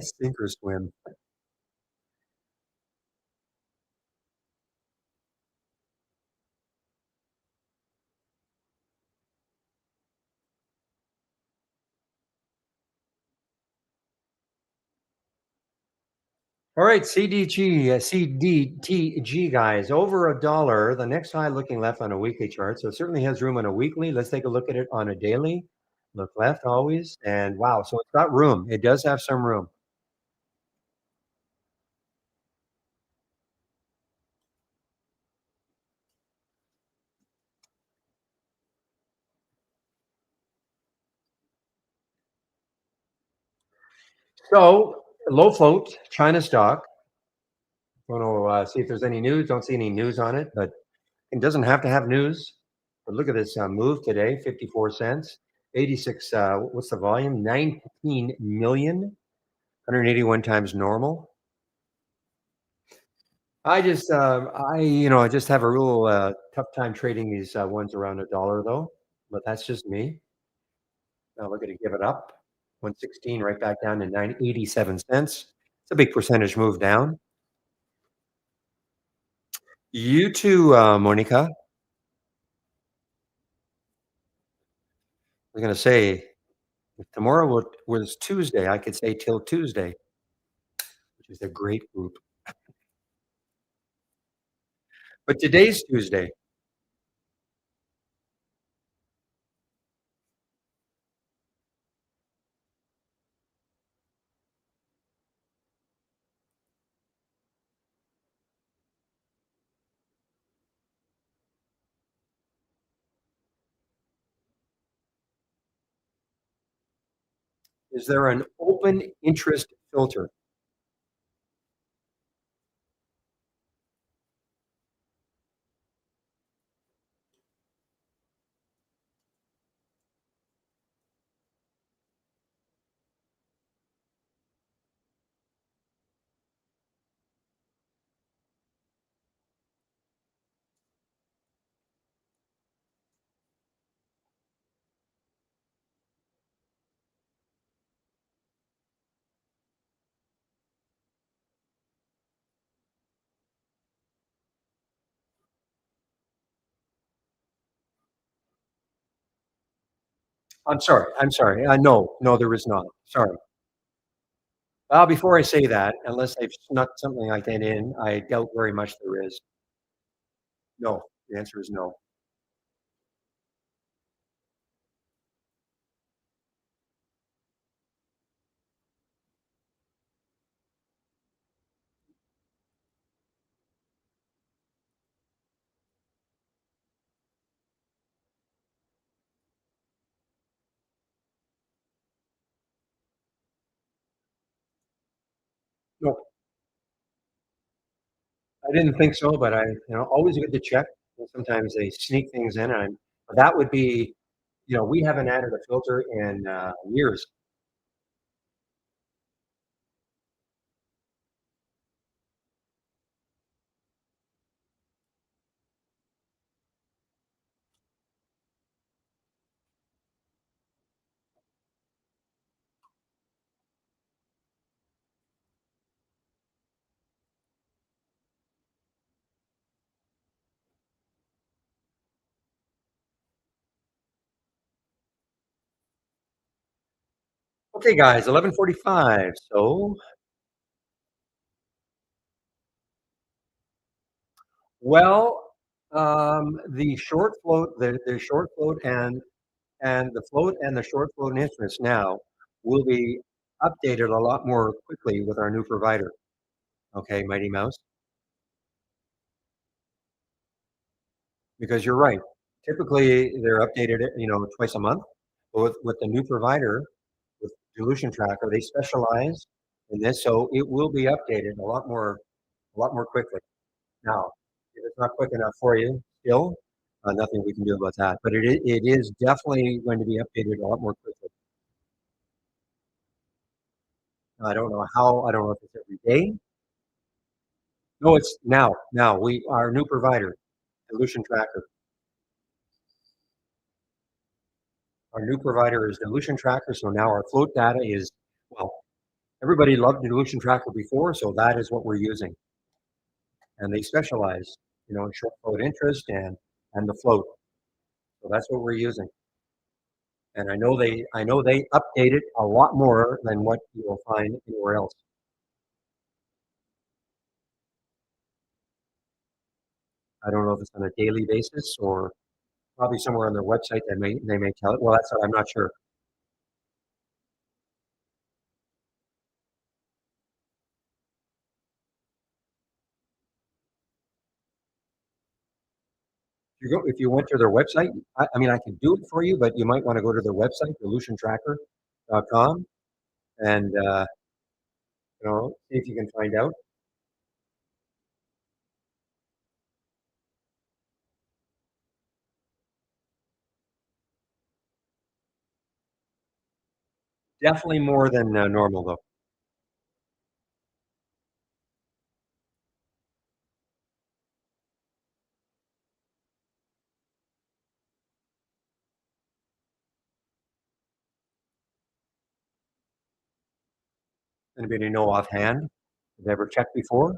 Sink or swim. All right, CDTG guys, over $1. The next high looking left on a weekly chart, so it certainly has room on a weekly. Let's take a look at it on a daily. Look left always, and wow, so it's got room. It does have some room. So low float, China stock. Want to see if there's any news. Don't see any news on it, but it doesn't have to have news. But look at this move today, 54 cents, 86. What's the volume? 19 million, 181 times normal. I just have a real tough time trading these ones around $1 though. But that's just me. Now we're going to give it up. 116 right back down to 987 cents. It's a big percentage move down. You too, Monica. I was going to say, if tomorrow was Tuesday, I could say till Tuesday, which is a great group. But today's Tuesday. Is there an open interest filter? I'm sorry. I'm sorry. No, no, there is not. Sorry. Well, before I say that, unless they've snuck something like that in, I doubt very much there is. No, the answer is no. No, I didn't think so, but always good to check. Sometimes they sneak things in, and that would be, we haven't added a filter in years. Okay, guys, 11:45. So, well, the short float, the short float, and the float and the short float interest now will be updated a lot more quickly with our new provider. Okay, Mighty Mouse, because you're right. Typically, they're updated, twice a month. But with the new provider, with Dilution Tracker, they specialize in this, so it will be updated a lot more quickly. Now, if it's not quick enough for you, still, nothing we can do about that. But it is definitely going to be updated a lot more quickly. I don't know how. I don't know if it's every day. No, it's now. Now we our new provider, Dilution Tracker. Our new provider is Dilution Tracker. So now our float data is well. Everybody loved Dilution Tracker before, so that is what we're using, and they specialize, in short float interest and the float. So that's what we're using. And I know they update it a lot more than what you will find anywhere else. I don't know if it's on a daily basis or probably somewhere on their website they may tell it. Well, that's I'm not sure. If you went to their website, I mean I can do it for you, but you might want to go to their website, dilutiontracker.com, and see if you can find out. Definitely more than normal though. Anybody know offhand? Have they ever checked before?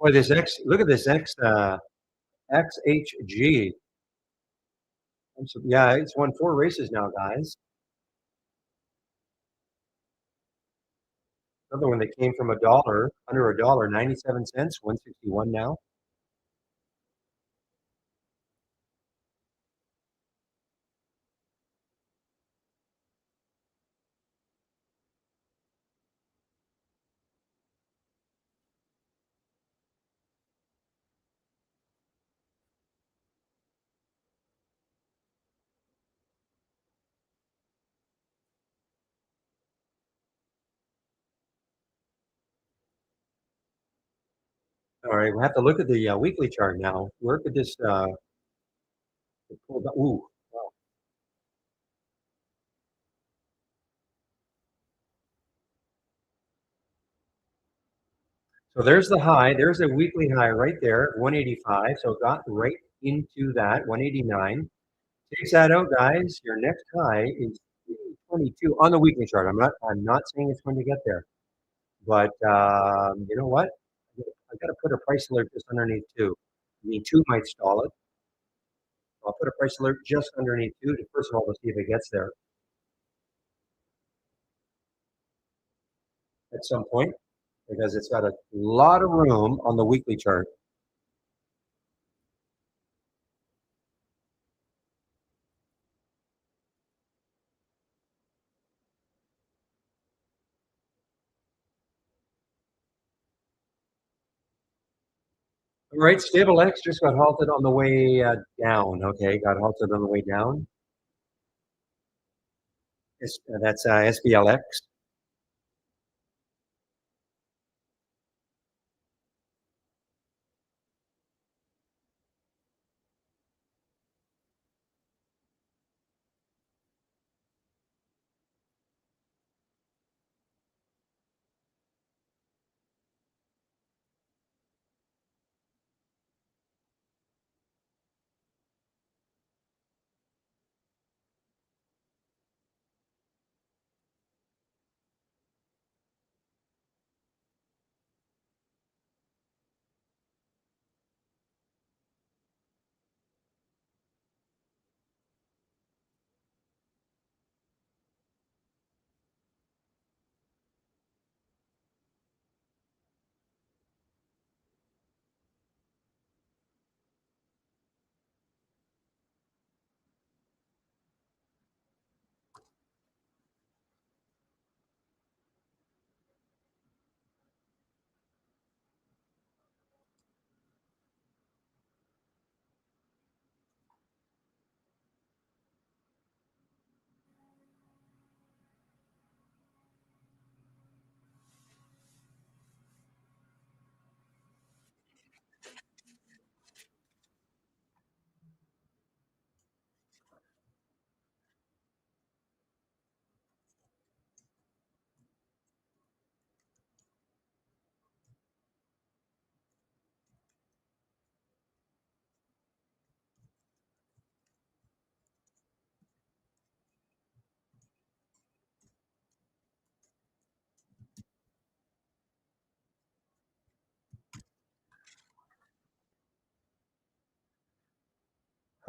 Boy, this X, look at this XHG. Yeah, it's won 4 races now, guys. Another one that came from a dollar, under a dollar, 97 cents, 161 now. All right, we'll have to look at the weekly chart now. Where could this pull down? Ooh, wow. So there's the high. There's a weekly high right there, 185. So it got right into that, 189. Takes that out, guys. Your next high is 22 on the weekly chart. I'm not saying it's going to get there, but you know what? I got to put a price alert just underneath two. I mean, two might stall it. I'll put a price alert just underneath two to first of all to see if it gets there at some point because it's got a lot of room on the weekly chart. All right, Stable X just got halted on the way down. Okay, got halted on the way down. That's SBLX.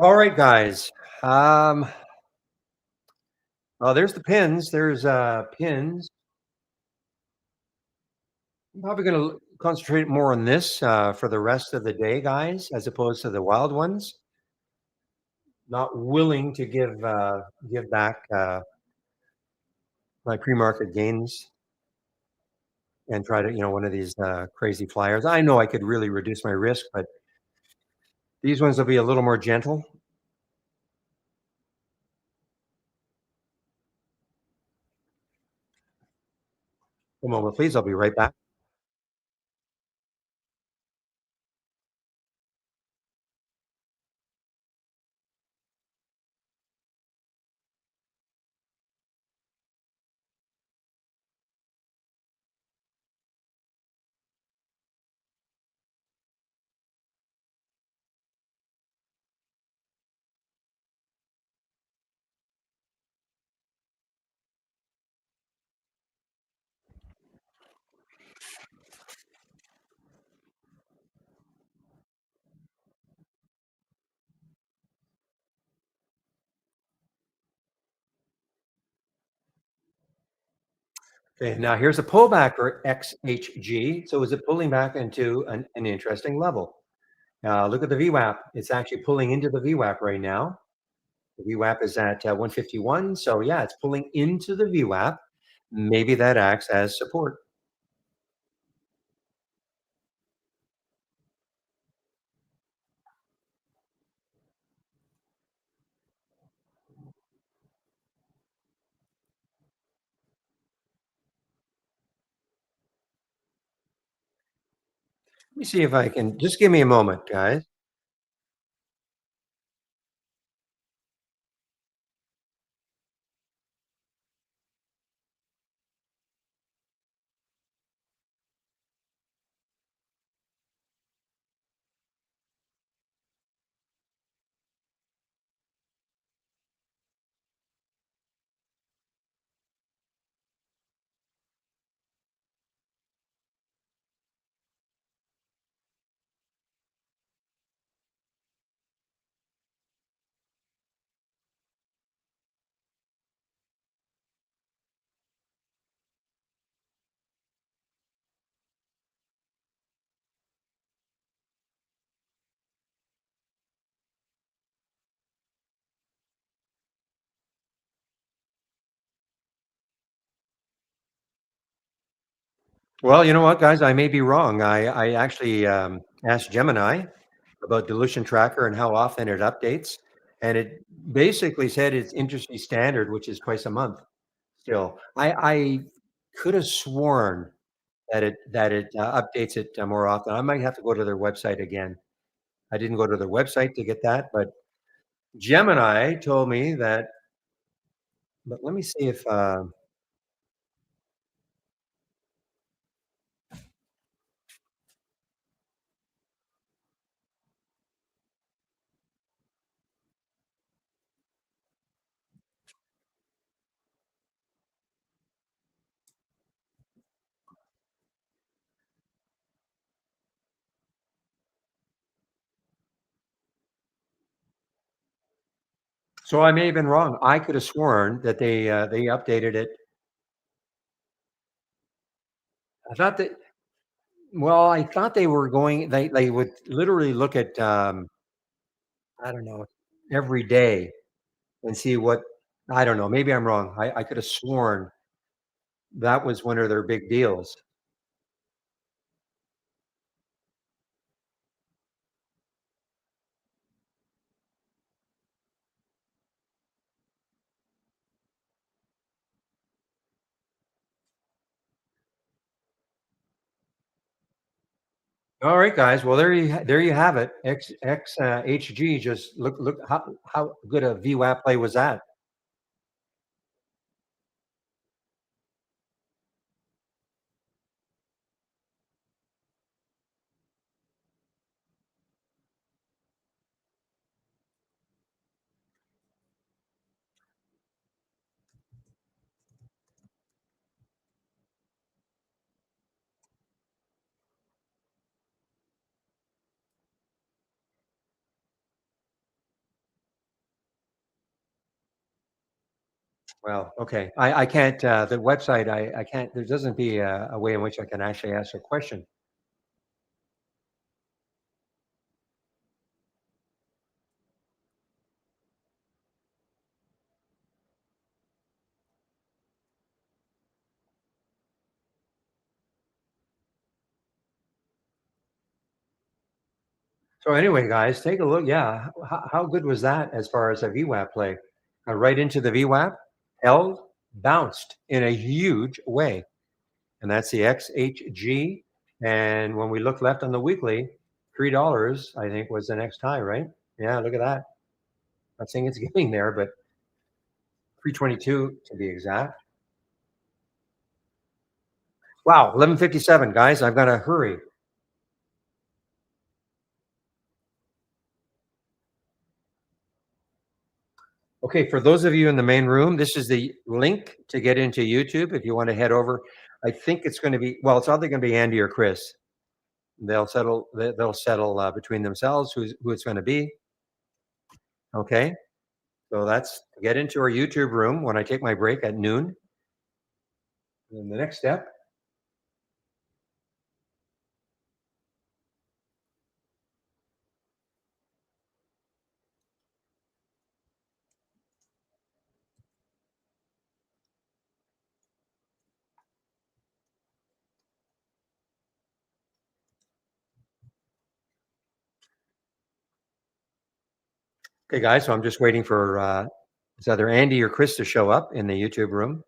All right, guys. Um, there's the pins. There's pins. I'm probably going to concentrate more on this for the rest of the day, guys, as opposed to the wild ones. Not willing to give back my pre-market gains and try to one of these crazy flyers. I know I could really reduce my risk, but these ones will be a little more gentle. A moment, please. I'll be right back. Okay, now here's a pullback for XHG. So is it pulling back into an interesting level? Look at the VWAP. It's actually pulling into the VWAP right now. The VWAP is at 151. So yeah, it's pulling into the VWAP. Maybe that acts as support. Let me see if I can just give me a moment, guys. Well, you know what, guys? I may be wrong. I actually asked Gemini about dilution tracker and how often it updates, and it basically said it's industry standard, which is twice a month. Still, I could have sworn that it updates it more often. I might have to go to their website again. I didn't go to their website to get that, but Gemini told me that. But let me see if. So I may have been wrong. I could have sworn that they updated it. I thought that. Well, I thought they were going. They would literally look at I don't know every day and see what. I don't know. Maybe I'm wrong. I could have sworn that was one of their big deals. All right, guys. Well, there you have it. HG. Just look how good a VWAP play was that. Well, okay. I can't. The website. I can't. There doesn't be a way in which I can actually ask a question. So anyway, guys, take a look. Yeah, how good was that as far as a VWAP play? Right into the VWAP, held, bounced in a huge way, and that's the XHG. And when we look left on the weekly, $3 I think was the next high, right? Yeah, look at that. Not saying it's getting there, but 322 to be exact. Wow, 11:57, guys. I've got to hurry. Okay, for those of you in the main room, this is the link to get into YouTube if you want to head over. I think it's going to be well, it's either going to be Andy or Chris. They'll settle between themselves who it's going to be. Okay, so that's get into our YouTube room when I take my break at noon. And the next step. Okay, guys. So I'm just waiting for it's either Andy or Chris to show up in the YouTube room.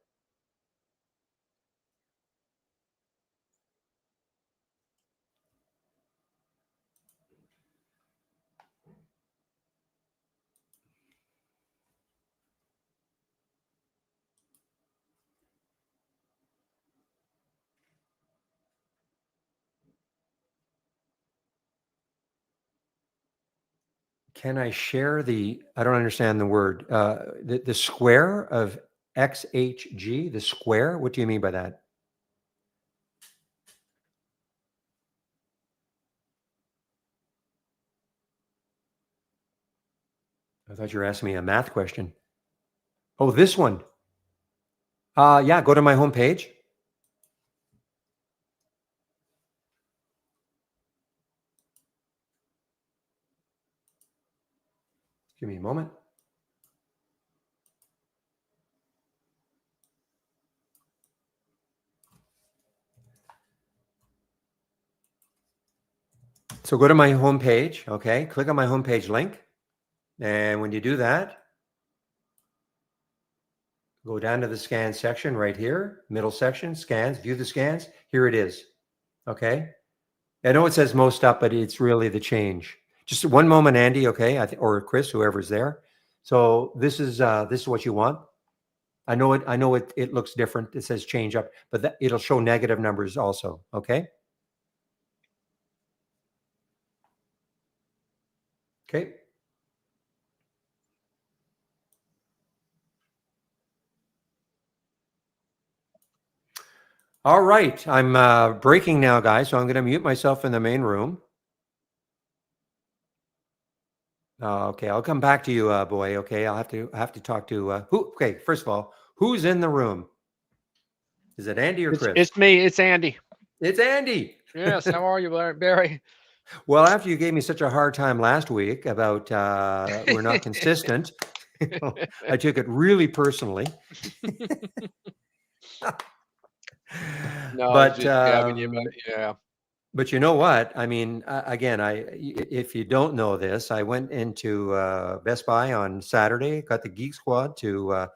Can I share the? I don't understand the word. The square of XHG. The square. What do you mean by that? I thought you were asking me a math question. Oh, this one. Yeah. Go to my homepage. Give me a moment. So go to my homepage. Okay. Click on my homepage link, and when you do that, go down to the scan section right here, middle section, scans. View the scans. Here it is. Okay. I know it says most up, but it's really the change. Just one moment, Andy. Okay, or Chris, whoever's there. So this is what you want. I know it. I know it. It looks different. It says change up, but it'll show negative numbers also. Okay. Okay. All right. I'm breaking now, guys. So I'm going to mute myself in the main room. Okay, I'll come back to you, boy. Okay, I have to talk to who. Okay, first of all, who's in the room? Is it Andy or Chris? It's me. It's Andy. It's Andy. Yes. How are you, Barry? Well, after you gave me such a hard time last week about we're not consistent, I took it really personally. No, I was but just jabbing you about yeah. but you know what? I mean, again, if you don't know this, I went into Best Buy on Saturday, got the Geek Squad to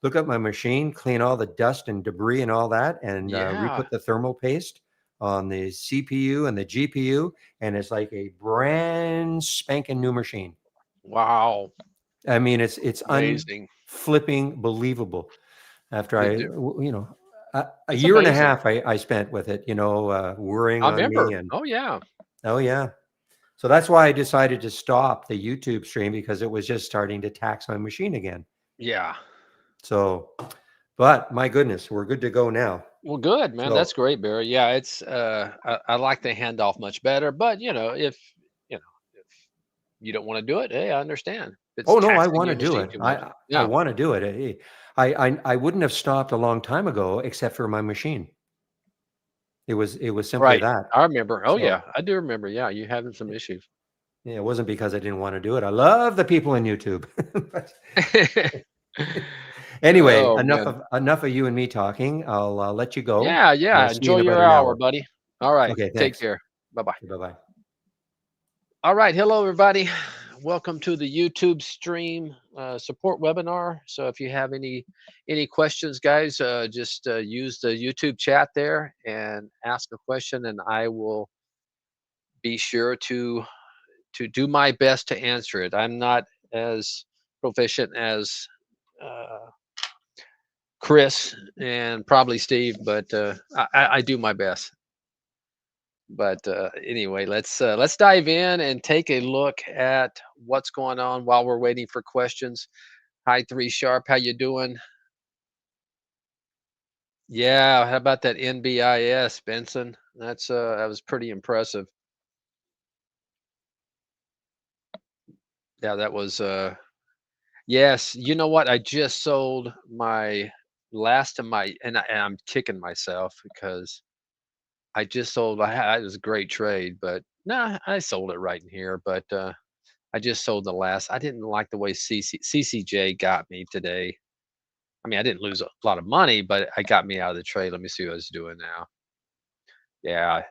look up my machine, clean all the dust and debris and all that, and Yeah. re-put the thermal paste on the CPU and the GPU, and it's like a brand spanking new machine. Wow. I mean, it's Amazing. unflipping believable. After The di- a it's year and a amazing. half I spent with it, worrying I on me remember. and Oh yeah. oh yeah. So that's why I decided to stop the YouTube stream because it was just starting to tax my machine again. Yeah. So, but my goodness, we're good to go now. Well, good, man. That's So, great, Barry. Yeah, it's I like the handoff much better, but if you don't want to do it, hey, I understand. It's oh no, I taxing want to your do machine it. too much. I Yeah. want to do it. I wouldn't have stopped a long time ago except for my machine. It was simply Right. that. I remember. Oh So yeah. I do remember. Yeah, you having some issues. yeah, it wasn't because I didn't want to do it. I love the people in YouTube. But anyway, Oh enough man. of enough of you and me talking. I'll let you go. Yeah, We'll yeah. see you Enjoy in about your an hour, hour. buddy. All right. Okay, Take thanks. care. Bye bye. Bye bye. All right. Hello, everybody. Welcome to the YouTube stream support webinar. So if you have any questions, guys, just use the YouTube chat there and ask a question, and I will be sure to do my best to answer it. I'm not as proficient as uh, Chris and probably Steve, but I do my best. But anyway, let's dive in and take a look at what's going on while we're waiting for questions. Hi, Three Sharp, how you doing? Yeah, how about that NBIS, Benson? That was pretty impressive. Yeah, that was yes. You know what? I just sold my last of my and I'm kicking myself because I just sold. It was a great trade, but nah, I sold it right in here. But I just sold the last. I didn't like the way CCJ got me today. I mean, I didn't lose a lot of money, but it got me out of the trade. Let me see what it's doing now. Yeah,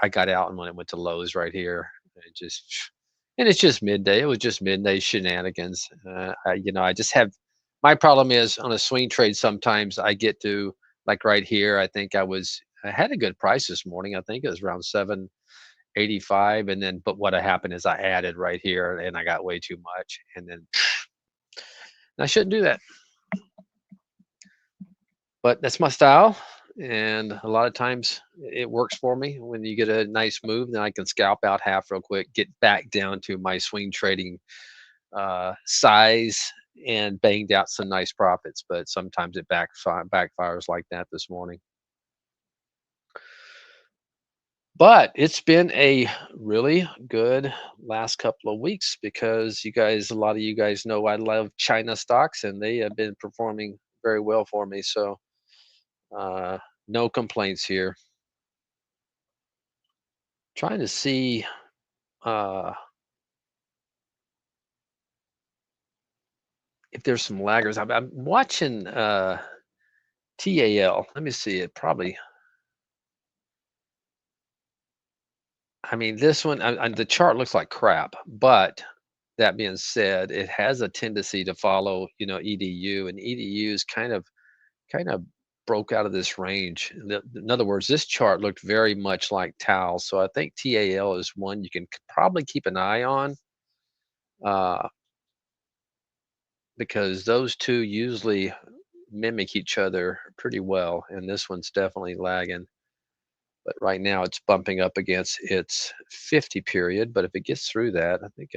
I got out and when it went to Lowe's right here, it just and it's just midday. It was just midday shenanigans. I just have my problem is on a swing trade. Sometimes I get to like right here. I had a good price this morning. I think it was around 785, and then but what happened is I added right here and I got way too much, and then I shouldn't do that. But that's my style, and a lot of times it works for me. When you get a nice move, then I can scalp out half real quick, get back down to my swing trading size, and banged out some nice profits. But sometimes it backfires like that this morning. But it's been a really good last couple of weeks because a lot of you guys know I love China stocks, and they have been performing very well for me. So uh, no complaints here. Trying to see uh, if there's some laggers. I'm watching TAL. Let me see it. Probably. I mean, this one. The chart looks like crap, but that being said, it has a tendency to follow, EDU, and EDU is kind of broke out of this range. In other words, this chart looked very much like TAL. So I think TAL is one you can probably keep an eye on. Uh, because those two usually mimic each other pretty well, and this one's definitely lagging. But right now, it's bumping up against its 50 period. But if it gets through that, I think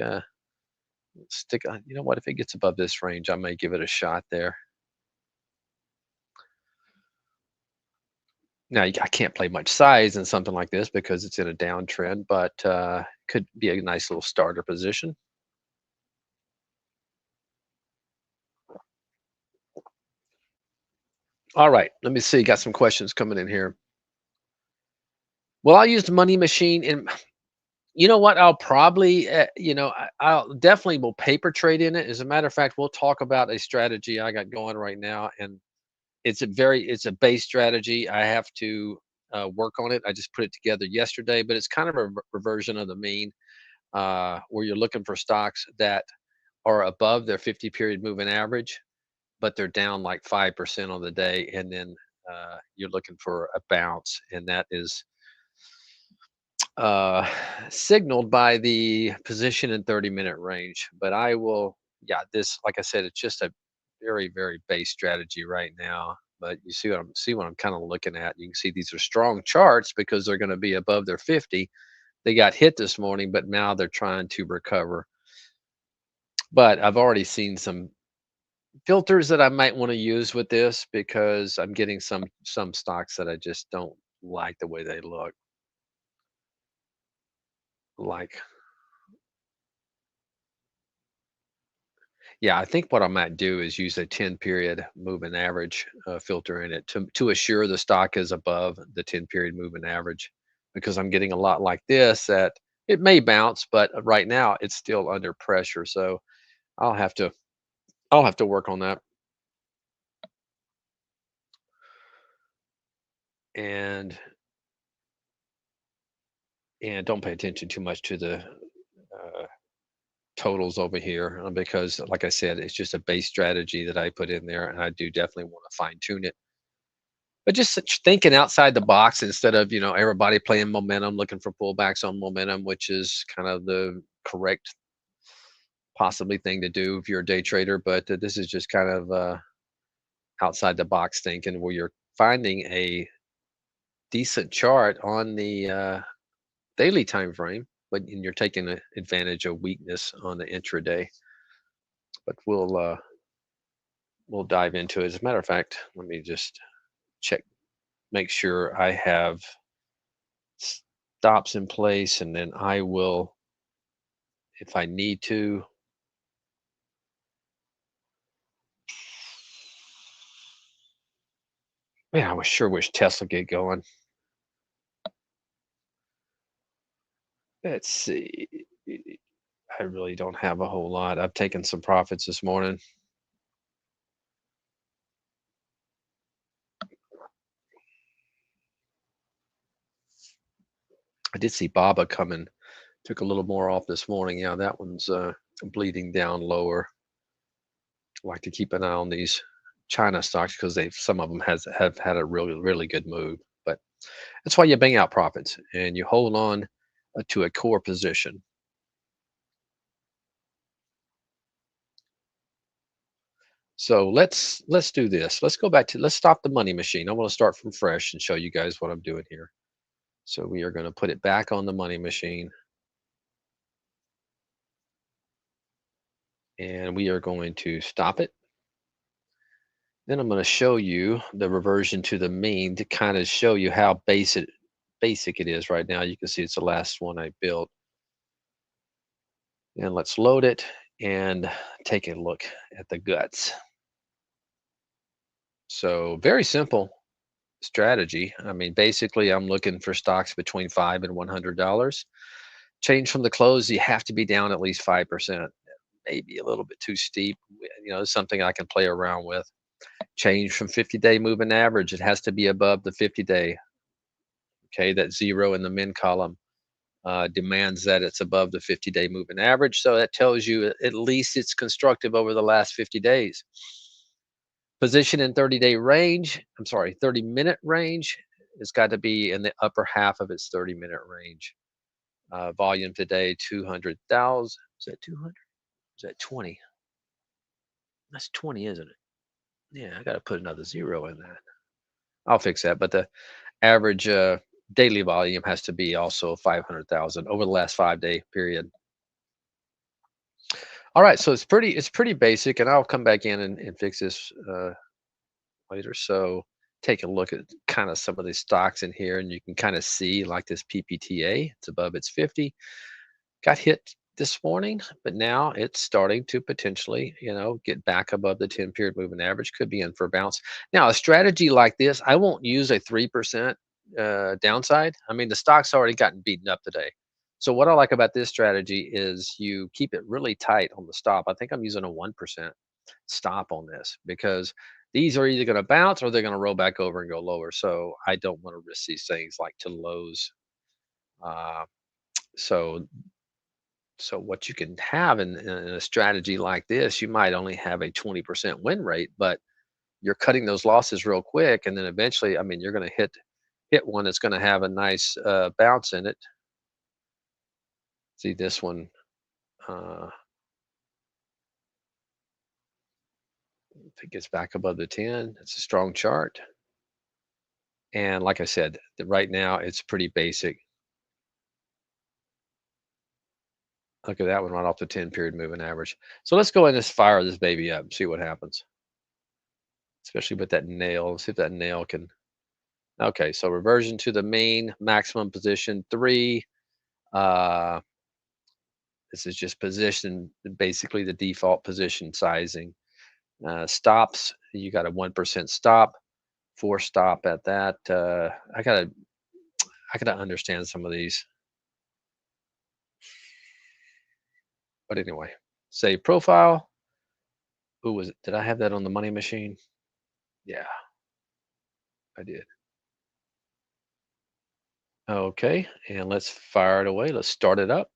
stick on. You know what? If it gets above this range, I may give it a shot there. Now, I can't play much size in something like this because it's in a downtrend, but could be a nice little starter position. All right, let me see. Got some questions coming in here. Well, I'll use the money machine in. You know what? I'll probably, I'll definitely will paper trade in it. As a matter of fact, we'll talk about a strategy I got going right now, and it's a base strategy. I have to work on it. I just put it together yesterday, but it's kind of a reversion of the mean, where you're looking for stocks that are above their 50 period moving average, but they're down like 5% on the day, and then you're looking for a bounce, and that is uh signaled by the position in 30-minute range. But I will, yeah, this, like I said, it's just a very, very base strategy right now. But you see what I'm kind of looking at. You can see these are strong charts because they're going to be above their 50. They got hit this morning, but now they're trying to recover. But I've already seen some filters that I might want to use with this because I'm getting some stocks that I just don't like the way they look. Like, yeah, I think what I might do is use a 10 period moving average filter in it to assure the stock is above the 10 period moving average, because I'm getting a lot like this that it may bounce, but right now it's still under pressure. So I'll have to I'll have to work on that, and don't pay attention too much to the totals over here, because like I said, it's just a base strategy that I put in there, and I do definitely want to fine tune it. But just thinking outside the box instead of, everybody playing momentum, looking for pullbacks on momentum, which is kind of the correct possibly thing to do if you're a day trader. But this is just kind of outside the box thinking, where you're finding a decent chart on the daily time frame, but and you're taking advantage of weakness on the intraday. But we'll dive into it. As a matter of fact, let me just check, make sure I have stops in place, and then I will, if I need to. Man, I was sure wish Tesla get going. Let's see. I really don't have a whole lot. I've taken some profits this morning. I did see Baba coming. Took a little more off this morning. Yeah, that one's bleeding down lower. I like to keep an eye on these China stocks because they've some of them have had a really good move. But that's why you bang out profits and you hold on to a core position. So let's do this. Let's stop the money machine. I want to start from fresh and show you guys what I'm doing here. So we are going to put it back on the money machine and we are going to stop it. Then I'm going to show you the reversion to the mean to kind of show you how basic it is right now. You can see it's the last one I built. And let's load it and take a look at the guts. So very simple strategy. I mean, basically, I'm looking for stocks between $5 and $100. Change from the close, you have to be down at least 5%. Maybe a little bit too steep. Something I can play around with. Change from 50-day moving average. It has to be above the 50-day. Okay, that zero in the min column demands that it's above the 50-day moving average. So that tells you at least it's constructive over the last 50 days. Position in 30-day range, I'm sorry, 30-minute range, it's got to be in the upper half of its 30-minute range. Volume today, 200,000. Is that 200? Is that 20? That's 20, isn't it? Yeah, I got to put another zero in that. I'll fix that. But the average daily volume has to be also 500,000 over the last 5-day period. All right, so it's pretty basic, and I'll come back in and fix this later. So take a look at kind of some of these stocks in here, and you can kind of see like this PPTA. It's above its 50. Got hit this morning, but now it's starting to potentially, get back above the 10-period moving average. Could be in for a bounce. Now, a strategy like this, I won't use a 3% downside. I mean, the stock's already gotten beaten up today. So what I like about this strategy is you keep it really tight on the stop. I think I'm using a 1% stop on this because these are either going to bounce or they're going to roll back over and go lower. So I don't want to risk these things like to lows. Uh, so so what you can have in a strategy like this, you might only have a 20% win rate, but you're cutting those losses real quick, and then eventually, I mean, you're going to hit one that's going to have a nice bounce in it. See this one. Uh, if it gets back above the 10, it's a strong chart. And like I said, right now it's pretty basic. Look at that one right off the 10-period moving average. So let's go and just fire this baby up and see what happens, especially with that nail. Let's see if that nail can. Okay, so reversion to the mean, maximum position 3. Uh, this is just position, basically the default position sizing. Stops, you got a 1% stop, 4 stop at that. I gotta understand some of these. But anyway, save profile. Who was it? Did I have that on the money machine? Yeah, I did. Okay, and let's fire it away. Let's start it up.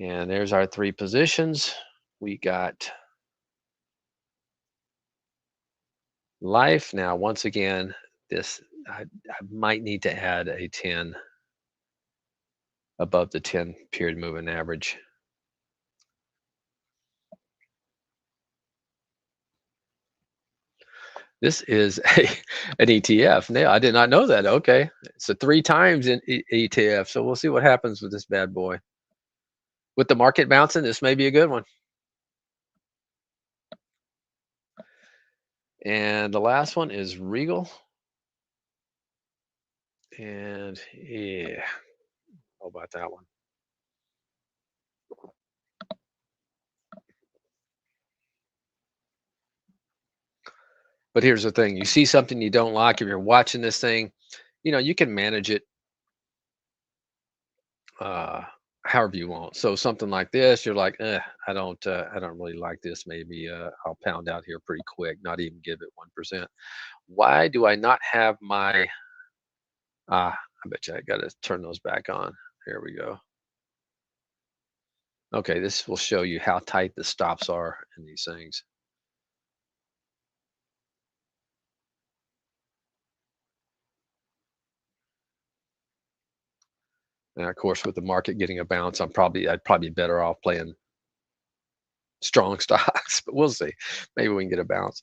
And there's our 3 positions. We got life. Now, once again, this I might need to add a 10 above the 10-period moving average. This is an ETF. Now, I did not know that. Okay, so 3 times in ETF. So we'll see what happens with this bad boy. With the market bouncing, this may be a good one. And the last one is Regal. And yeah, how about that one? But here's the thing: you see something you don't like, if you're watching this thing, you can manage it uh, however you want. So something like this, you're like, I don't really like this. Maybe I'll pound out here pretty quick, not even give it 1%. Why do I not have my? I bet you I got to turn those back on. Here we go. Okay, this will show you how tight the stops are in these things. And of course, with the market getting a bounce, I'd probably be better off playing strong stocks, but we'll see. Maybe we can get a bounce.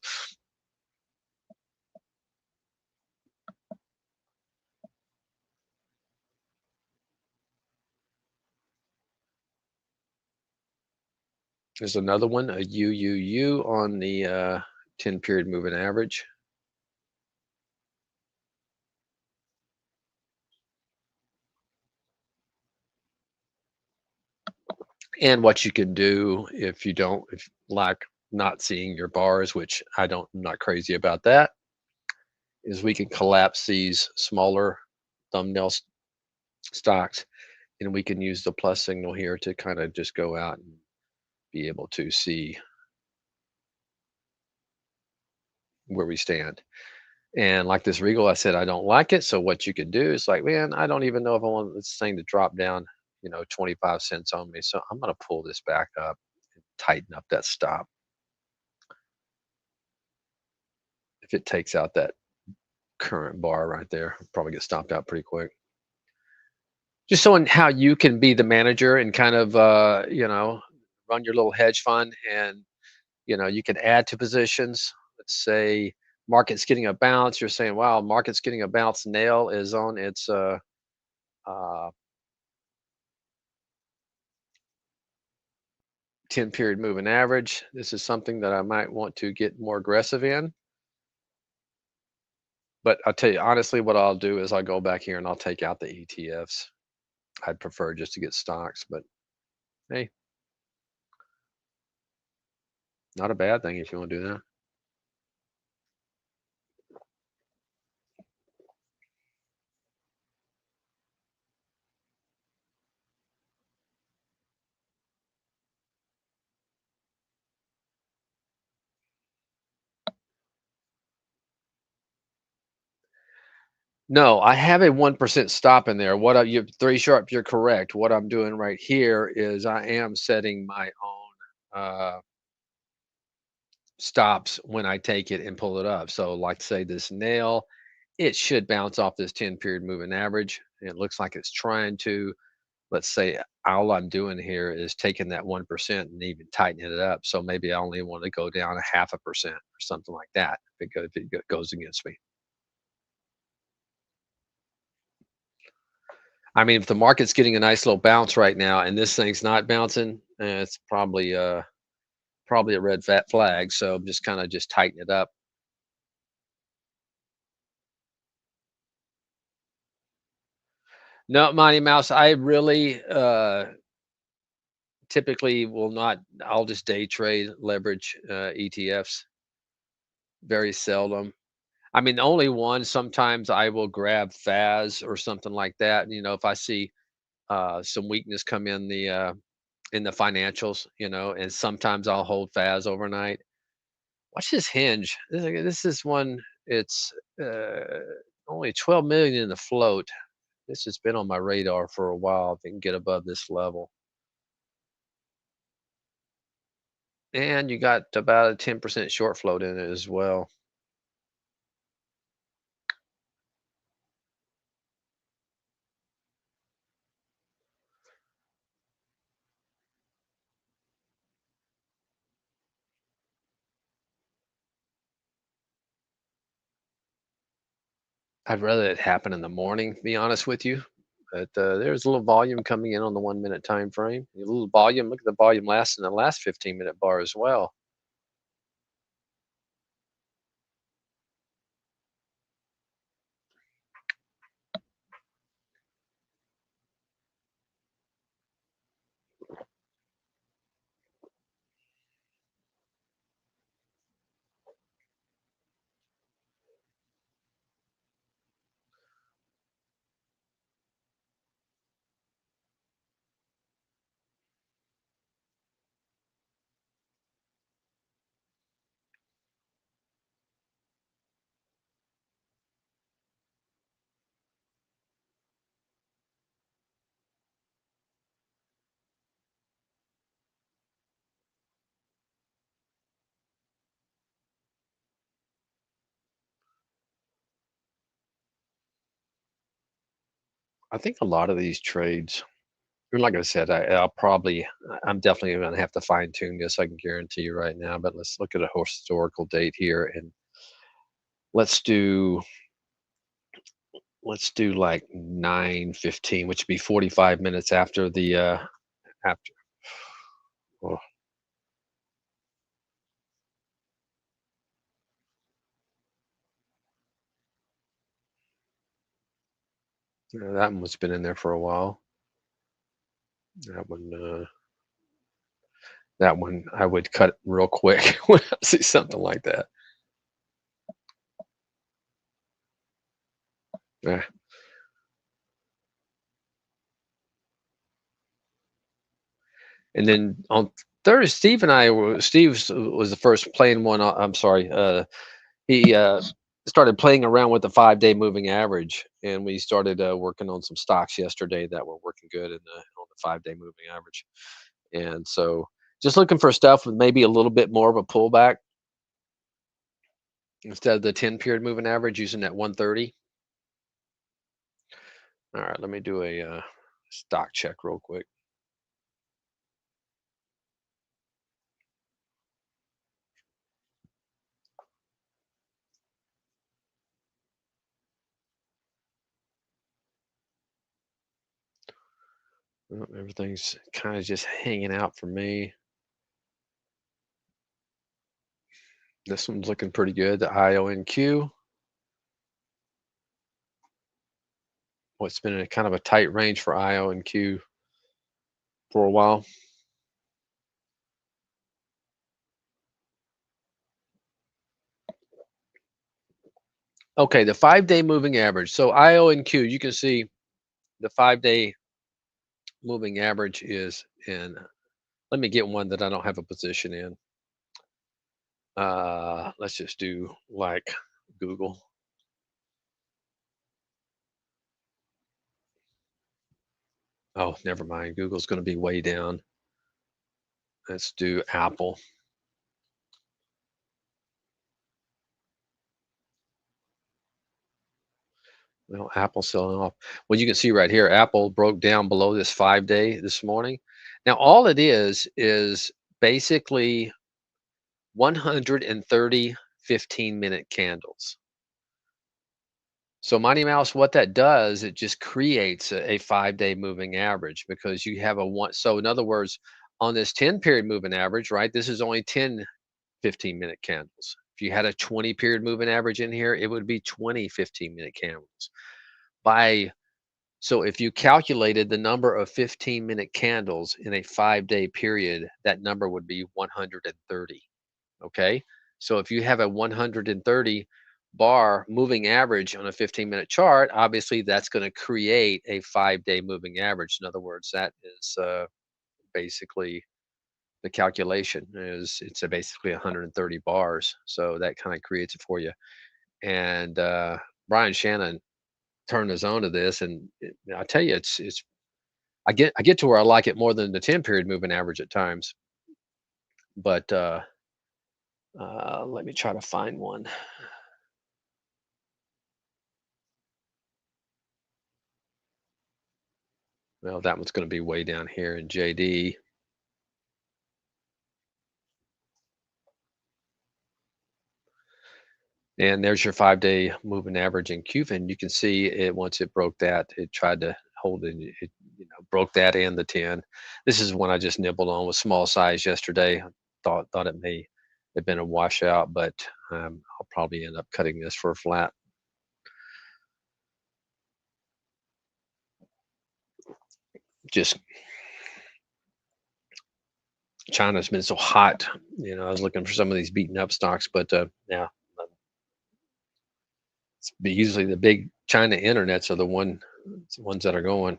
There's another one, a UUU on the 10 period moving average. And what you can do if you don't, if like not seeing your bars, which I'm not crazy about that, is we can collapse these smaller thumbnail stocks, and we can use the plus signal here to kind of just go out and be able to see where we stand. And like this Regal, I said I don't like it. So what you could do is like, man, I don't even know if I want this thing to drop down, 25 cents on me. So I'm going to pull this back up and tighten up that stop. If it takes out that current bar right there, I'll probably get stopped out pretty quick. Just showing how you can be the manager and kind of, run your little hedge fund, and you can add to positions. Let's say market's getting a bounce. You're saying, wow, market's getting a bounce. Nail is on its uh, 10 period moving average. This is something that I might want to get more aggressive in. But I'll tell you honestly, what I'll do is I'll go back here and I'll take out the ETFs. I'd prefer just to get stocks, but hey, not a bad thing if you want to do that. No, I have a 1% stop in there. You 3 sharp, you're correct. What I'm doing right here is I am setting my own stops when I take it and pull it up. So, like, say this nail, it should bounce off this 10 period moving average. It looks like it's trying to. Let's say all I'm doing here is taking that 1% and even tightening it up. So maybe I only want to go down a half a percent or something like that if it goes against me. I mean, if the market's getting a nice little bounce right now and this thing's not bouncing, it's probably a red fat flag. So I'm just kind of just tighten it up. No, Mighty Mouse, I really typically will not. I'll just day trade leverage ETFs. Very seldom. I mean, the only one sometimes I will grab FAS or something like that. If I see some weakness come in the financials, and sometimes I'll hold FAS overnight. Watch this hinge. This is one. It's only 12 million in the float. This has been on my radar for a while. If it can get above this level, and you got about a 10% short float in it as well. I'd rather it happen in the morning, to be honest with you. But there's a little volume coming in on the 1 minute time frame. A little volume. Look at the volume last in the last 15-minute bar as well. I think a lot of these trades, and like I said, I'm definitely going to have to fine tune this. I can guarantee you right now. But let's look at a historical date here, and let's do let's do like 9:15, which would be 45 minutes after the after. Oh, yeah, that one's been in there for a while. That one, that one, I would cut real quick when I see something like that. Yeah. And then on Thursday, Steve was the first playing one. I'm sorry. He started playing around with the 5-day moving average, and we started working on some stocks yesterday that were working good on the 5-day moving average. And so, just looking for stuff with maybe a little bit more of a pullback instead of the 10-period moving average using that 130. All right, let me do a stock check real quick. Well, everything's kind of just hanging out for me. This one's looking pretty good. The IONQ. Well, it's been in a kind of a tight range for IONQ for a while. Okay, the 5-day moving average. So IONQ, you can see the 5-day moving average is in. Let me get one that I don't have a position in. Let's just do like Google. Oh, never mind. Google's going to be way down. Let's do Apple. Well, Apple selling off. Well, you can see right here, Apple broke down below this 5-day this morning. Now, all it is basically 130 15-minute candles. So, Mighty Mouse, what that does, it just creates a 5-day moving average because you have a one. So, in other words, on this 10-period moving average, right, this is only 10 15-minute candles. If you had a 20-period moving average in here, it would be 20 15-minute candles. By So if you calculated the number of 15-minute candles in a 5-day period, that number would be 130. Okay. So if you have a 130 bar moving average on a 15-minute chart, obviously that's going to create a 5-day moving average. In other words, that is basically the calculation is it's basically 130 bars. So that kind of creates it for you. And Brian Shannon turned his own to this, and I tell you, it's I get to where I like it more than the 10-period moving average at times. But let me try to find one. Well, that one's going to be way down here in JD. And there's your 5-day moving average in Cuban. You can see it once it broke that, it tried to hold it. It broke that and the 10. This is one I just nibbled on with small size yesterday. Thought it may have been a washout, but I'll probably end up cutting this for a flat. Just China's been so hot. I was looking for some of these beaten up stocks, but yeah, but usually the big China internets are the ones that are going.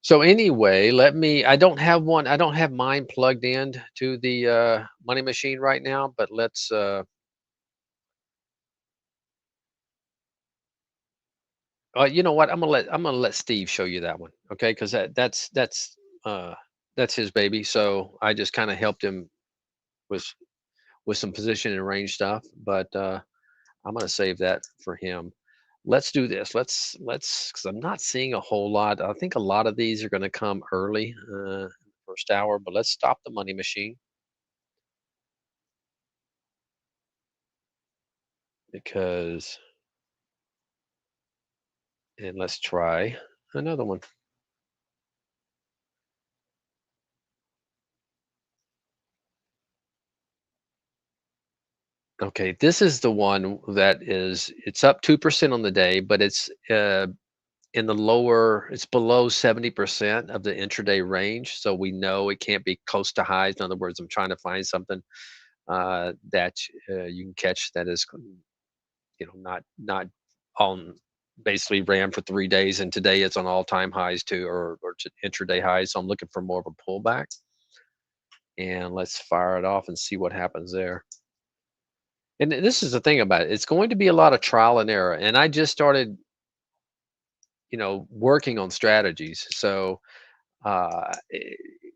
So anyway, I don't have mine plugged in to the money machine right now, but let's you know what? I'm gonna let Steve show you that one. Okay, because uh that's his baby. So I just kind of helped him with some position and range stuff, but I'm gonna save that for him. let's do this. Let's because I'm not seeing a whole lot. I think a lot of these are going to come early, first hour. But let's stop the money machine because, and let's try another one. Okay, this is the one that is it's up 2% on the day, but it's in the lower, it's below 70% of the intraday range. So we know it can't be close to highs. In other words, I'm trying to find something that you can catch that is, not on basically ran for 3 days and today it's on all-time highs too, or intraday highs. So I'm looking for more of a pullback, and let's fire it off and see what happens there. And this is the thing about it. It's going to be a lot of trial and error. And I just started, working on strategies. So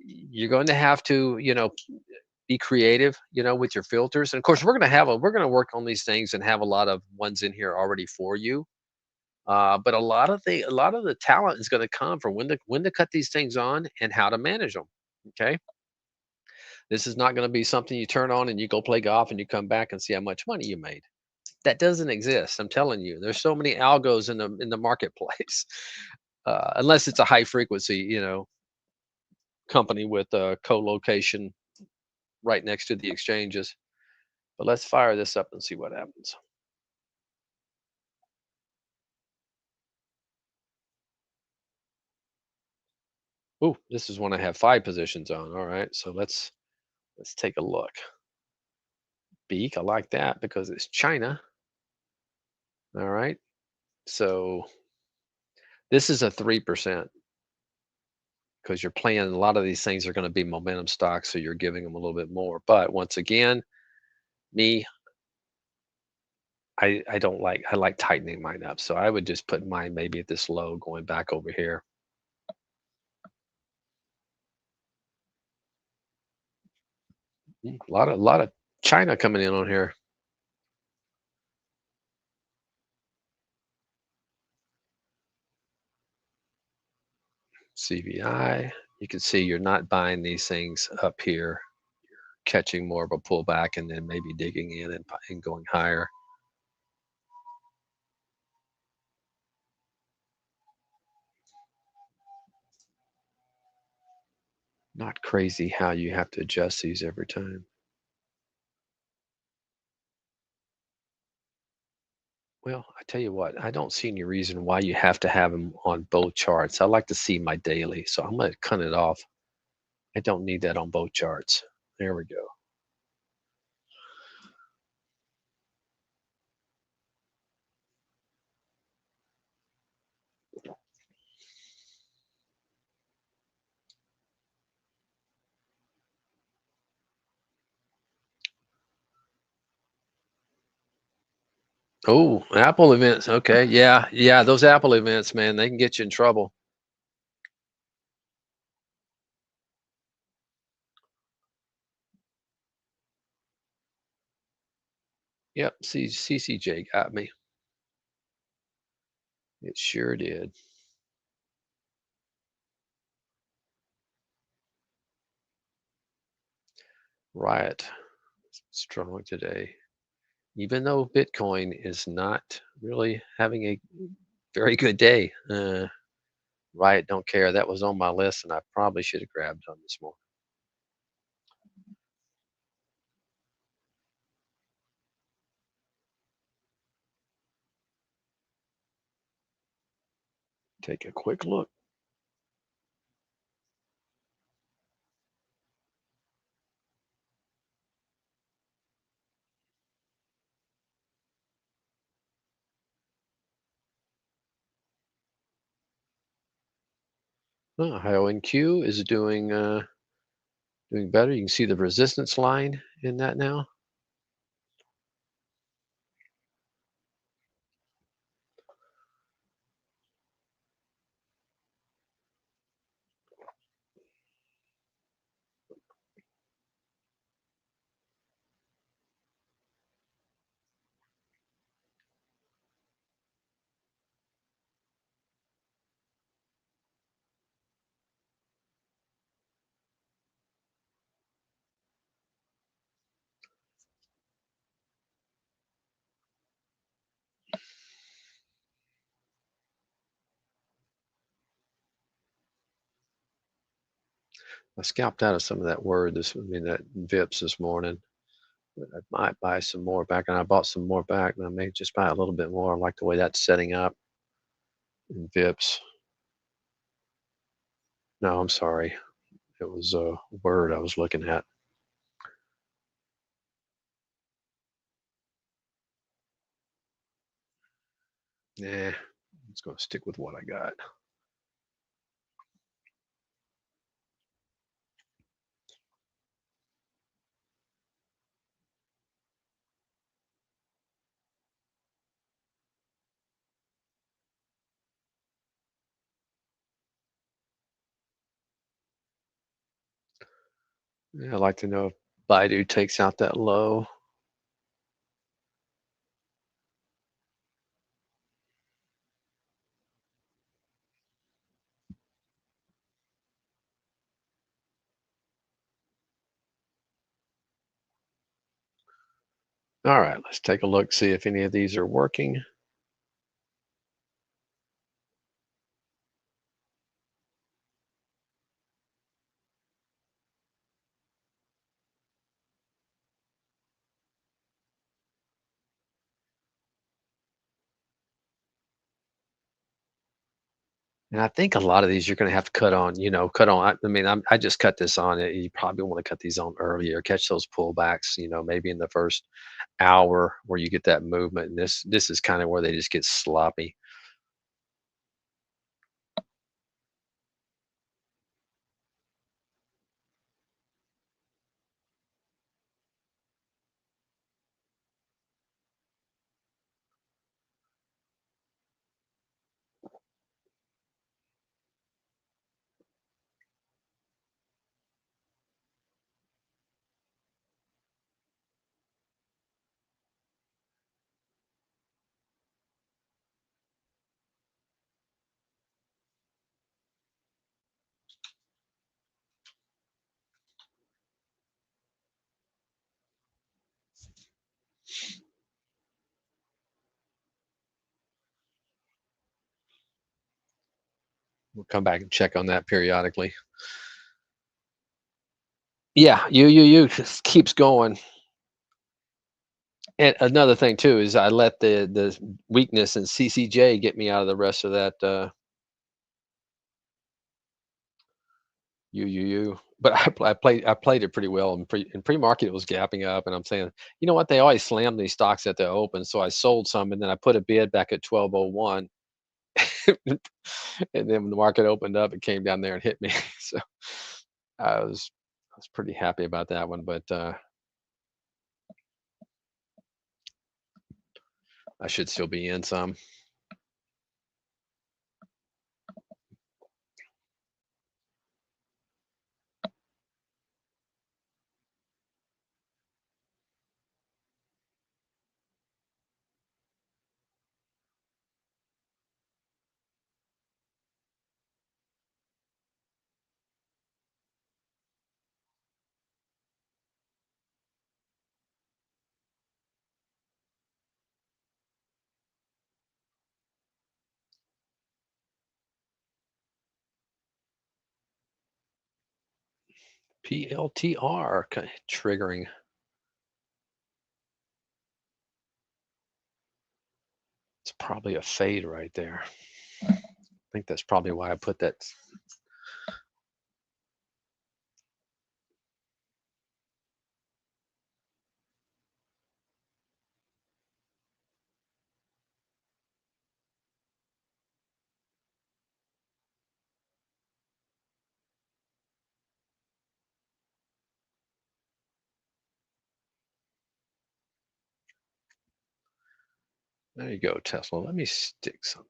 you're going to have to, be creative, with your filters. And of course, we're going to work on these things and have a lot of ones in here already for you. But a lot of the talent is going to come from when to cut these things on and how to manage them. Okay, this is not going to be something you turn on and you go play golf and you come back and see how much money you made. That doesn't exist. I'm telling you, there's so many algos in the marketplace. Unless it's a high frequency, company with a co-location right next to the exchanges. But let's fire this up and see what happens. Oh, this is one I have 5 positions on. All right, so let's take a look. Beak, I like that because it's China. All right, so this is a 3% because you're playing. A lot of these things are going to be momentum stocks, so you're giving them a little bit more. But once again, me, I don't like I like tightening mine up. So I would just put mine maybe at this low going back over here. A lot of China coming in on here. CVI. You can see you're not buying these things up here, catching more of a pullback and then maybe digging in and going higher. Not crazy how you have to adjust these every time. Well, I tell you what, I don't see any reason why you have to have them on both charts. I like to see my daily, so I'm going to cut it off. I don't need that on both charts. There we go. Oh, Apple events. Okay. Yeah. Yeah. Those Apple events, man, they can get you in trouble. Yep. CCJ got me. It sure did. Riot. Strong today. Even though Bitcoin is not really having a very good day. Riot don't care. That was on my list, and I probably should have grabbed on this morning. Take a quick look. Oh, IONQ is doing better. You can see the resistance line in that now. I scalped out of some of that word that VIPs this morning. But I might buy some more back, and I bought some more back, and I may just buy a little bit more. I like the way that's setting up in VIPs. No, I'm sorry. It was a word I was looking at. Yeah, I'm just going to stick with what I got. Yeah, I'd like to know if Baidu takes out that low. All right, let's take a look, see if any of these are working. And I think a lot of these you're going to have to cut on, cut on. I just cut this on. You probably want to cut these on earlier, catch those pullbacks, maybe in the first hour where you get that movement. And this is kind of where they just get sloppy. We'll come back and check on that periodically. Yeah, you just keeps going. And another thing too is I let the weakness in CCJ get me out of the rest of that you. But I played it pretty well in pre-market. It was gapping up, and I'm saying, you know what? They always slam these stocks at the open, so I sold some, and then I put a bid back at 1201, and then when the market opened up, it came down there and hit me. So I was pretty happy about that one, but I should still be in some. PLTR triggering. It's probably a fade right there. I think that's probably why I put that. There you go, Tesla. Let me stick something.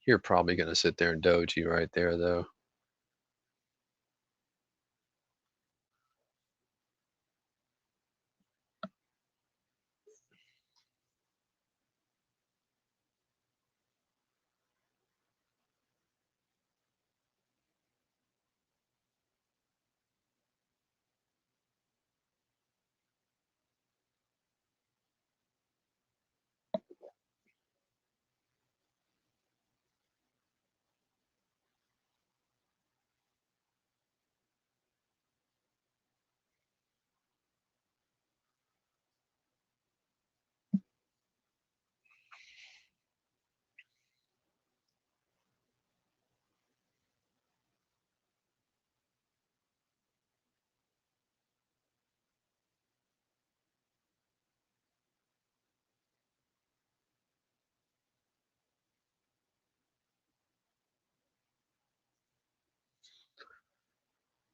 You're probably going to sit there and doji right there, though.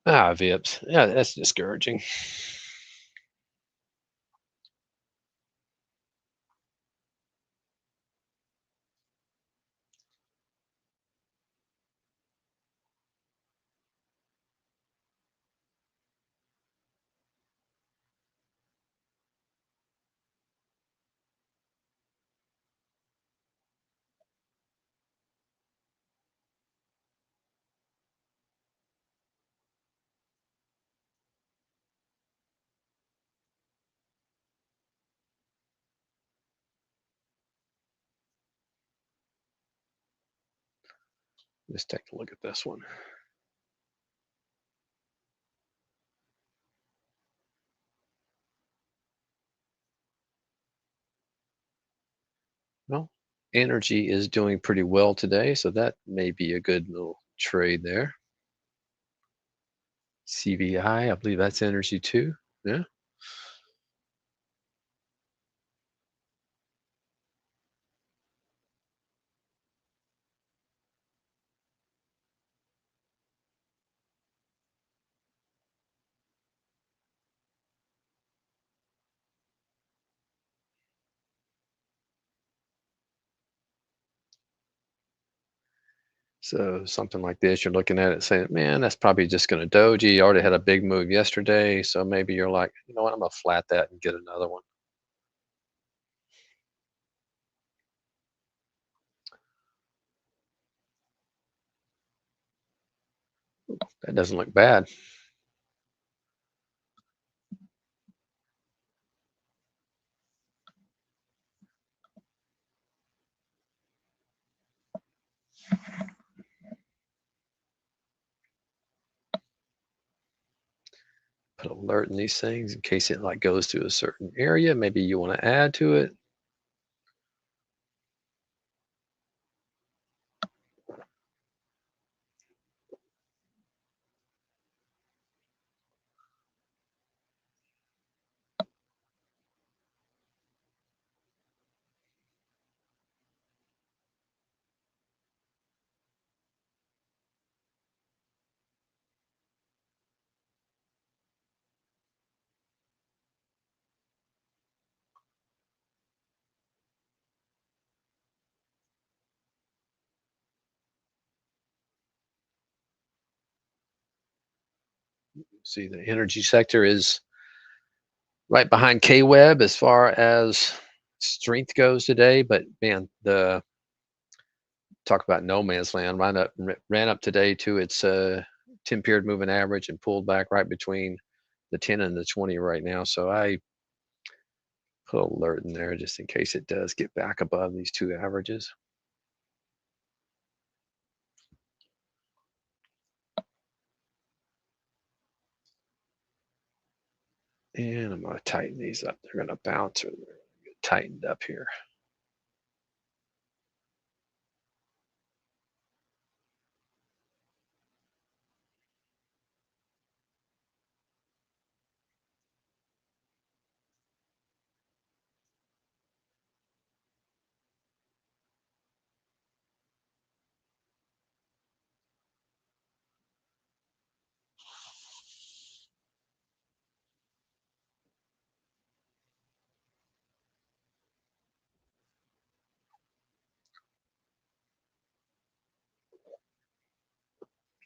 Ah, Vips. Yeah, that's discouraging. Let's take a look at this one. Well, energy is doing pretty well today, so that may be a good little trade there. CVI, I believe that's energy too. Yeah. So something like this, you're looking at it saying, man, that's probably just going to doji. You already had a big move yesterday. So maybe you're like, you know what, I'm going to flat that and get another one. That doesn't look bad. Put alert in these things in case it like goes to a certain area. Maybe you want to add to it. See, the energy sector is right behind K Web as far as strength goes today. But man, the talk about no man's land ran up today to its 10 period moving average and pulled back right between the 10 and the 20 right now. So I put alert in there just in case it does get back above these two averages. And I'm going to tighten these up. They're going to bounce or they're gonna get tightened up here.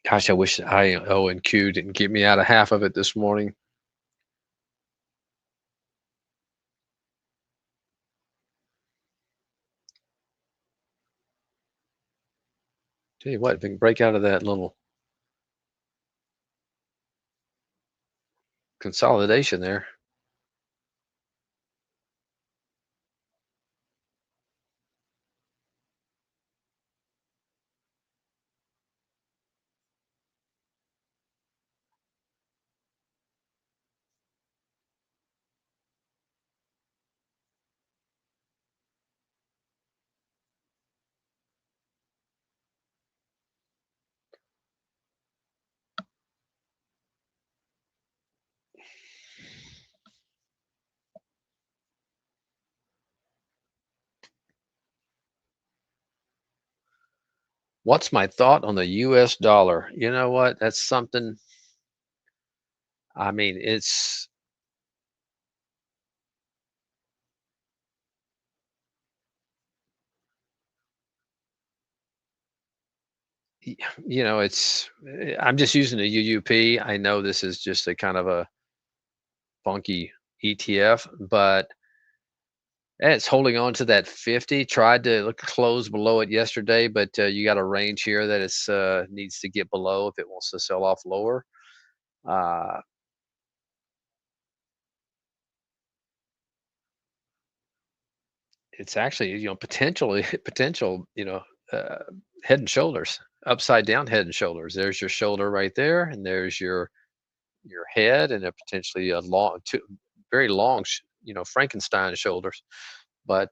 Gosh, I wish IO and Q didn't get me out of half of it this morning. Tell you what, if we can break out of that little consolidation there. What's my thought on the US dollar? You know what? That's something I mean, it's y- I'm just using the UUP. I know this is just a kind of a funky ETF, but it's holding on to that 50. Tried to close below it yesterday, but you got a range here that it's needs to get below if it wants to sell off lower. Uh, it's actually, potentially potential, uh, head and shoulders, upside down head and shoulders. There's your shoulder right there, and there's your head, and a potentially a long, two very long, Frankenstein shoulders. But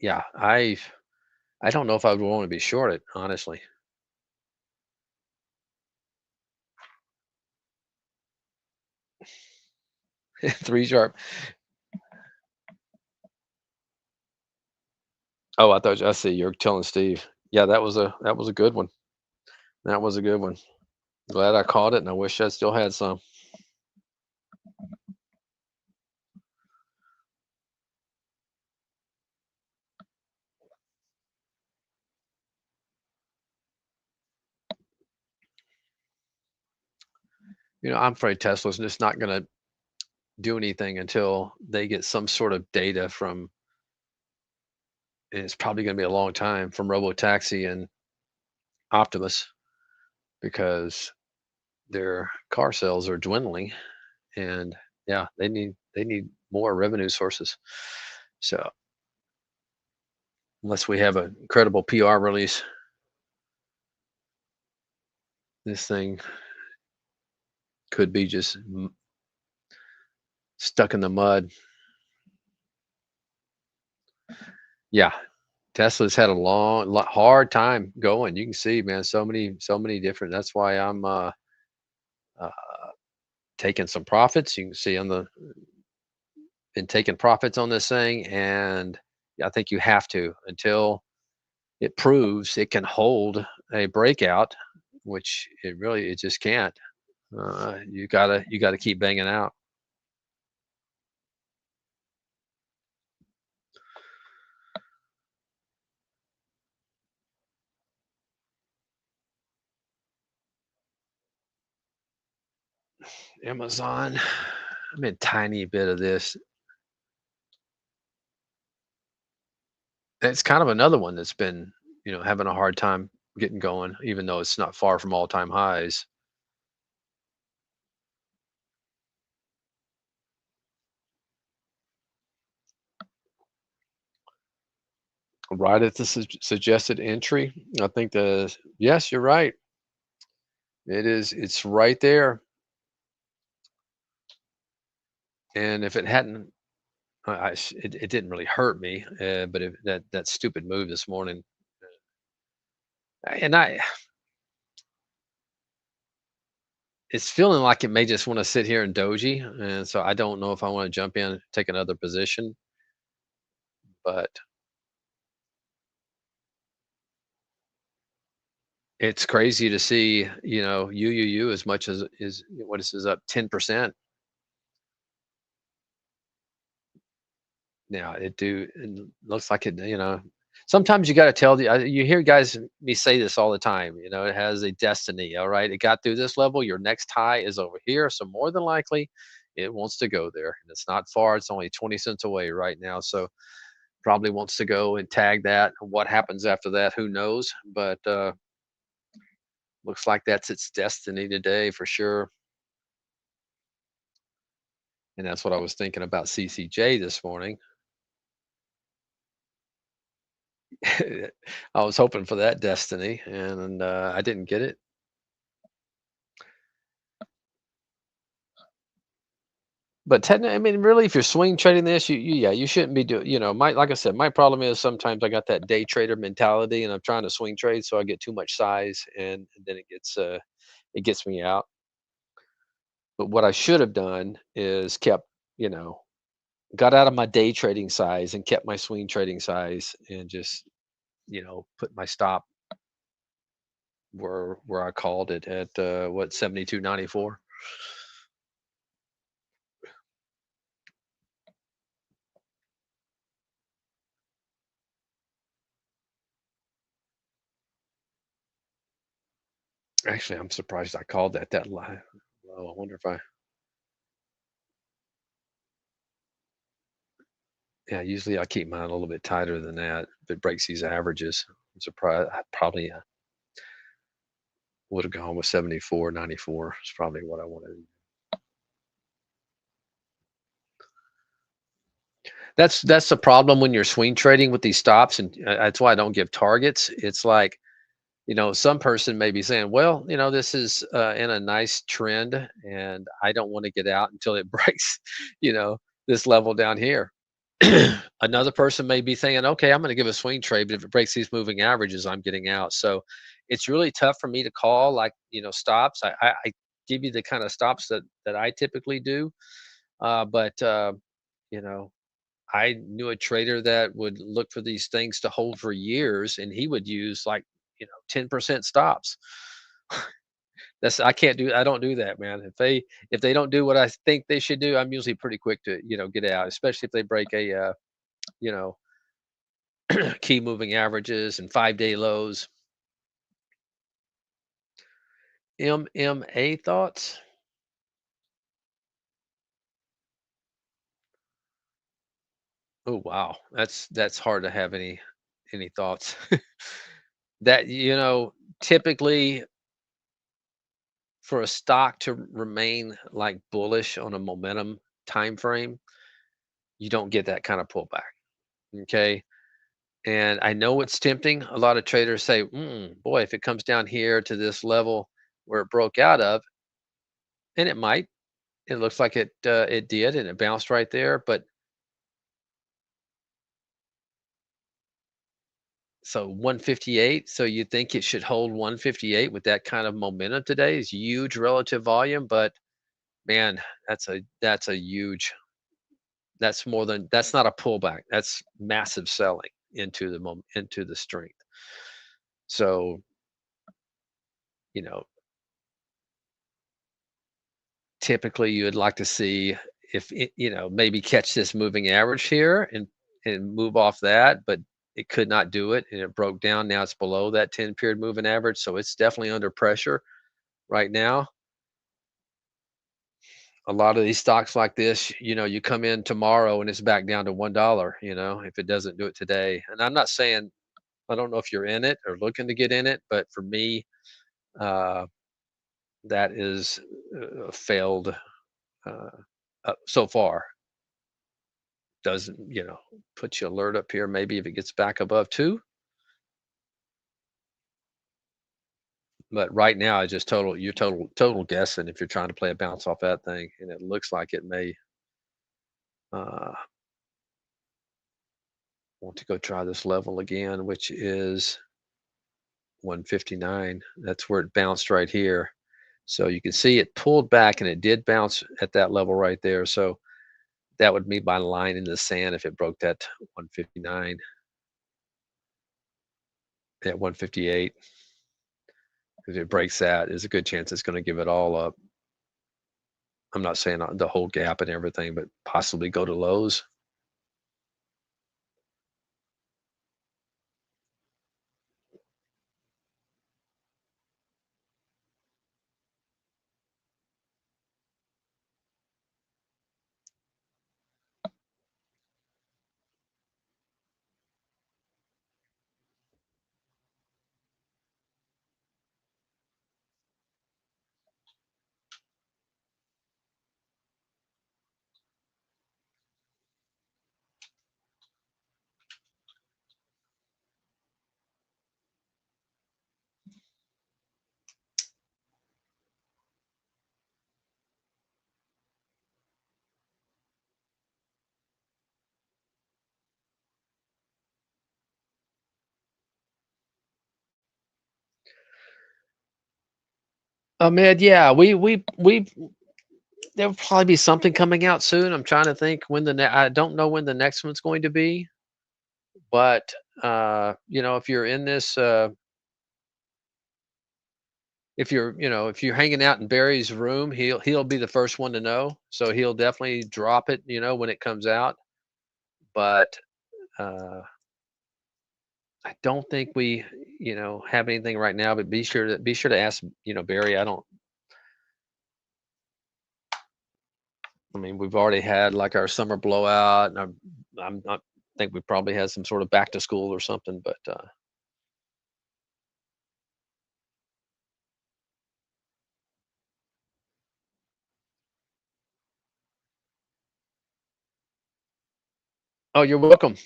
yeah, I don't know if I would want to be short it, honestly. Three sharp. Oh, I see. You're telling Steve. Yeah, that was a good one. That was a good one. Glad I caught it, and I wish I still had some. I'm afraid Tesla's just not going to do anything until they get some sort of data from, and it's probably going to be a long time, from Robotaxi and Optimus, because their car sales are dwindling, and yeah, they need more revenue sources. So unless we have an incredible PR release, this thing could be just stuck in the mud. Yeah, Tesla's had a hard time going. You can see, man, so many different. That's why I'm uh, taking some profits. You can see on the been taking profits on this thing, and I think you have to until it proves it can hold a breakout, which it just can't. You gotta keep banging out. Amazon. I'm in tiny bit of this. It's kind of another one that's been, having a hard time getting going, even though it's not far from all-time highs. Right at the suggested entry. I think yes, you're right. It is. It's right there. And if it hadn't, it didn't really hurt me. But that stupid move this morning, and it's feeling like it may just want to sit here and doji, and so I don't know if I want to jump in, take another position. But it's crazy to see, UUU as much as is what is this up 10%. Now it looks like it. Sometimes you got to tell you hear guys me say this all the time. It has a destiny. All right, it got through this level. Your next high is over here, so more than likely, it wants to go there, and it's not far. It's only 20 cents away right now, so probably wants to go and tag that. What happens after that, who knows? But looks like that's its destiny today for sure. And that's what I was thinking about CCJ this morning. I was hoping for that destiny, and I didn't get it. But technically, I mean, really, if you're swing trading this, yeah, you shouldn't be doing. My like I said, my problem is sometimes I got that day trader mentality, and I'm trying to swing trade, so I get too much size, and then it gets me out. But what I should have done is you know, got out of my day trading size and kept my swing trading size, and just put my stop where I called it at what 72.94. Actually, I'm surprised I called that low. I wonder if I yeah, usually I keep mine a little bit tighter than that. If it breaks these averages, I'm surprised. I probably would have gone with 74, 94. Is probably what I wanted. That's the problem when you're swing trading with these stops, and that's why I don't give targets. It's like, some person may be saying, well, this is in a nice trend, and I don't want to get out until it breaks, you know, this level down here. Another person may be saying, okay, I'm going to give a swing trade, but if it breaks these moving averages, I'm getting out. So it's really tough for me to call, like, stops. I give you the kind of stops that I typically do. But you know, I knew a trader that would look for these things to hold for years, and he would use, like, 10% stops. I can't do. I don't do that, man. If they don't do what I think they should do, I'm usually pretty quick to get out, especially if they break a you know key moving averages and 5-day lows. MMA thoughts? Oh wow, that's hard to have any thoughts. That typically for a stock to remain like bullish on a momentum time frame, you don't get that kind of pullback. Okay. And I know it's tempting. A lot of traders say, boy, if it comes down here to this level where it broke out of, and it might, it looks like it did, and it bounced right there. But so 158, so you think it should hold 158 with that kind of momentum today is huge relative volume, but man, that's a huge that's not a pullback. That's massive selling into the strength. So, you know, typically you would like to see if it, maybe catch this moving average here and move off that, but it could not do it and it broke down. Now it's below that 10 period moving average. So it's definitely under pressure right now. A lot of these stocks like this, you come in tomorrow and it's back down to $1, if it doesn't do it today. And I'm not saying I don't know if you're in it or looking to get in it, but for me, uh, that is failed uh, so far. Doesn't, put you alert up here. Maybe if it gets back above two, but right now I just total guessing if you're trying to play a bounce off that thing, and it looks like it may uh, want to go try this level again, which is 159. That's where it bounced right here. So you can see it pulled back and it did bounce at that level right there. So that would be my line in the sand if it broke that 159 at 158. If it breaks that, there's a good chance it's going to give it all up. I'm not saying the whole gap and everything, but possibly go to lows. Oh man, yeah, we there'll probably be something coming out soon. I'm trying to think when I don't know when the next one's going to be, but if you're in this if you're, if you're hanging out in Barry's room, he'll be the first one to know. So he'll definitely drop it, when it comes out. But uh, I don't think we, have anything right now. But be sure to ask, Barry. I mean, we've already had like our summer blowout, and I'm not think we probably had some sort of back to school or something. But oh, you're welcome.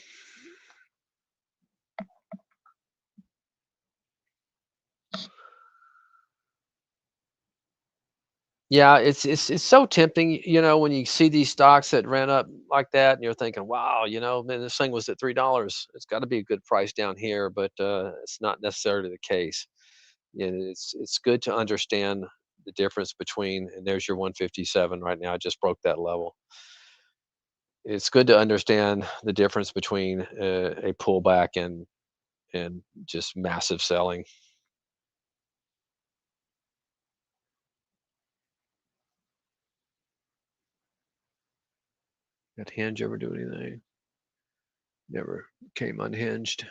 Yeah, it's so tempting, when you see these stocks that ran up like that, and you're thinking, "Wow, man, this thing was at $3. It's got to be a good price down here," but it's not necessarily the case. It's good to understand the difference between, and there's your 157 right now. I just broke that level. It's good to understand the difference between a pullback and just massive selling. Did Hinge ever do anything? Never came unhinged.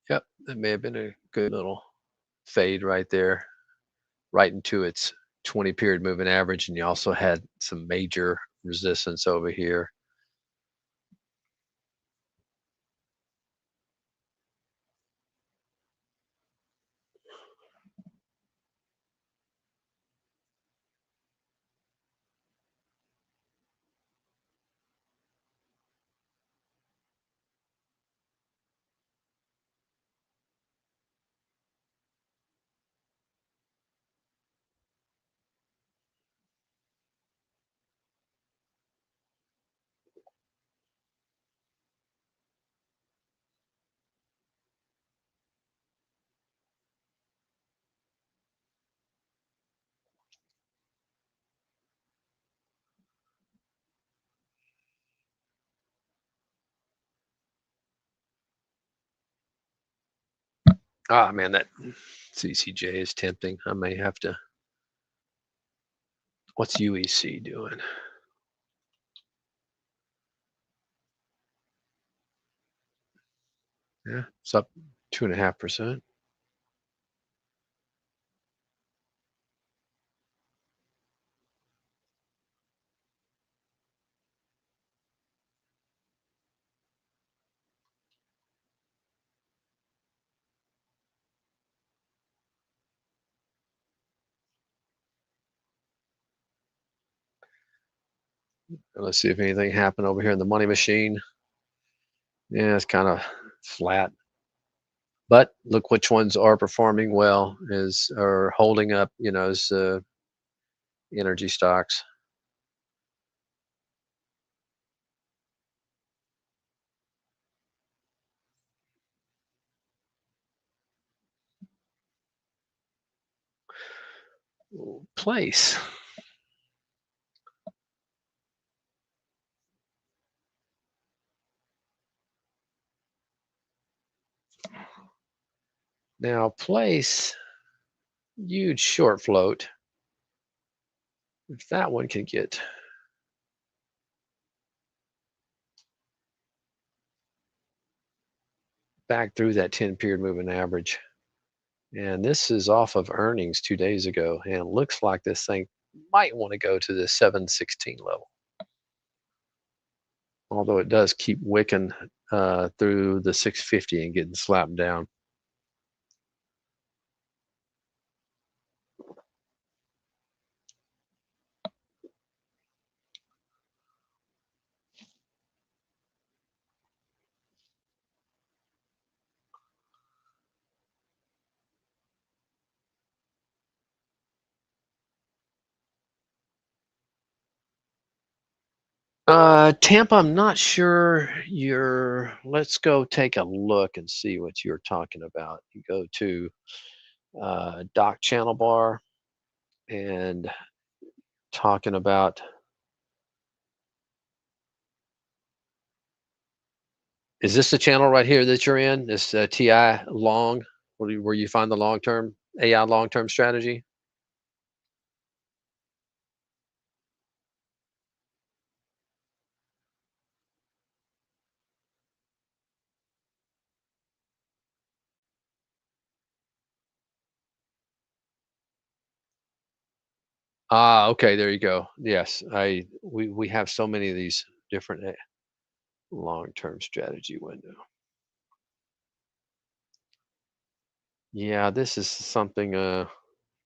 Yep, that may have been a good little fade right there, right into its 20 period moving average. And you also had some major resistance over here. Ah, man, that CCJ is tempting. I may have to. What's UEC doing? Yeah, it's up 2.5%. Let's see if anything happened over here in the money machine. Yeah, it's kind of flat. But look which ones are performing well, is are holding up, as energy stocks. Place. Now, place, huge short float. If that one can get back through that 10 period moving average. And this is off of earnings 2 days ago. And looks like this thing might want to go to the 716 level. Although it does keep wicking through the 650 and getting slapped down. Tampa, I'm not sure let's go take a look and see what you're talking about. You go to dock channel bar and talking about Is this the channel right here that you're in? This TI long, where you find the long term AI long term strategy? Ah, okay, there you go. Yes, we have so many of these different long term strategy window. Yeah, this is something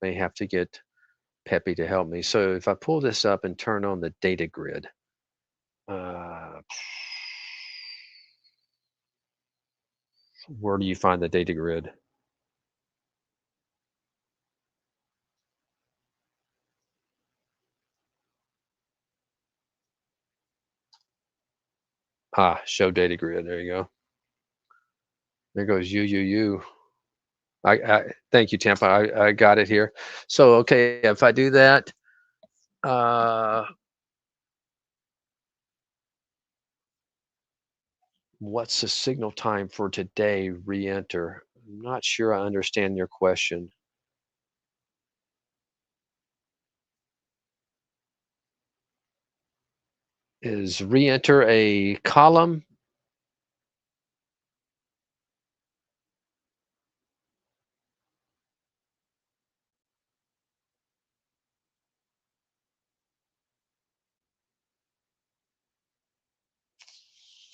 may have to get Peppy to help me. So if I pull this up and turn on the data grid, uh, where do you find the data grid? Ah, show data grid. There you go. There goes you. Thank you, Tampa. I got it here. So okay, if I do that, uh, what's the signal time for today? Re-enter. I'm not sure I understand your question. Is re-enter a column?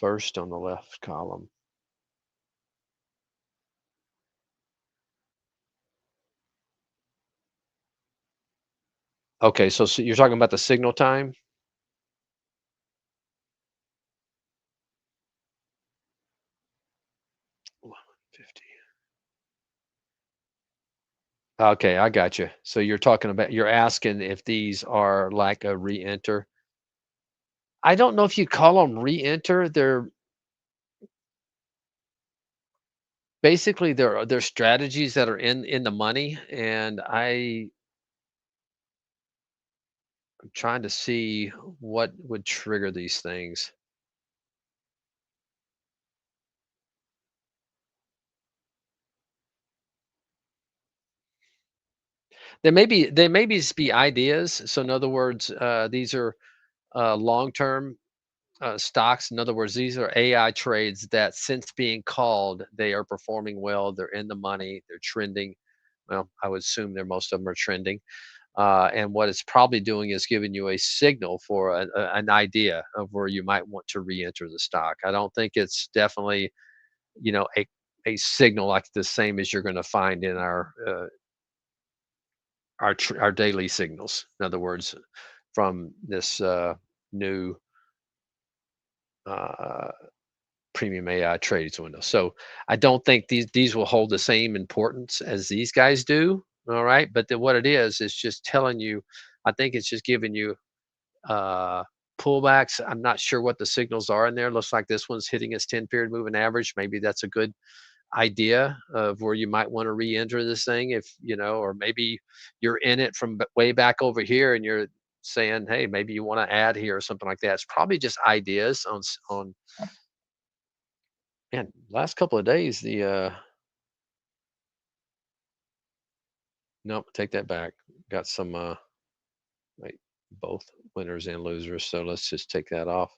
First on the left column. Okay, so you're talking about the signal time? 11:50. Okay, I got you. So you're asking if these are like a re-enter. I don't know if you call them re-enter. They're strategies that are in the money, and I'm trying to see what would trigger these things. They may just be ideas. So in other words, these are long-term stocks. In other words, these are AI trades that since being called, they are performing well. They're in the money. They're trending. Well, I would assume most of them are trending. And what it's probably doing is giving you a signal for an idea of where you might want to re-enter the stock. I don't think it's definitely, a signal like the same as you're going to find in our daily signals. In other words, from this new uh, premium AI trades window. So I don't think these will hold the same importance as these guys do. All right, but then what it is just telling you. I think it's just giving you uh, pullbacks. I'm not sure what the signals are in there. Looks like this one's hitting its 10 period moving average. Maybe that's a good idea of where you might want to re-enter this thing if or maybe you're in it from way back over here and you're saying, hey, maybe you want to add here or something like that. It's probably just ideas on man. Last couple of days, the nope, take that back. Got some wait, both winners and losers. So let's just take that off.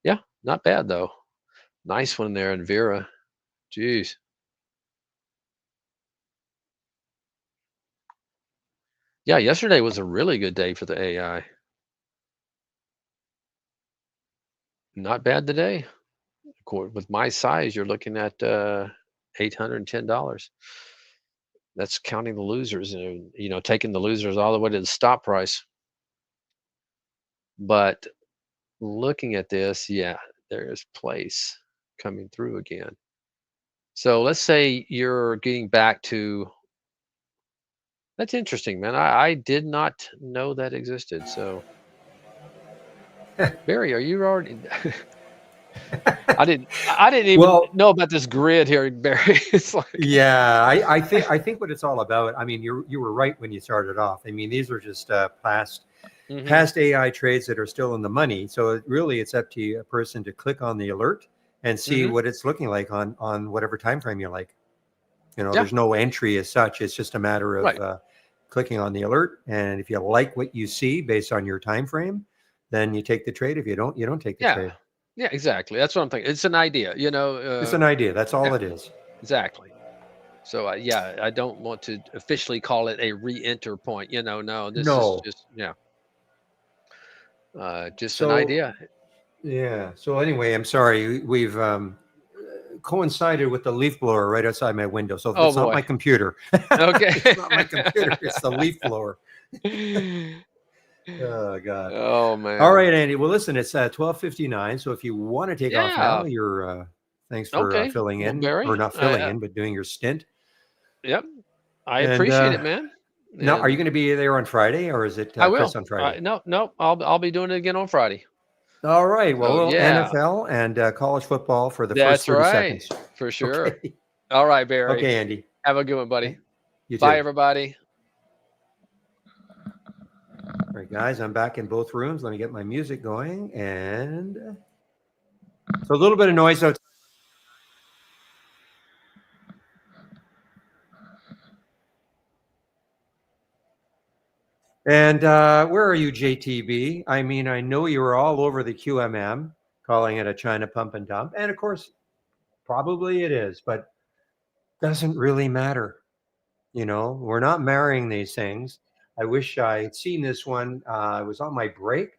Yeah, not bad though. Nice one there in Vera. Jeez. Yeah, yesterday was a really good day for the AI. Not bad today. With my size, you're looking at $810. That's counting the losers and taking the losers all the way to the stop price. But looking at this, yeah, there's place coming through again. So let's say you're getting back to that's interesting, man. I did not know that existed. So Barry, are you already I didn't even Well, know about this grid here, Barry. It's like yeah, I think what it's all about. I mean, you were right when you started off. I mean, these are just hmm past AI trades that are still in the money. So really, it's up to a person to click on the alert and see Hmm. what it's looking like on whatever time frame you like. Yeah. There's no entry as such. It's just a matter of Right. clicking on the alert, and if you like what you see based on your time frame, then you take the trade. If you don't, you don't take the Yeah. trade. Yeah. Exactly. That's what I'm thinking. It's an idea. It's an idea. That's all Yeah. it is. Exactly. So yeah, I don't want to officially call it a re-enter point. No, this is No. just just an So idea. yeah. So anyway, I'm sorry. We've coincided with the leaf blower right outside my window. So Oh it's not my boy. computer. Okay. It's not my computer. It's the leaf blower. Oh God. Oh All man. right, Andy. Well, listen, it's 12:59. So if you want to take off now, Yeah. you're thanks for Okay. filling Well, in, or Barry, not filling in, but doing your stint. yep, I And appreciate it, man. now, are you And going to be there on Friday, or is it I Chris will. on Friday? No, no, I'll be doing it again on Friday. All right. Well, So we'll yeah, NFL and college football for the first that's 30 right, seconds. for sure. Okay. All right, Barry. Okay, Andy. Have a good one, buddy. You Bye, too. everybody. All right, guys. I'm back in both rooms. Let me get my music going, and so a little bit of noise outside. And where are you, JTB? I mean, I know you were all over the QMM, calling it a China pump and dump, and of course, probably it is, but doesn't really matter. We're not marrying these things. I wish I had seen this one. I was on my break.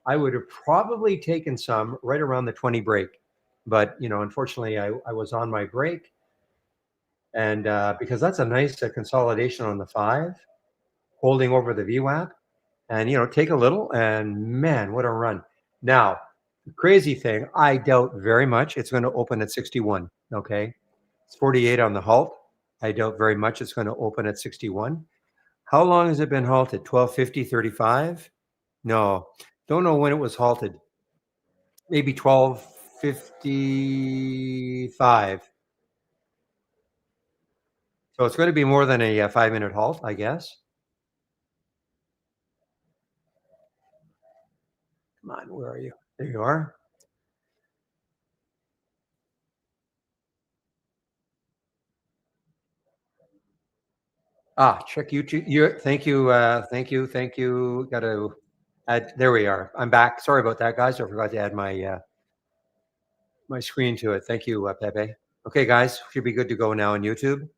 I would have probably taken some right around the 20 break, but unfortunately, I was on my break, and because that's a nice consolidation on the 5, holding over the VWAP. And take a little, and man, what a run. Now, the crazy thing, I doubt very much it's going to open at 61. Okay, it's 48 on the halt. I doubt very much it's going to open at 61. How long has it been halted? 1250, 35? No, don't know when it was halted. Maybe 1255. So it's going to be more than a 5-minute halt, I guess. Come on, where are you? There you are. Check YouTube. Thank you. Got to add. There we are. I'm back. Sorry about that, guys. I forgot to add my screen to it. Thank you, Pepe. Okay, guys, should be good to go now on YouTube.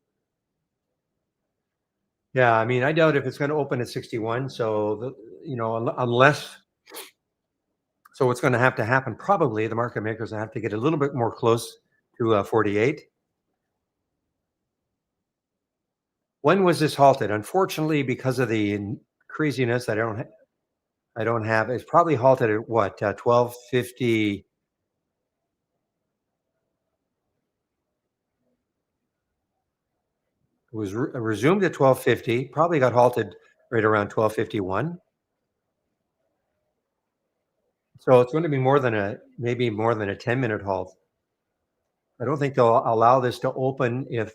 Yeah, I mean, I doubt if it's going to open at 61. So, unless, so what's going to have to happen? Probably the market makers have to get a little bit more close to 48. When was this halted? Unfortunately, because of the craziness that I don't have. It's probably halted at what 1250. It was resumed at 1250. Probably got halted right around 1251. So it's going to be maybe more than a 10-minute halt. I don't think they'll allow this to open if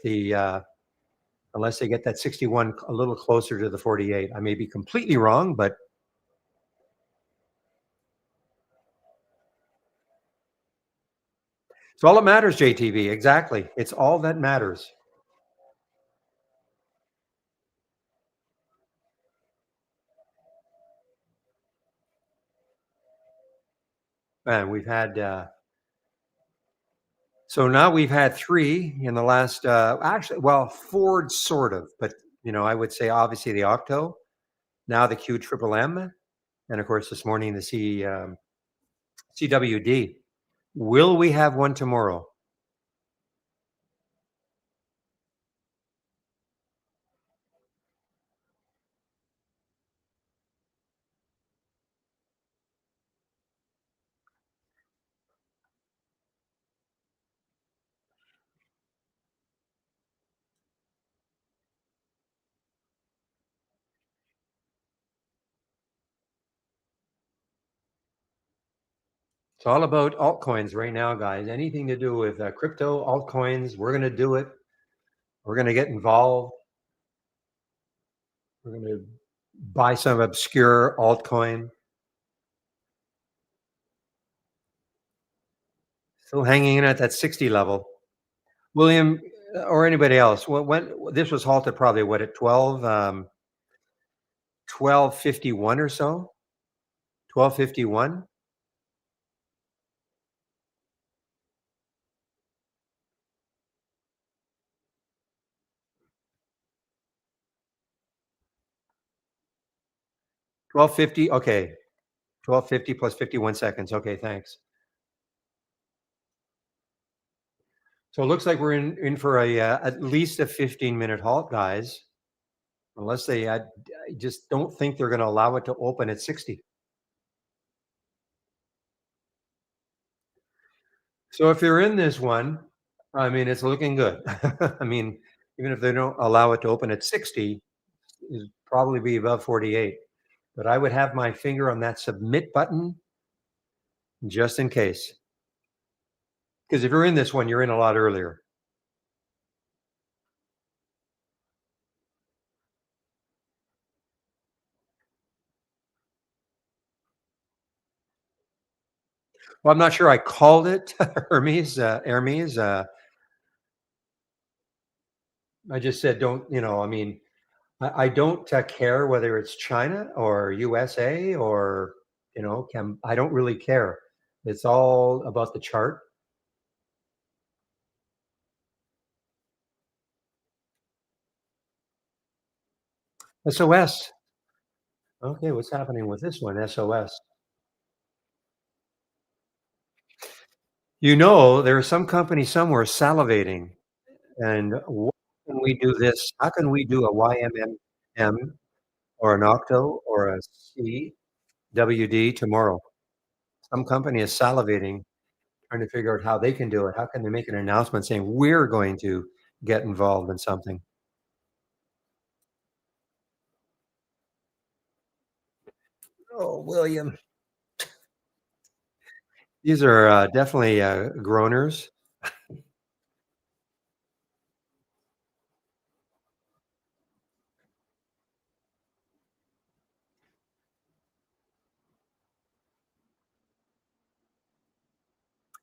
unless they get that 61 a little closer to the 48. I may be completely wrong, but it's all that matters. JTV, exactly. It's all that matters. And we've had so now we've had 3 in the last, actually, well, Ford sort of, but I would say obviously the Octo, now the Q Triple M, and of course this morning the CWD. Will we have one tomorrow? It's all about altcoins right now, guys. Anything to do with crypto altcoins, we're going to do it. We're going to get involved. We're going to buy some obscure altcoin. Still hanging in at that 60 level. William, or anybody else, when this was halted probably what at 12:51 or so? 12:51? 12:50? Okay. 12:50 plus 51 seconds. Okay, thanks. So it looks like we're in for a at least a 15-minute halt, guys. Unless I just don't think they're going to allow it to open at 60. So if they're in this one, I mean, it's looking good. I mean, even if they don't allow it to open at 60, it'll probably be above 48. But I would have my finger on that submit button just in case. Because if you're in this one, you're in a lot earlier. Well, I'm not sure I called it Hermes. I just said, don't, I mean, I don't care whether it's China or USA or, I don't really care. It's all about the chart. SOS. Okay, what's happening with this one? SOS. There is some company somewhere salivating. And what can we do this? How can we do a YMMM or an octo or a CWD tomorrow? Some company is salivating, trying to figure out how they can do it. How can they make an announcement saying we're going to get involved in something? Oh, William. These are definitely groaners.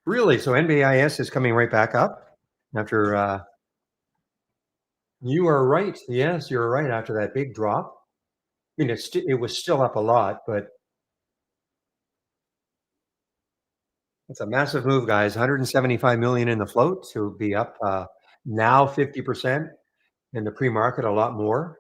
Really? So NBIS is coming right back up after you are right. Yes, you're right. After that big drop. I mean, it was still up a lot, but it's a massive move, guys. 175 million in the float to be up now 50% in the pre-market, a lot more.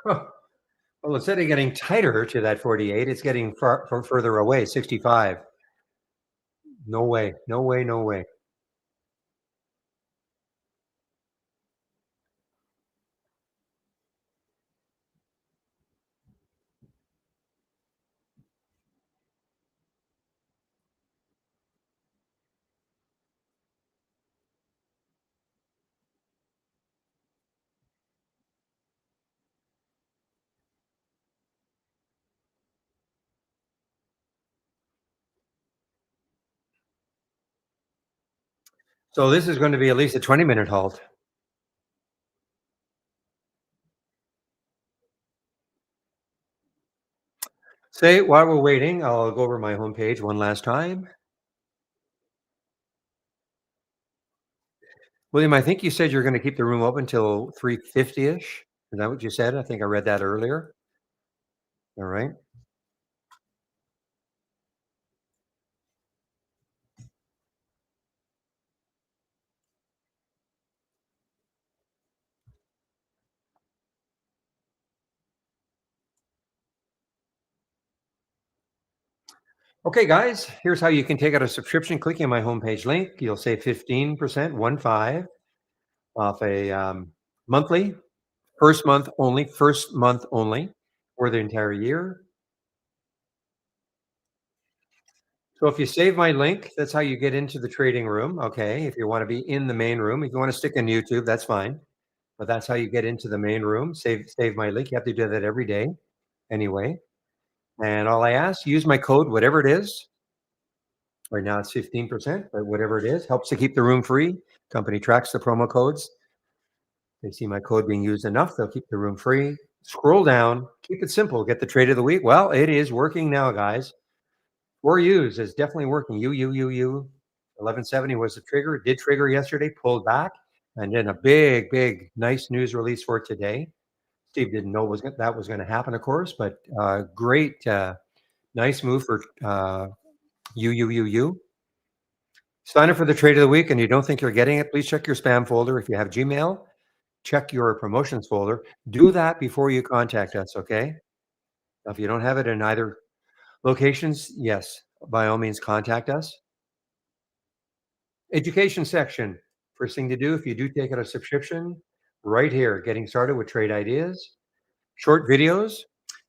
Huh. Well, instead of getting tighter to that 48, it's getting further away, 65. No way, no way, no way. So this is going to be at least a 20-minute halt. Say, while we're waiting, I'll go over my homepage one last time. William, I think you said you're going to keep the room open till 3:50ish. Is that what you said? I think I read that earlier. All right. Okay, guys, here's how you can take out a subscription. Clicking on my homepage link, you'll save 15%, 1 5. off a monthly, first month only for the entire year. So if you save my link, that's how you get into the trading room. Okay. If you want to be in the main room, if you want to stick in YouTube, that's fine. But that's how you get into the main room. Save my link. You have to do that every day anyway. And all I ask, use my code, whatever it is. Right now it's 15%, but whatever it is, helps to keep the room free. Company tracks the promo codes. They see my code being used enough, they'll keep the room free. Scroll down, keep it simple, get the trade of the week. Well, it is working now, guys. For use is definitely working. 1170 was the trigger. It did trigger yesterday, pulled back, and then a big, nice news release for today. Steve didn't know that was going to happen, of course, but great, nice move for you. Sign up for the trade of the week and you don't think you're getting it, please check your spam folder. If you have Gmail, check your promotions folder. Do that before you contact us, okay? If you don't have it in either locations, yes, by all means, contact us. Education section. First thing to do, if you do take out a subscription, right here, getting started with trade ideas, short videos.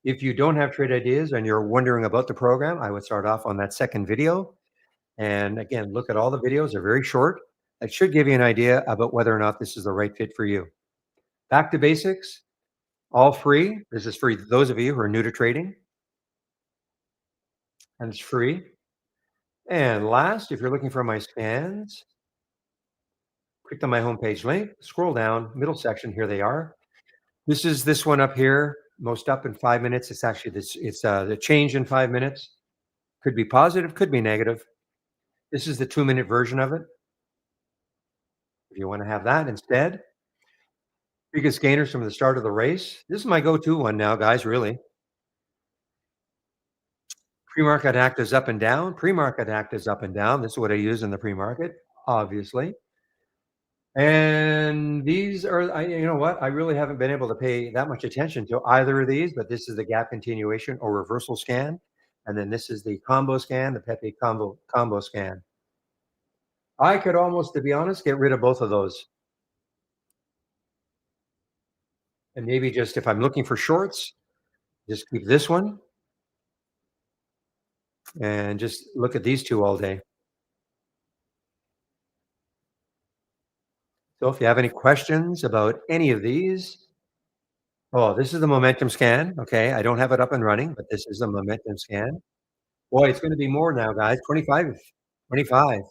If you don't have trade ideas and you're wondering about the program, I would start off on that second video. And again, look at all the videos. They're very short. That should give you an idea about whether or not this is the right fit for you. Back to basics, all free. This is for those of you who are new to trading, and it's free. And last, if you're looking for my scans, click on my homepage link, scroll down, middle section, here they are. This is this one up here, most up in 5 minutes. It's actually this, it's the change in 5 minutes. Could be positive, could be negative. This is the 2-minute version of it. If you want to have that instead, biggest gainers from the start of the race. This is my go-to one now, guys, really. Pre-market act is up and down. Pre-market act is up and down. This is what I use in the pre-market, obviously. And these are, you know what? I really haven't been able to pay that much attention to either of these, but this is the gap continuation or reversal scan. And then this is the combo scan, the Pepe combo scan. I could almost, to be honest, get rid of both of those. And maybe just if I'm looking for shorts, just keep this one and just look at these two all day. So if you have any questions about any of these, oh, this is the momentum scan. Okay. I don't have it up and running, but this is the momentum scan. Boy, it's going to be more now, guys. 25 minute.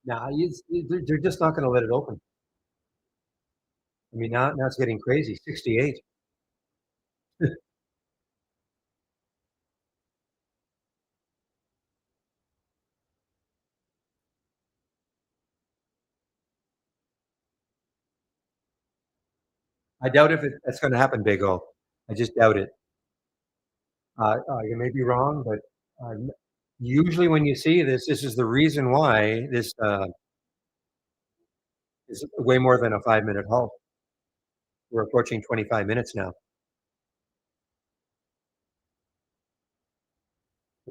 Now they're just not going to let it open. I mean, now it's getting crazy. 68. I doubt if that's going to happen, Big O. I just doubt it. You may be wrong, but usually when you see this, this is the reason why this is way more than a 5 minute halt. We're approaching 25 minutes now.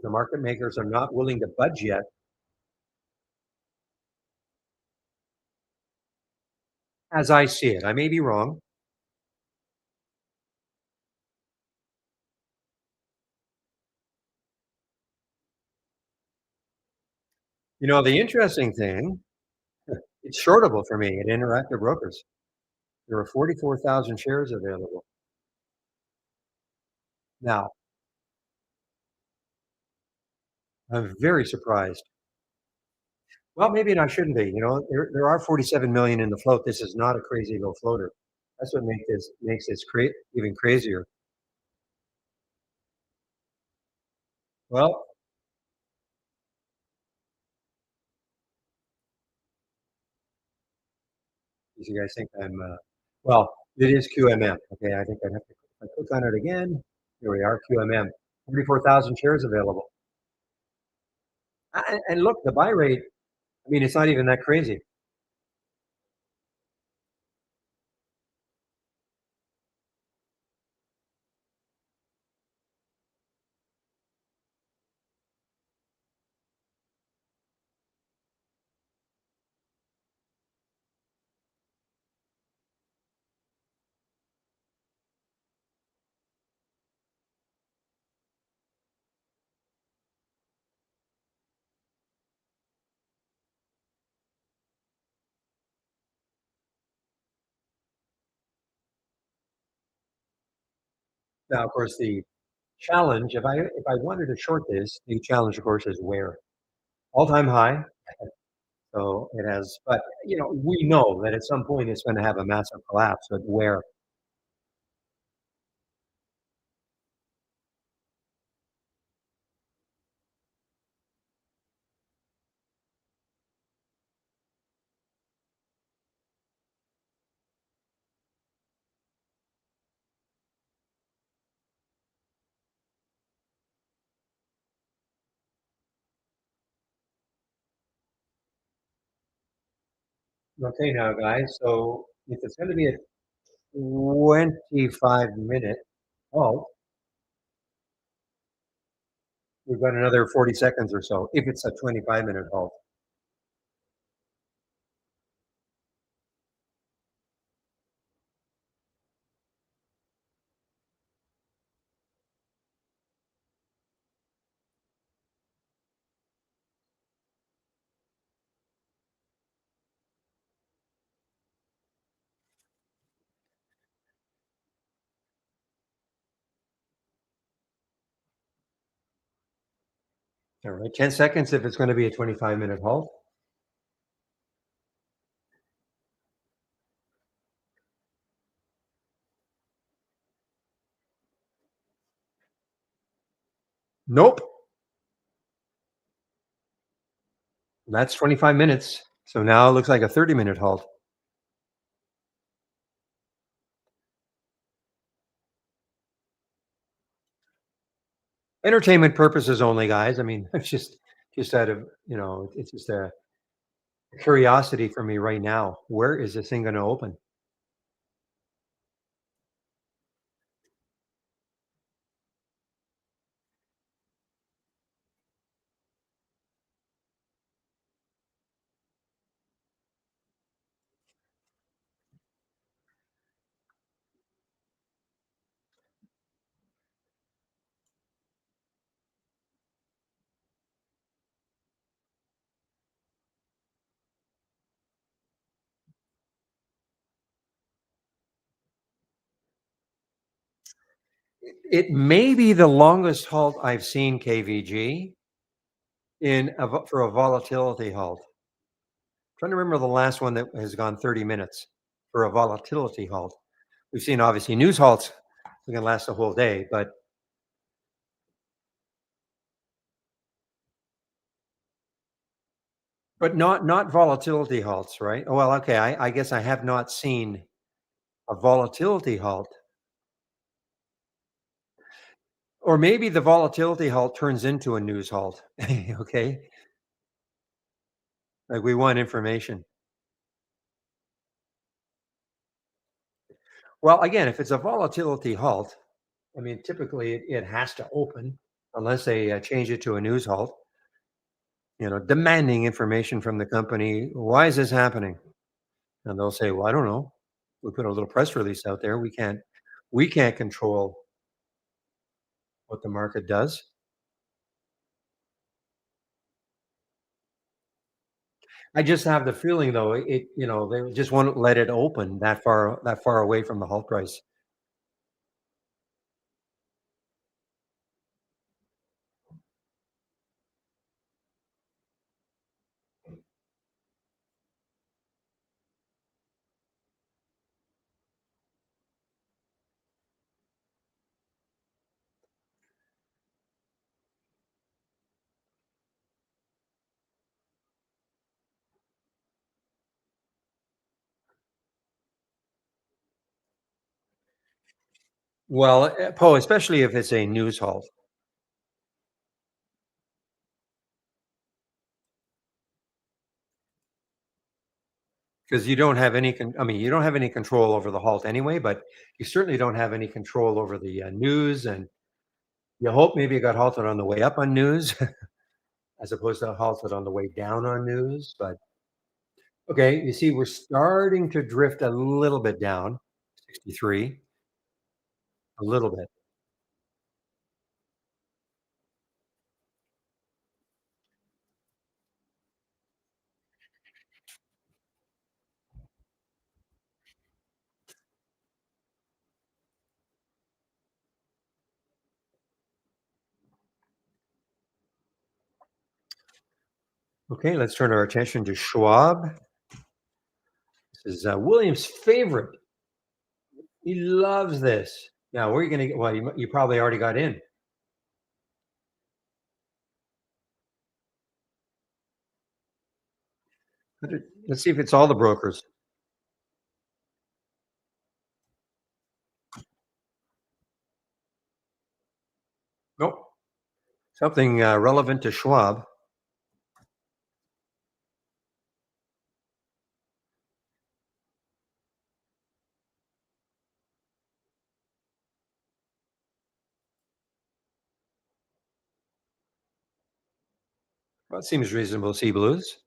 The market makers are not willing to budge yet. As I see it, I may be wrong. You know, the interesting thing, it's shortable for me at Interactive Brokers. There are 44,000 shares available. Now, I'm very surprised. Well, maybe I shouldn't be. You know, there are 47 million in the float. This is not a crazy low floater. That's what makes this even crazier. Well, you guys think well, it is QMM. Okay, I think I'd have to if I click on it again. Here we are, QMM. 44,000 shares available. And look, the buy rate, I mean, it's not even that crazy. Now, of course, the challenge, if I wanted to short this, the challenge, of course, is where all-time high. So it has, but we know that at some point it's going to have a massive collapse. But where? Okay, now, guys. So if it's going to be a 25-minute halt, we've got another 40 seconds or so. If it's a 25-minute halt. All right, 10 seconds if it's going to be a 25-minute halt. Nope. That's 25 minutes. So now it looks like a 30-minute halt. Entertainment purposes only, guys. I mean, it's just out of, it's just a curiosity for me right now. Where is this thing going to open? It may be the longest halt I've seen, KVG, for a volatility halt. Trying to remember the last one that has gone 30 minutes for a volatility halt. We've seen obviously news halts that can last a whole day, but not volatility halts, right? Oh, well, okay. I guess I have not seen a volatility halt, or maybe the volatility halt turns into a news halt. Okay, like we want information. Well, again, if it's a volatility halt, I mean, typically it has to open unless they change it to a news halt. Demanding information from the company. Why is this happening? And they'll say, "Well, I don't know. We put a little press release out there. We can't control what the market does." I just have the feeling though, they just won't let it open that far away from the halt price. Well, Poe, especially if it's a news halt, because you don't have any I mean, you don't have any control over the halt anyway, but you certainly don't have any control over the news, and you hope maybe it got halted on the way up on news as opposed to halted on the way down on news. But okay, you see, we're starting to drift a little bit down, 63, a little bit. Okay, let's turn our attention to Schwab. This is William's favorite. He loves this. Now, where are you going to get? Well, you probably already got in. Let's see if it's all the brokers. Nope. Something relevant to Schwab. Well, it seems reasonable to see blues.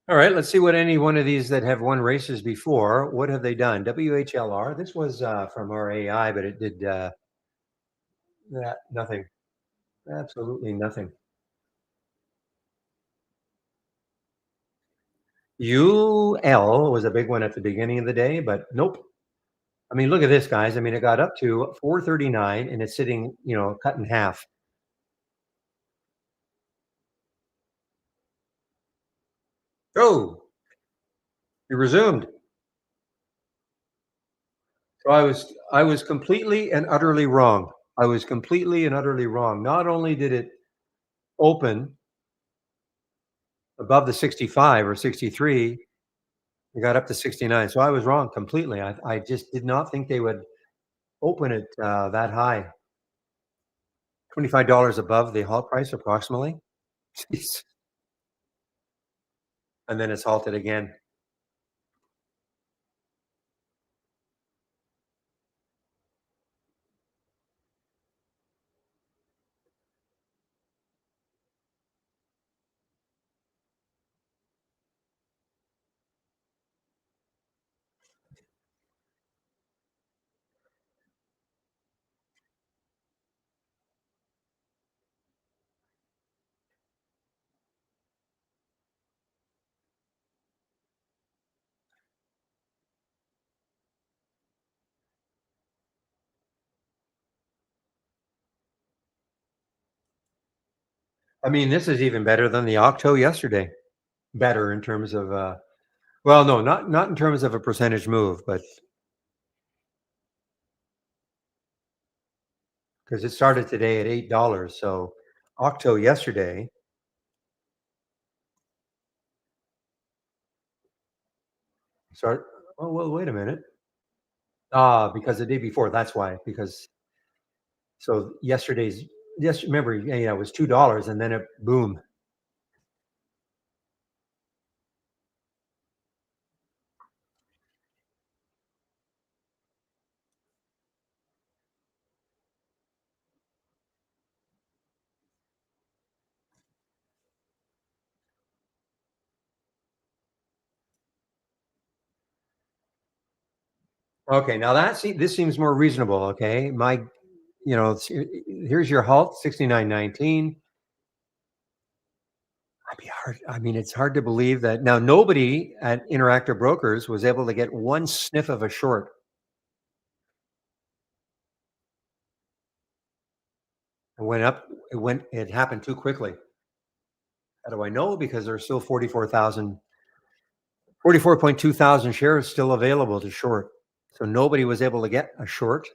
All right, let's see what any one of these that have won races before. What have they done? WHLR. This was from our AI, but it did nothing. Absolutely nothing. UL was a big one at the beginning of the day, but nope. I mean, look at this, guys. I mean, it got up to 439 and it's sitting, cut in half. Oh, you resumed. So I was completely and utterly wrong. I was completely and utterly wrong. Not only did it open above the 65 or 63, it got up to 69. So I was wrong completely. I just did not think they would open it that high. $25 above the halt price, approximately. Jeez. And then it's halted again. I mean, this is even better than the Octo yesterday. Better in terms of, well, no, not in terms of a percentage move, but because it started today at $8. So Octo yesterday start. Oh well, wait a minute. Because the day before, that's why. Because so yesterday's, yes, remember, yeah, it was $2, and then it boom. Okay, now this seems more reasonable. Okay, here's your halt, 69.19. I'd be hard. I mean, it's hard to believe that now nobody at Interactive Brokers was able to get one sniff of a short. It went up. It happened too quickly. How do I know? Because there's still 44.2 thousand shares still available to short. So nobody was able to get a short.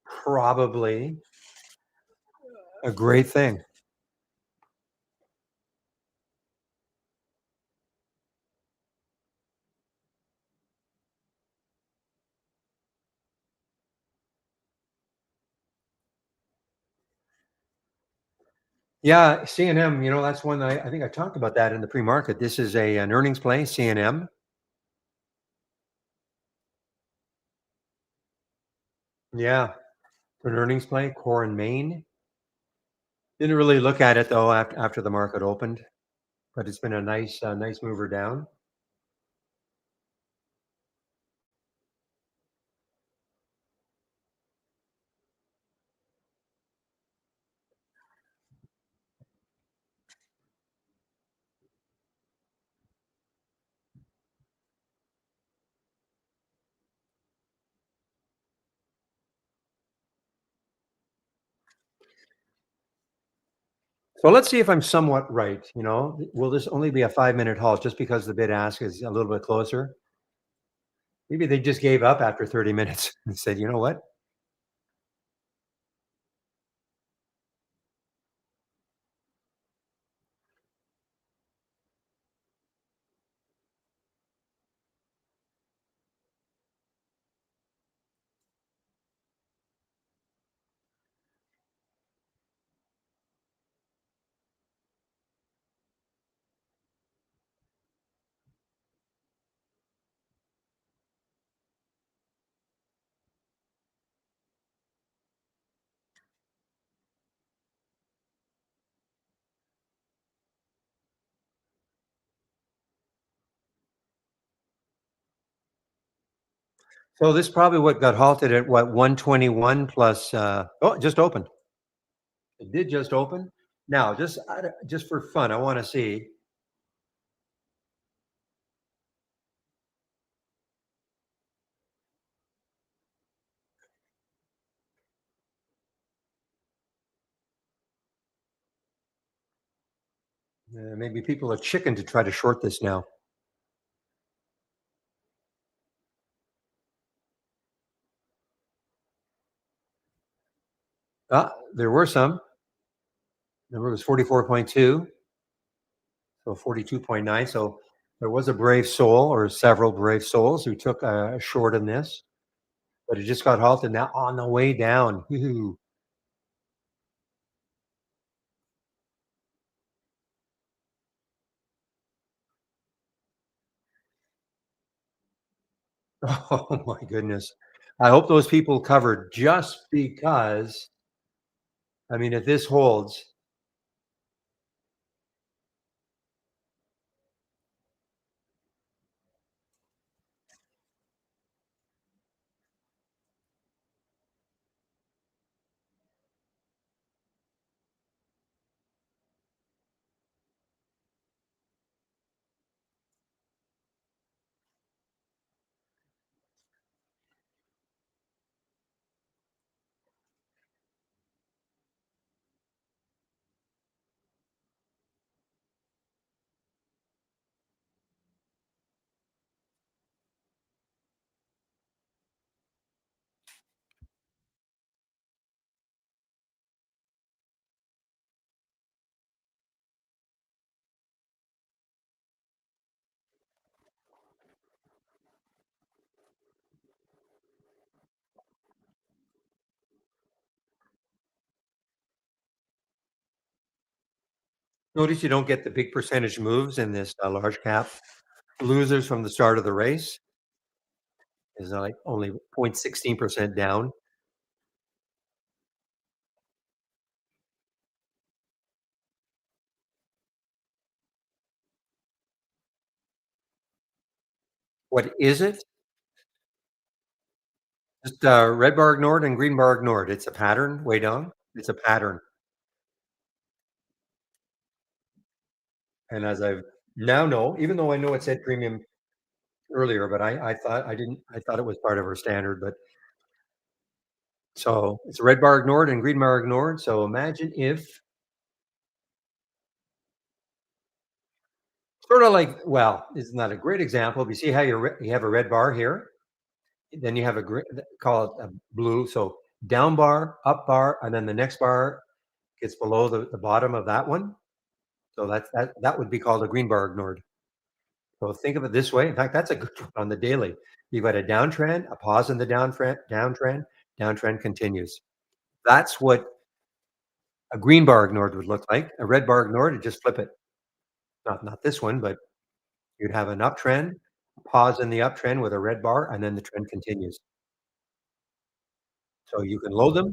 Probably a great thing. Yeah, CNM, that's one I think I talked about that in the pre-market. This is an earnings play, CNM. Yeah. For an earnings play, Core and Main. Didn't really look at it though after the market opened, but it's been a nice mover down. So let's see if I'm somewhat right. Will this only be a 5 minute halt just because the bid ask is a little bit closer? Maybe they just gave up after 30 minutes and said, you know what? So this probably what got halted at what 121 plus. Oh, it just opened. It did just open. Now, just for fun, I want to see. Maybe people are chicken to try to short this now. There were some. Number was 44.2, so 42.9. So there was a brave soul or several brave souls who took a short in this, but it just got halted now on the way down. Woo-hoo. Oh my goodness. I hope those people covered just because, I mean, if this holds, notice you don't get the big percentage moves in this large cap. Losers from the start of the race is like only 0.16% down. What is it? Just red bar ignored and green bar ignored. It's a pattern way down. It's a pattern. And as I've now know, even though I know it said premium earlier, but I thought I didn't. I thought it was part of our standard. But so it's red bar ignored and green bar ignored. So imagine if sort of like, well, it's not a great example. But you see how you have a red bar here, then you have a call it a blue. So down bar, up bar, and then the next bar gets below the bottom of that one. So that would be called a green bar ignored. So think of it this way. In fact, that's a good one on the daily. You've got a downtrend, a pause in the downtrend continues. That's what a green bar ignored would look like. A red bar ignored, you just flip it. Not this one, but you'd have an uptrend, pause in the uptrend with a red bar, and then the trend continues. So you can load them.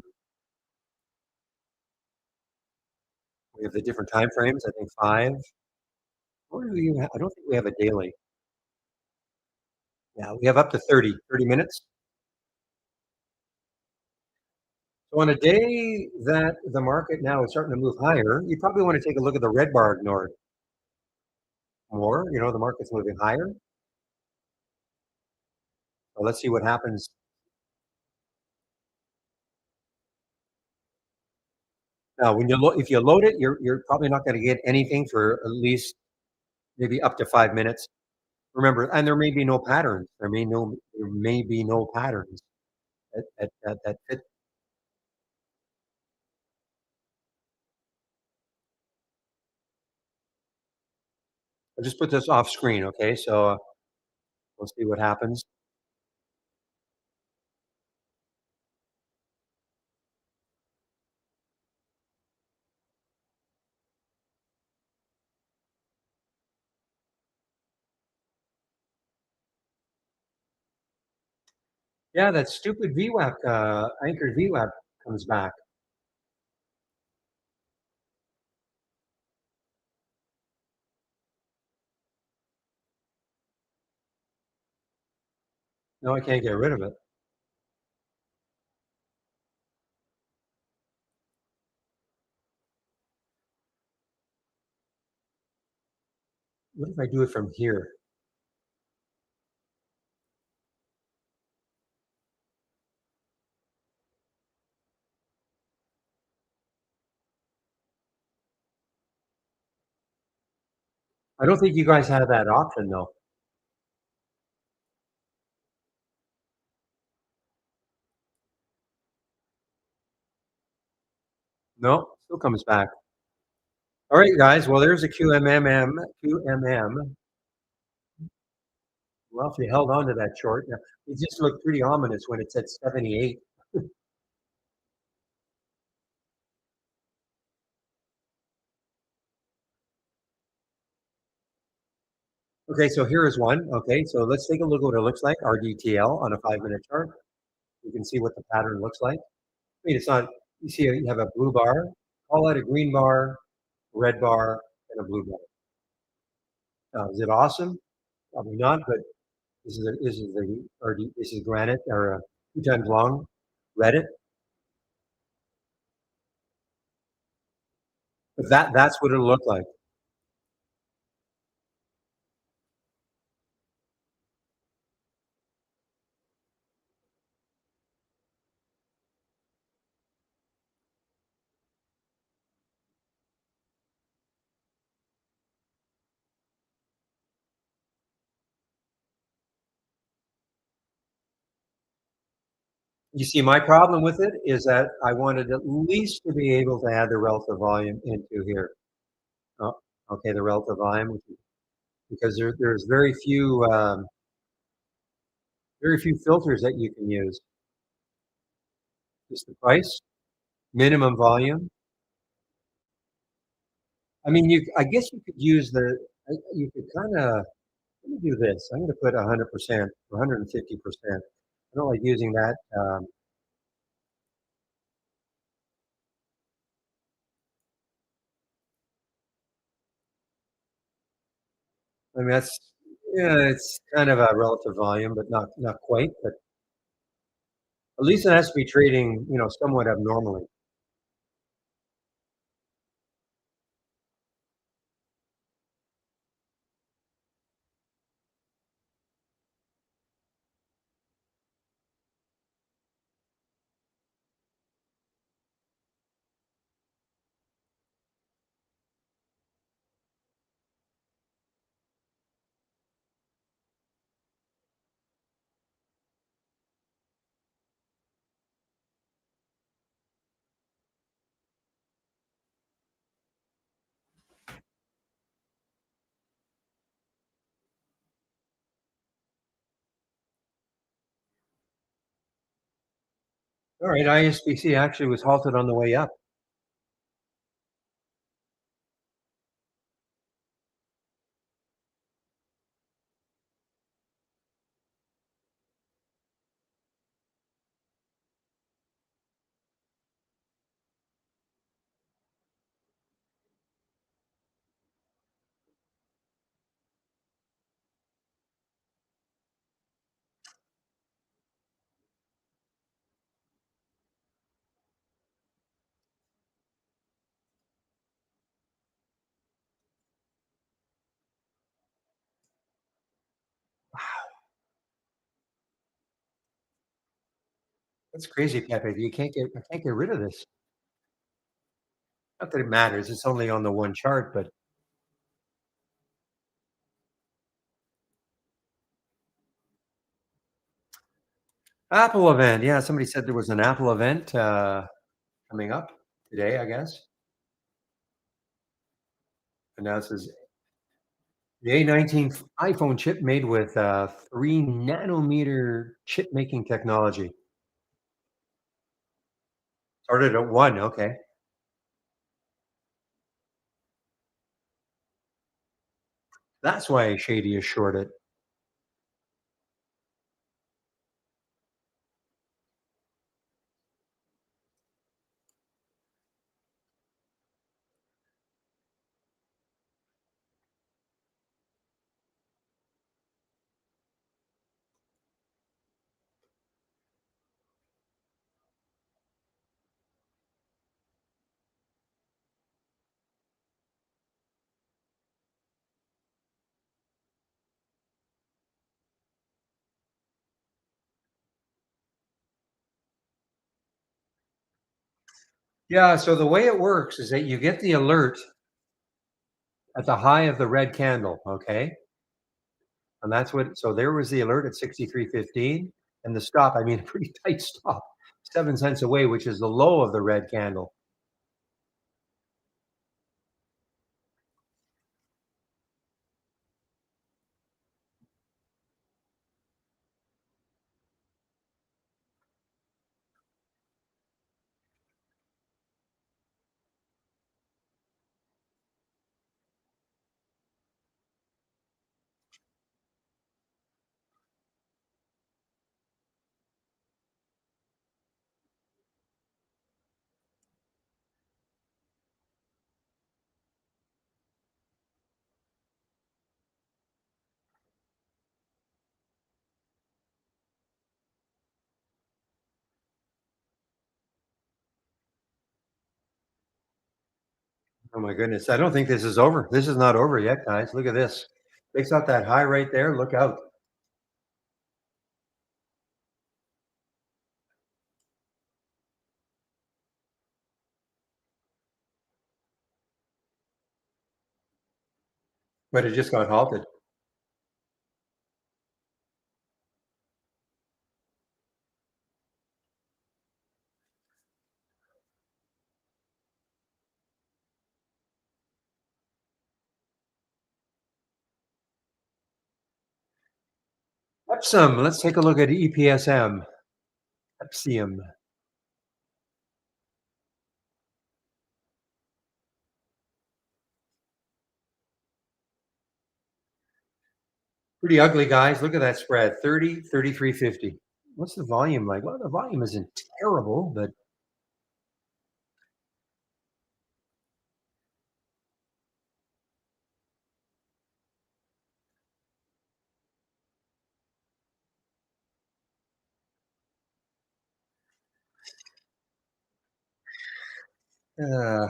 We have the different time frames. I think 5. What do we I don't think we have a daily. Yeah, we have up to 30 minutes. So on a day that the market now is starting to move higher, you probably want to take a look at the red bar ignored more. The market's moving higher. So let's see what happens. Now, if you load it, you're probably not going to get anything for at least maybe up to 5 minutes. Remember, and there may be no patterns. There may be no patterns that fit. I'll just put this off screen, okay? So we'll see what happens. Yeah, that stupid VWAP, anchored VWAP comes back. No, I can't get rid of it. What if I do it from here? I don't think you guys have that option though. No, still comes back. All right, guys. Well, there's a QMMM. QMM. Well, if you held on to that short, now, it just looked pretty ominous when it said 78. Okay, so here is one. Okay, so let's take a look at what it looks like, RDTL on a 5-minute chart. You can see what the pattern looks like. I mean, it's not, you see, you have a blue bar, call that a green bar, red bar, and a blue bar. Now, is it awesome? Probably not, but this is granite or 2 times long, Reddit. But that's what it'll look like. You see, my problem with it is that I wanted at least to be able to add the relative volume into here. Oh, okay, the relative volume, because there's very few filters that you can use. Just the price, minimum volume. I mean, I guess you could use you could kind of, let me do this. I'm going to put 100%, 150%. I don't like using that. I mean, yeah, it's kind of a relative volume, but not quite. But at least it has to be trading, somewhat abnormally. All right, ISBC actually was halted on the way up. That's crazy, Pepe. I can't get rid of this. Not that it matters. It's only on the one chart, but Apple event. Yeah, somebody said there was an Apple event coming up today, I guess. Announces the A19 iPhone chip made with 3 nanometer chip making technology. Started at one. Okay. That's why Shady is shorted. Yeah. So the way it works is that you get the alert at the high of the red candle. Okay. And that's what, so there was the alert at 63.15 and the stop, I mean, a pretty tight stop, 7 cents away, which is the low of the red candle. Oh my goodness. I don't think this is over. This is not over yet, guys. Look at this. Takes out that high right there. Look out. But it just got halted. Epsom. Let's take a look at EPSM. Epsium. Pretty ugly, guys. Look at that spread 30, 33.50. What's the volume like? Well, the volume isn't terrible, but uh,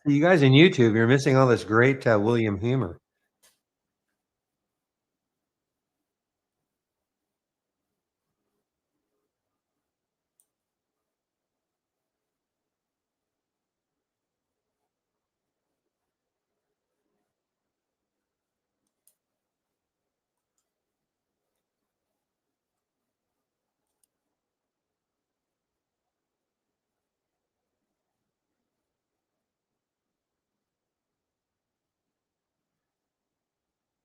you guys in YouTube, you're missing all this great William humor.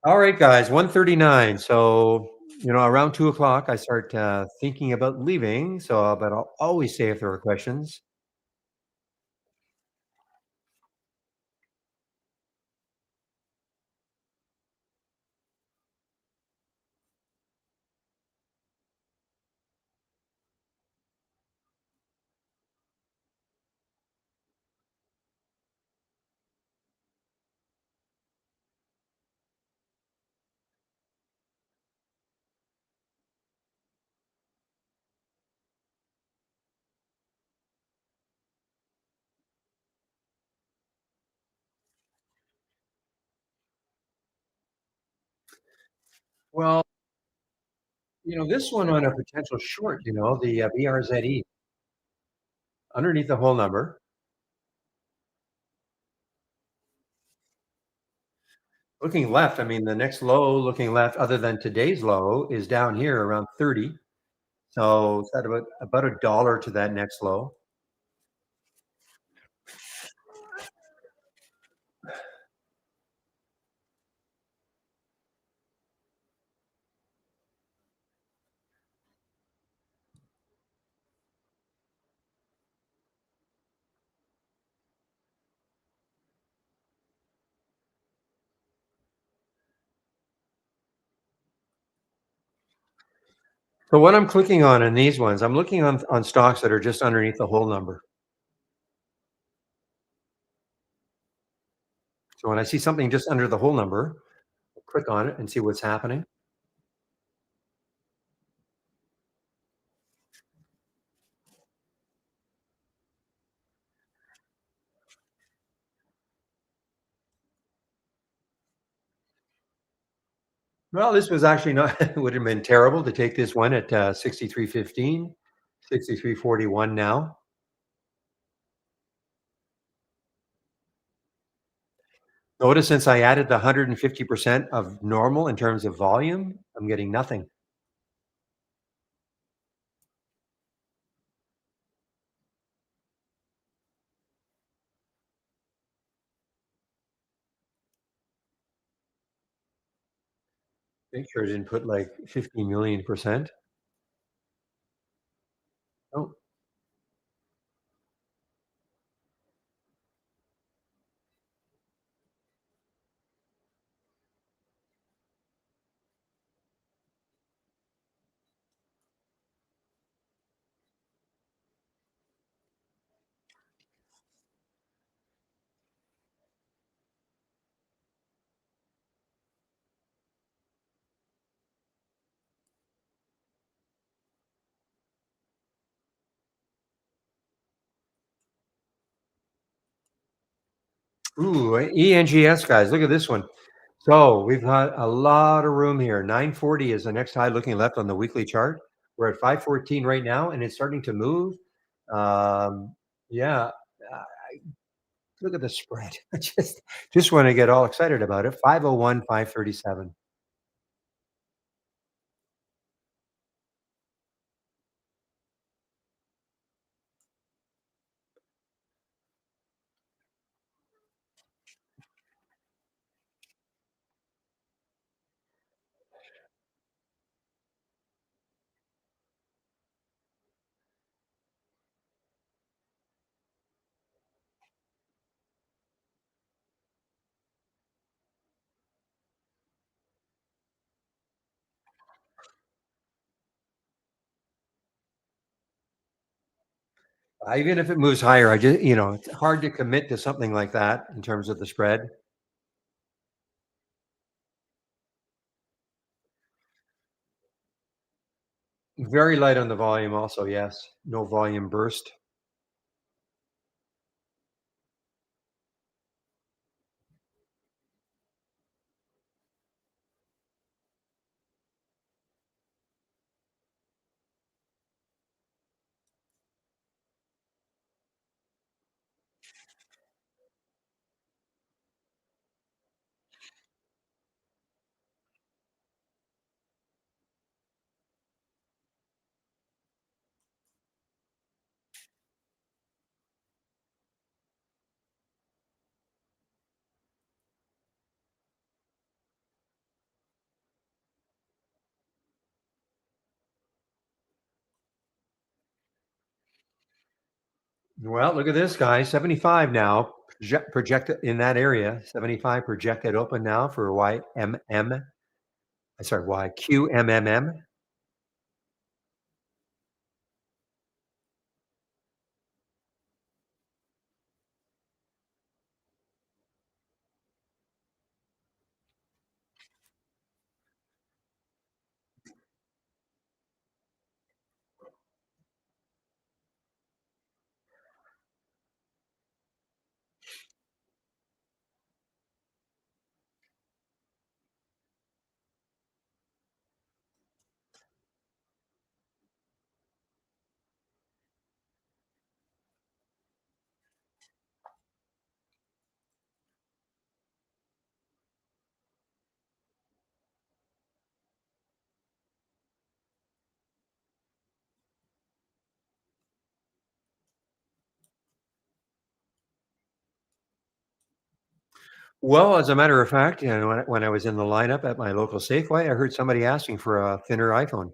All right, guys, 1:39. So, around 2 o'clock, I start thinking about leaving. So, but I'll always say if there are questions. Well, This one on a potential short, the BRZE underneath the whole number. Looking left, I mean, the next low looking left, other than today's low, is down here around 30. So it's at about $1 to that next low. So what I'm clicking on in these ones, I'm looking on stocks that are just underneath the whole number. So when I see something just under the whole number, I'll click on it and see what's happening. Well, this was actually not, it would have been terrible to take this one at 63.15, 63.41 now. Notice since I added the 150% of normal in terms of volume, I'm getting nothing. Make sure I didn't put like 50 million percent. Oh, ooh, ENGS guys, look at this one. So we've got a lot of room here. 940 is the next high looking left on the weekly chart. We're at 514 right now, and it's starting to move. Yeah, uh, look at the spread. I just want to get all excited about it. 501, 537. Even if it moves higher, it's hard to commit to something like that in terms of the spread. Very light on the volume, also. Yes, no volume burst. Well, look at this guy, 75 now, projected in that area, 75 projected open now for YQMMM. Well, as a matter of fact, when I was in the lineup at my local Safeway, I heard somebody asking for a thinner iPhone.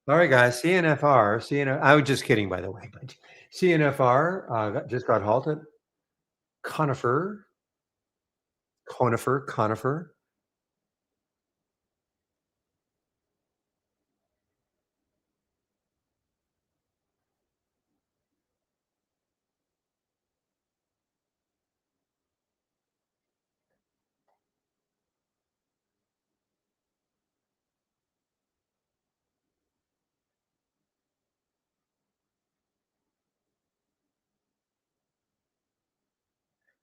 All right, guys, CNFR, CNF I was just kidding, by the way, but CNFR, just got halted. Conifer, conifer.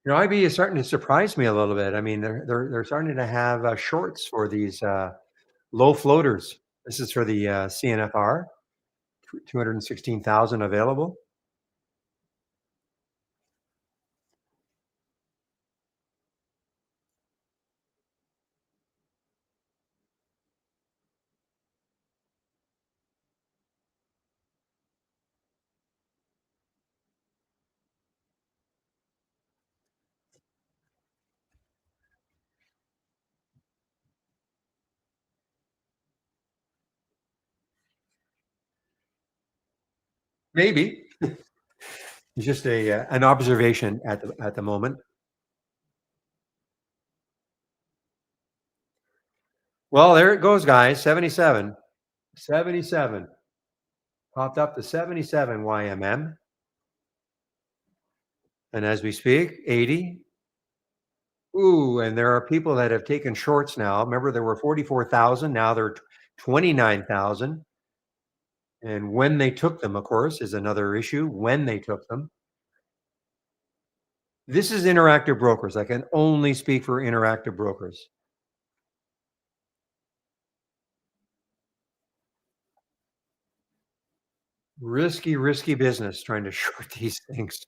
IB is starting to surprise me a little bit. I mean, they're starting to have, shorts for these, low floaters. This is for the, CNFR, 216,000 available. Maybe. It's just an observation at the moment. Well, there it goes, guys, 77. 77. Popped up to 77 YMM, and as we speak, 80. Ooh, and there are people that have taken shorts now. Remember, there were 44,000, now they're 29,000, and when they took them, of course, is another issue, when they took them. This is Interactive Brokers. I can only speak for Interactive Brokers. Risky, risky business trying to short these things.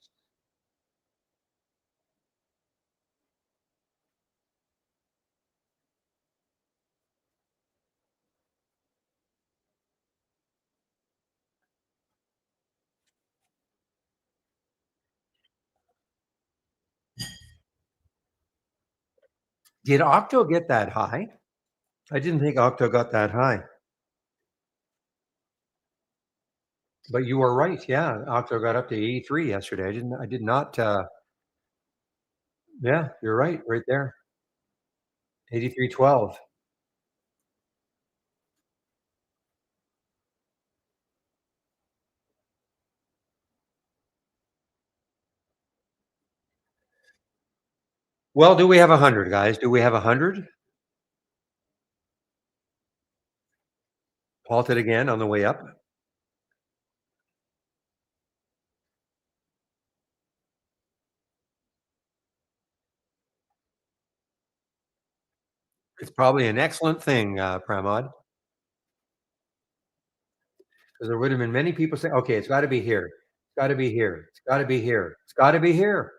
Did Octo get that high? I didn't think Octo got that high, but you are right. Yeah, Octo got up to 83 yesterday. I did not. Yeah, you're right there. 83.12. Well, do we have 100, guys? Do we have 100? Halted again on the way up. It's probably an excellent thing, Pramod, because there would have been many people saying, "Okay, it's got to be here. It's got to be here. It's got to be here. It's got to be here."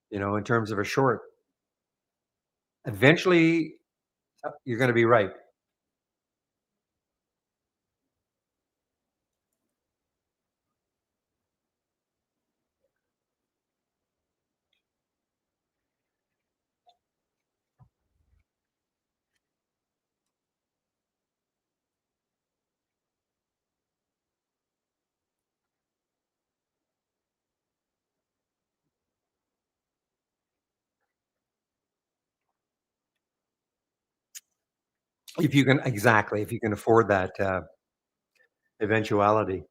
In terms of a short. Eventually, you're going to be right. If you can, exactly, if you can afford that eventuality.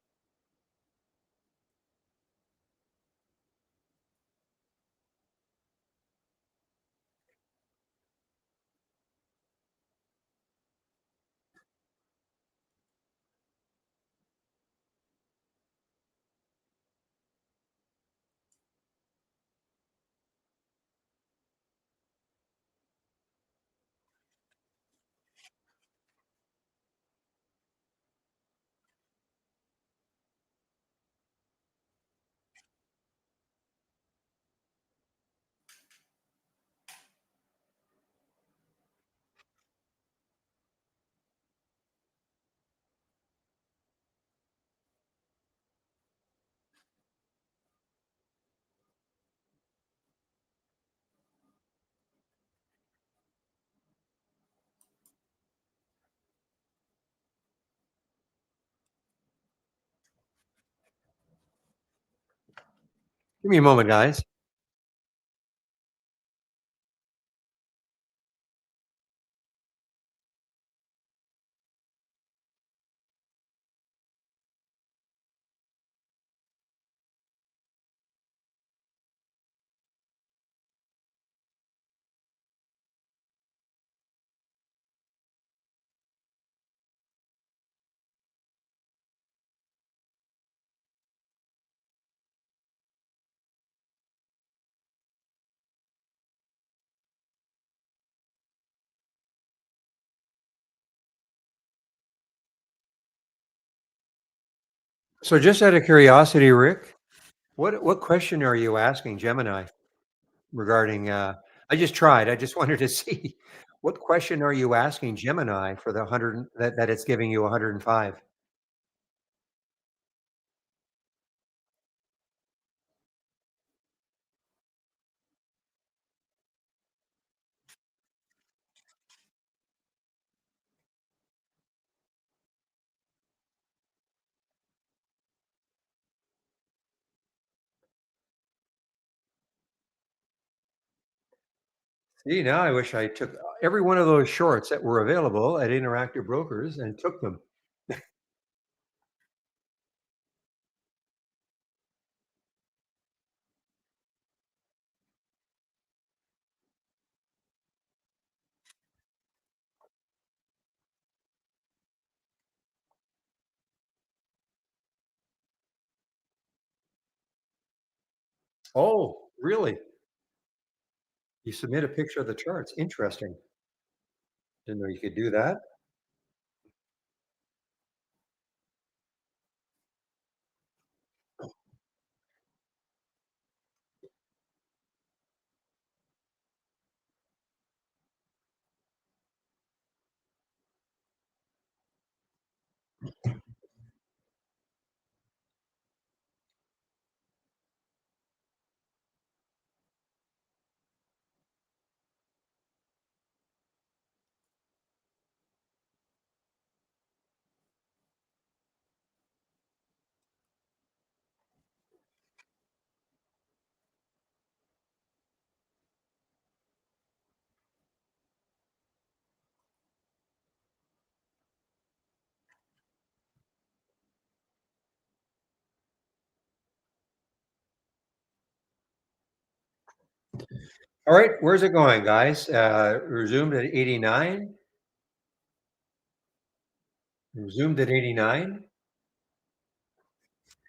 Give me a moment, guys. So, just out of curiosity, Rick, what question are you asking Gemini regarding? I just tried. I just wanted to see what question are you asking Gemini for the that it's giving you 105. See, now I wish I took every one of those shorts that were available at Interactive Brokers and took them. Oh, really? You submit a picture of the charts. Interesting. Didn't know you could do that. All right, where's it going, guys? Resumed at 89. Resumed at 89.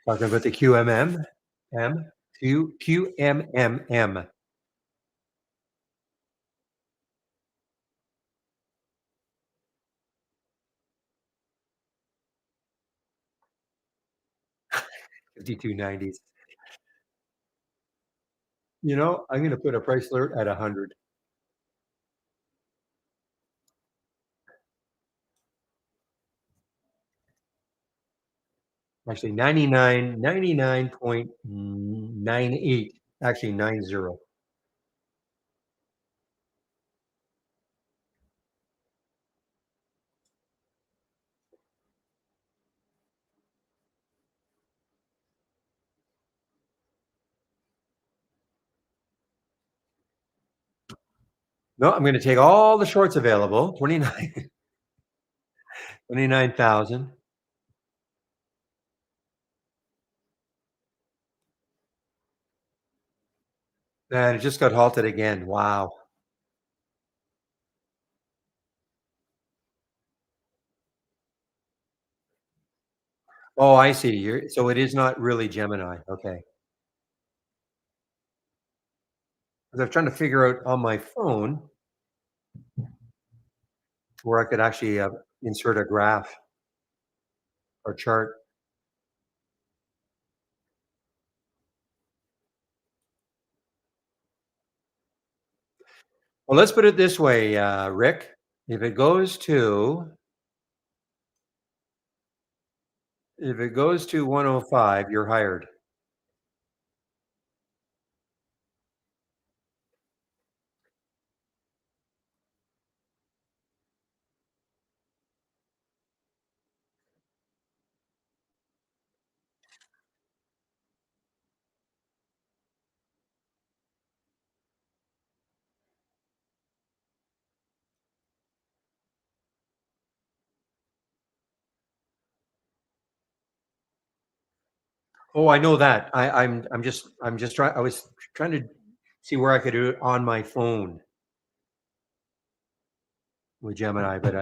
Talking about the QMM. QMMM. 5290s. I'm going to put a price alert at 100. Actually, 99.98. Actually, 90. No, I'm going to take all the shorts available, 29,000. And it just got halted again. Wow. Oh, I see. So it is not really Gemini. Okay. 'Cause I'm trying to figure out on my phone where I could actually insert a graph or chart. Well, let's put it this way, Rick. If it goes to if it goes to 105, you're hired. Oh, I know that. I'm just trying. I was trying to see where I could do it on my phone with Gemini, but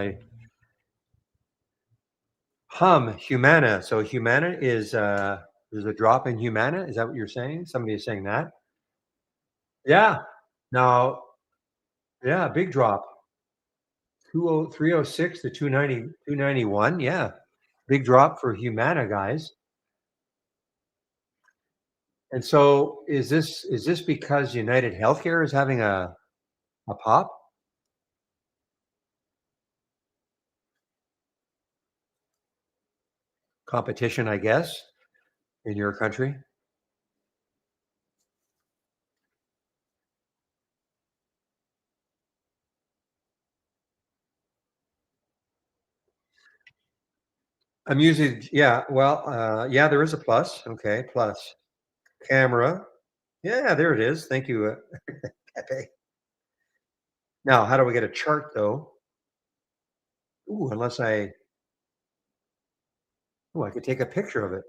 Humana. So Humana is there's a drop in Humana. Is that what you're saying? Somebody is saying that. Yeah. Now, yeah, big drop. 306 to 291. Yeah. Big drop for Humana, guys. And so is this because United Healthcare is having a pop competition, I guess, in your country? I'm using, yeah, well, yeah, there is a plus. Okay, plus camera. Yeah, there it is. Thank you. Pepe. Now, how do we get a chart though? Ooh, I could take a picture of it.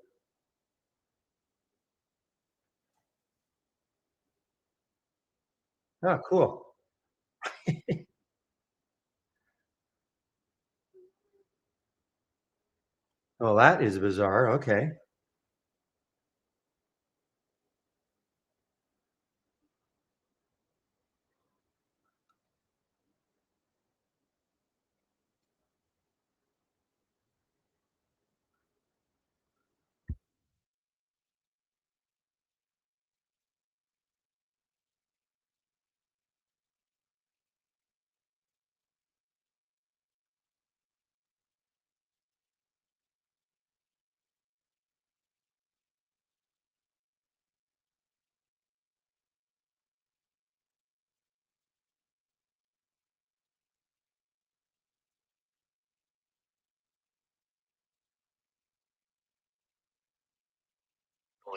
Oh, cool. Well, that is bizarre. Okay.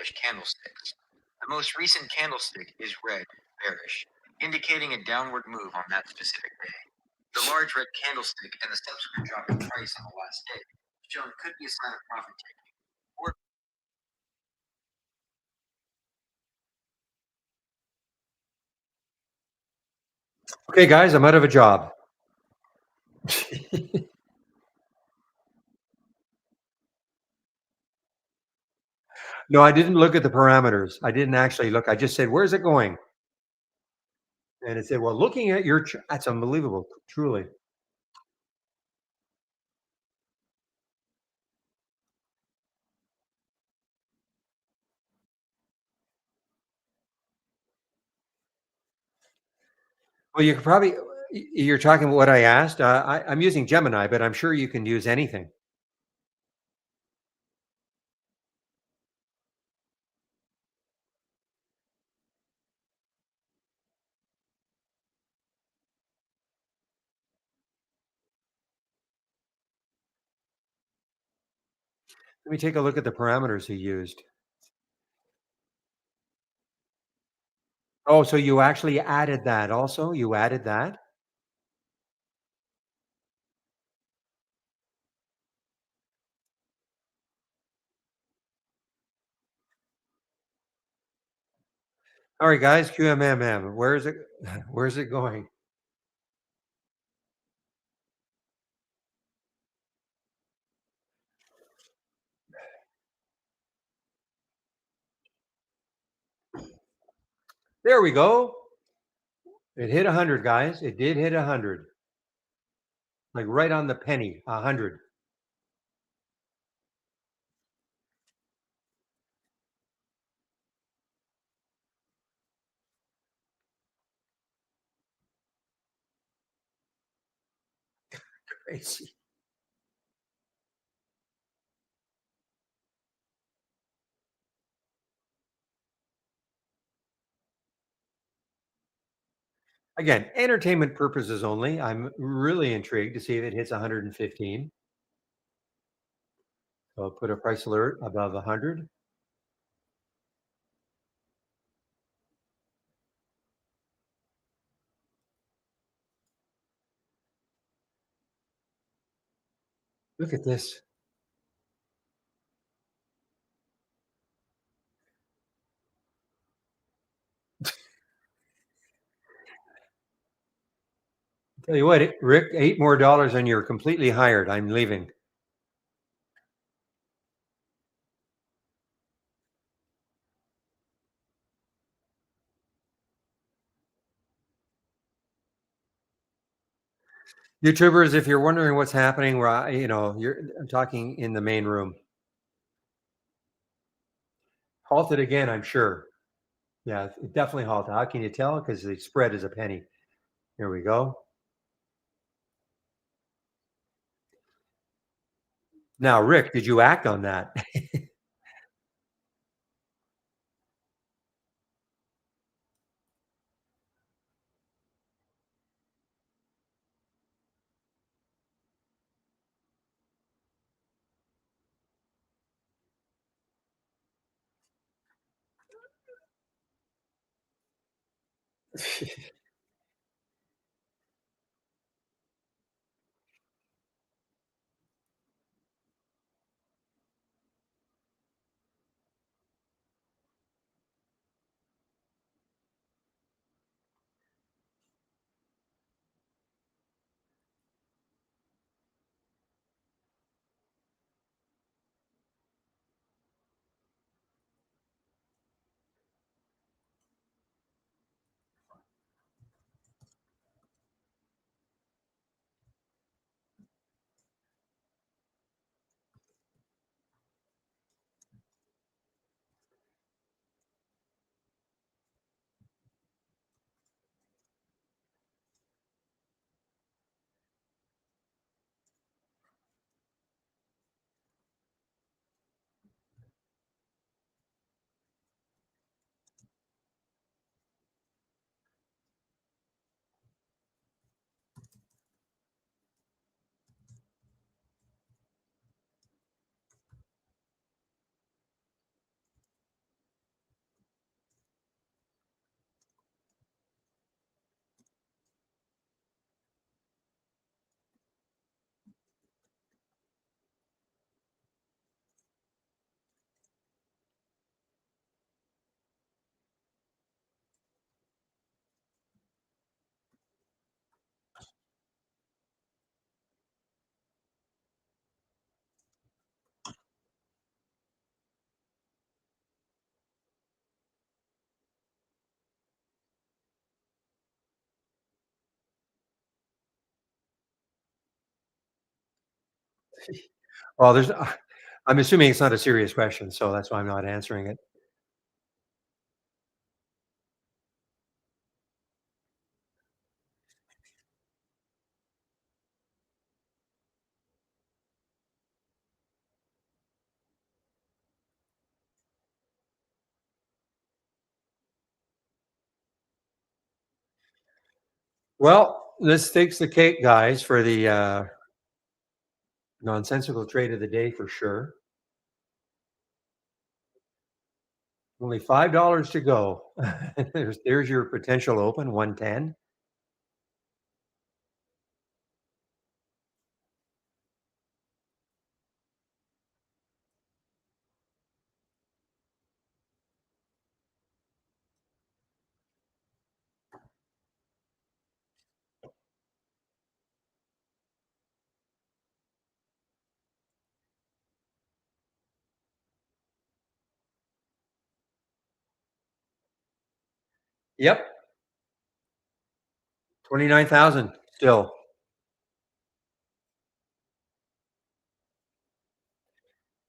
bullish candlesticks. The most recent candlestick is red, bearish, indicating a downward move on that specific day. The large red candlestick and the subsequent drop in price on the last day shown could be a sign of profit taking. Or Okay, guys, I'm out of a job. No, I didn't look at the parameters. I didn't actually look. I just said, "Where's it going?" And it said, "Well, looking at your that's unbelievable, truly." Well, you could probably you're talking about what I asked. I'm using Gemini, but I'm sure you can use anything. Let me take a look at the parameters he used. Oh, so you actually added that also? You added that? All right, guys, QMMM. Where is it? Where's it going? There we go. It hit 100, guys. It did hit 100, like right on the penny. 100. Crazy. Again, entertainment purposes only. I'm really intrigued to see if it hits 115. So I'll put a price alert above 100. Look at this. Tell you what, Rick, $8 more and you're completely hired. I'm leaving. YouTubers, if you're wondering what's happening, I'm talking in the main room. Halted again, I'm sure. Yeah, it definitely halted. How can you tell? Because the spread is a penny. Here we go. Now, Rick, did you act on that? Well, I'm assuming it's not a serious question, so that's why I'm not answering it. Well, this takes the cake, guys, for the nonsensical trade of the day for sure. Only $5 to go. There's your potential open 110. Yep, 29,000 still.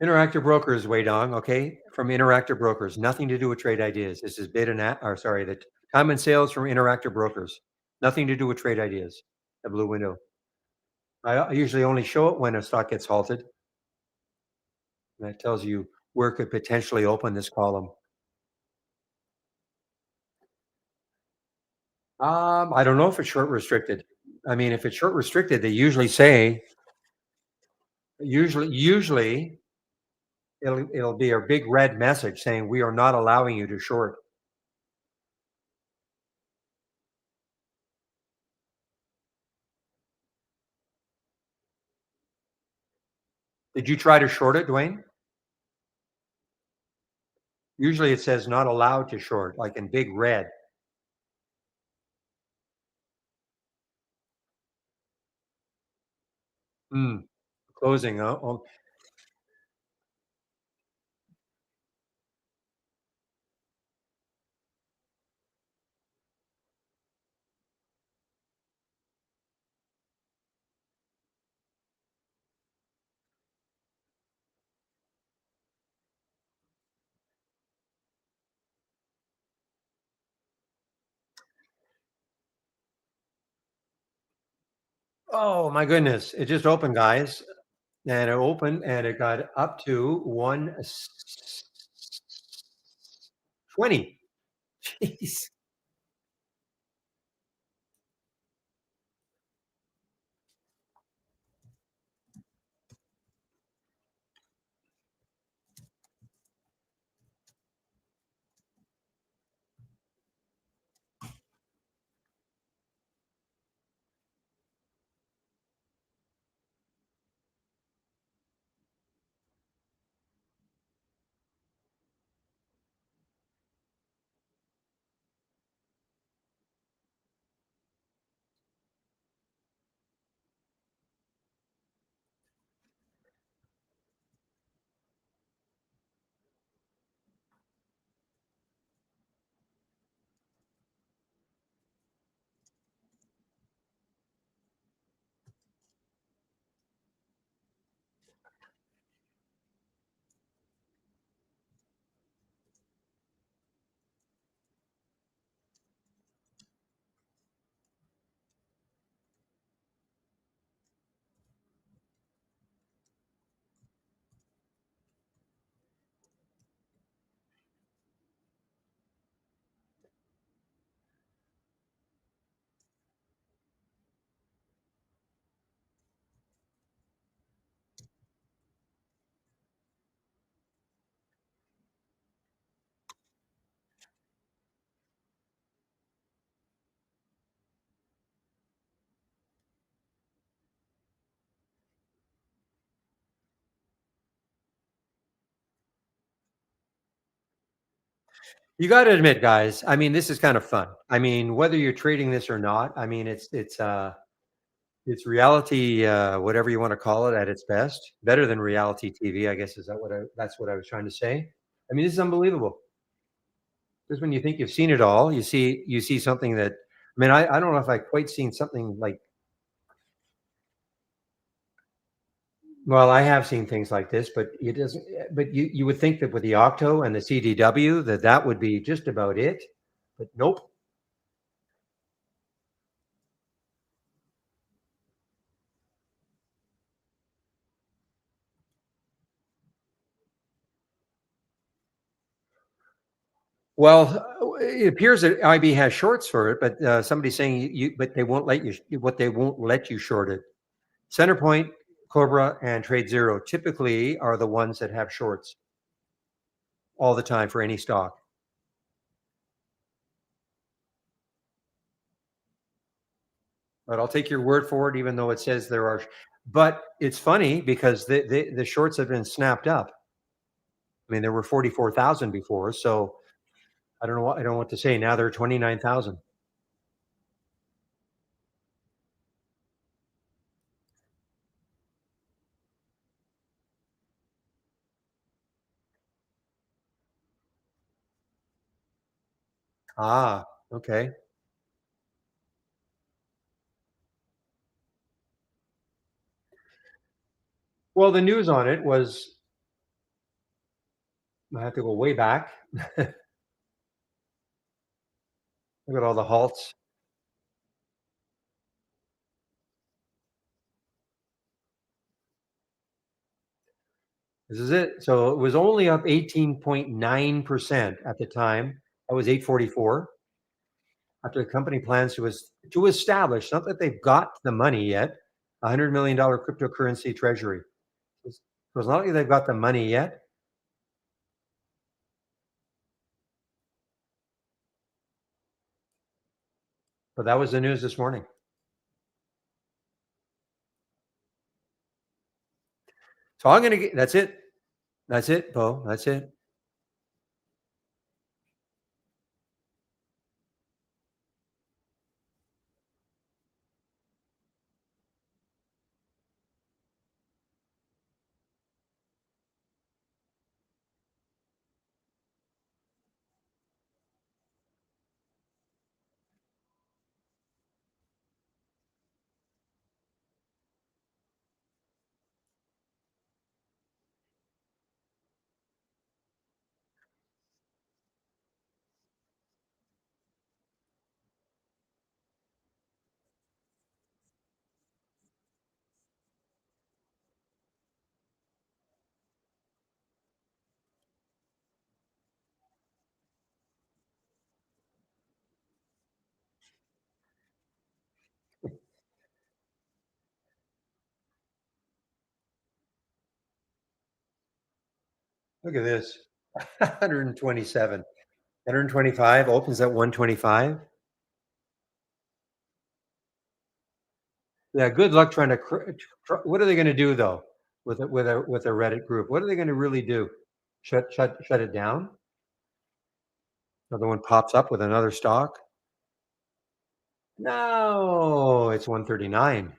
Interactive Brokers, Wei Dong, okay? From Interactive Brokers, nothing to do with trade ideas. This is bid and or sorry, the time and sales from Interactive Brokers. Nothing to do with trade ideas. The blue window. I usually only show it when a stock gets halted. And that tells you where it could potentially open this column. I don't know if it's short restricted. I mean, if it's short restricted, they usually say usually it'll be a big red message saying we are not allowing you to short. Did you try to short it, Dwayne? Usually it says not allowed to short, like in big red. Mm, closing. Oh, oh my goodness! It just opened, guys, and it opened, and it got up to 120. Jeez. You got to admit, guys. I mean, this is kind of fun. I mean, whether you're trading this or not, I mean, it's reality, whatever you want to call it, at its best. Better than reality TV, I guess. Is that what I? That's what I was trying to say. I mean, this is unbelievable. Just when you think you've seen it all, you see something that. I mean, I don't know if I quite seen something like. Well, I have seen things like this, but it doesn't. But you would think that with the Octo and the CDW that would be just about it, but nope. Well, it appears that IB has shorts for it, but somebody's saying but they won't let you. What they won't let you short it. Centerpoint, Cobra, and Trade Zero typically are the ones that have shorts all the time for any stock. But I'll take your word for it, even though it says there are. But it's funny because the shorts have been snapped up. I mean, there were 44,000 before, so I don't know what to say. Now they're 29,000. Ah, okay. Well, the news on it was I have to go way back. Look at all the halts. This is it. So it was only up 18.9% at the time. That was 844. After the company plans to establish, not that they've got the money yet, $100 million cryptocurrency treasury. So it's not like they've got the money yet, but that was the news this morning. So I'm going to get that's it. That's it, Bo. That's it. Look at this. 127. 125 opens at 125. Yeah, good luck trying to. What are they going to do though with a Reddit group? What are they going to really do? Shut it down? Another one pops up with another stock. No, it's 139.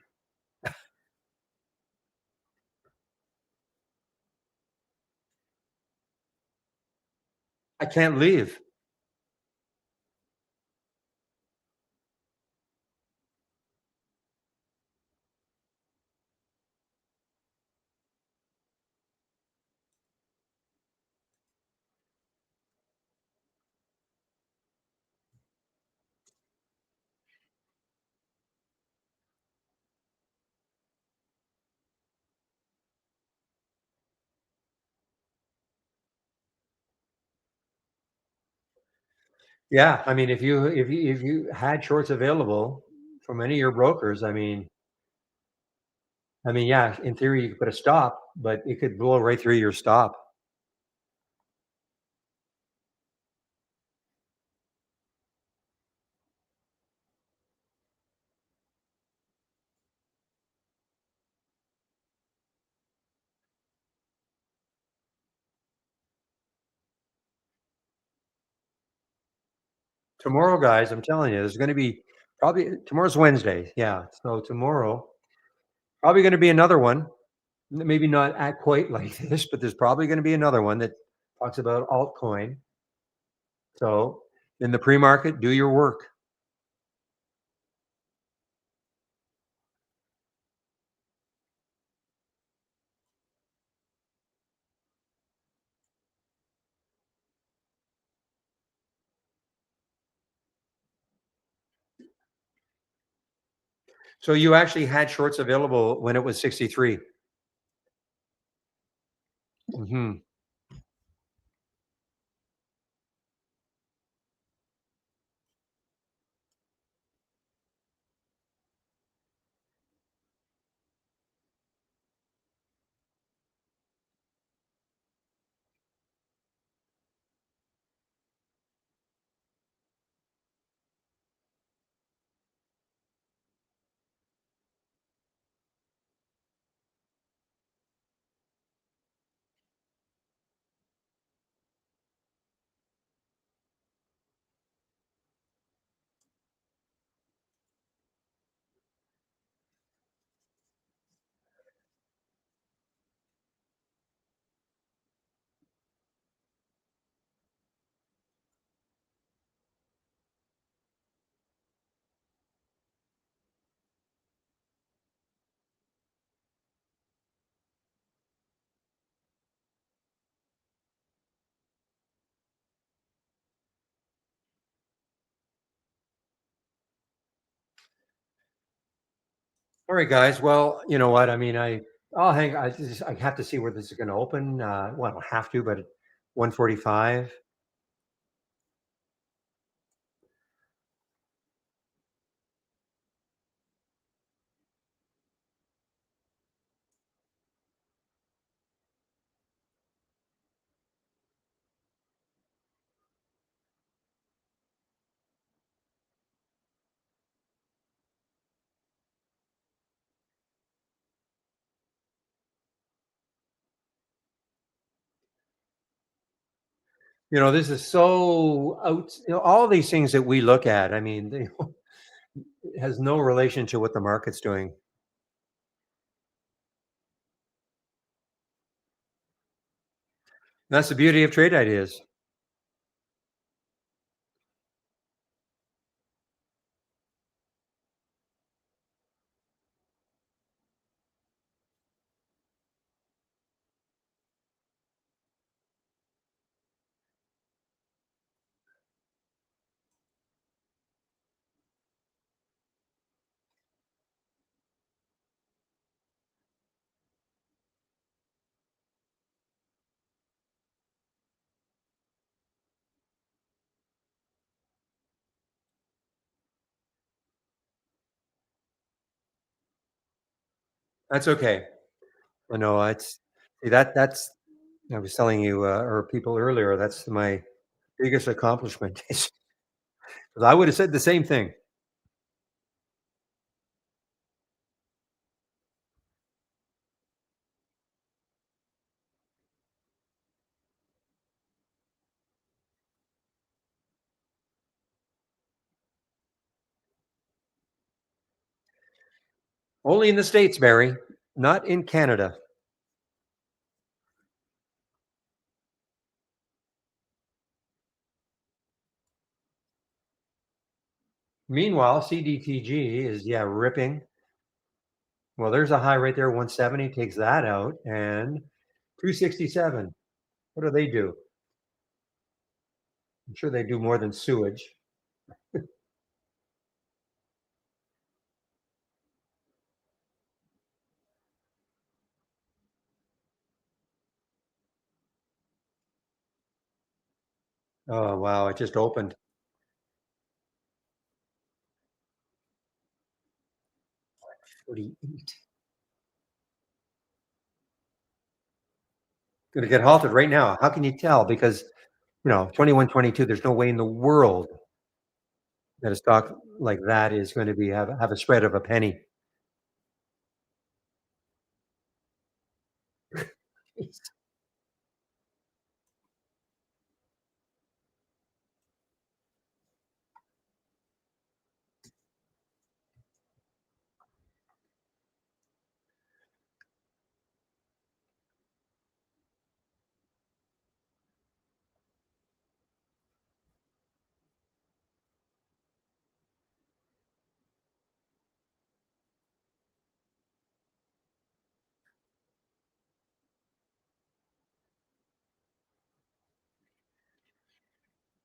I can't leave. Yeah, I mean, if you had shorts available from any of your brokers, I mean, yeah, in theory you could put a stop, but it could blow right through your stop. Tomorrow, guys, I'm telling you, there's going to be probably tomorrow's Wednesday. Yeah, so tomorrow probably going to be another one. Maybe not at quite like this, but there's probably going to be another one that talks about altcoin. So in the pre-market, do your work. So you actually had shorts available when it was 63. Hmm. All right, guys. Well, you know what? I mean, I'll hang. I have to see where this is going to open. Well, I don't have to, but at 145. This is so out. All these things that we look at. I mean, it has no relation to what the market's doing. That's the beauty of trade ideas. That's okay. I know it's see, that's I was telling you or people earlier, that's my biggest accomplishment. Is 'cause I would have said the same thing. Only in the States, Barry, not in Canada. Meanwhile, CDTG is, yeah, ripping. Well, there's a high right there, 170, takes that out, and 267. What do they do? I'm sure they do more than sewage. Oh, wow, it just opened. 48. Gonna get halted right now. How can you tell? Because, 21, 22, there's no way in the world that a stock like that is going to be have a spread of a penny.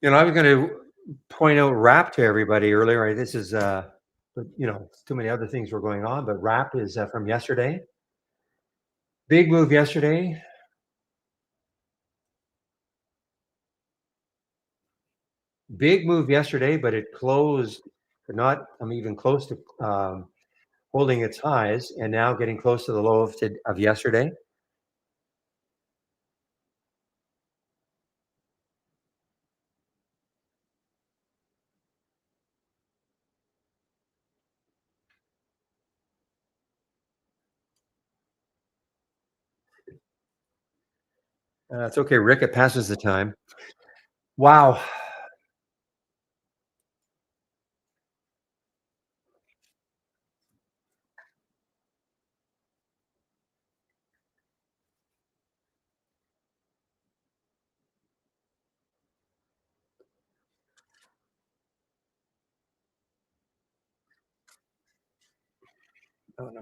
I was going to point out Wrap to everybody earlier. This is, but too many other things were going on. But Wrap is from yesterday. Big move yesterday. Big move yesterday, but it closed not. I'm even close to holding its highs, and now getting close to the low of yesterday. It's okay, Rick. It passes the time. Wow. Oh no.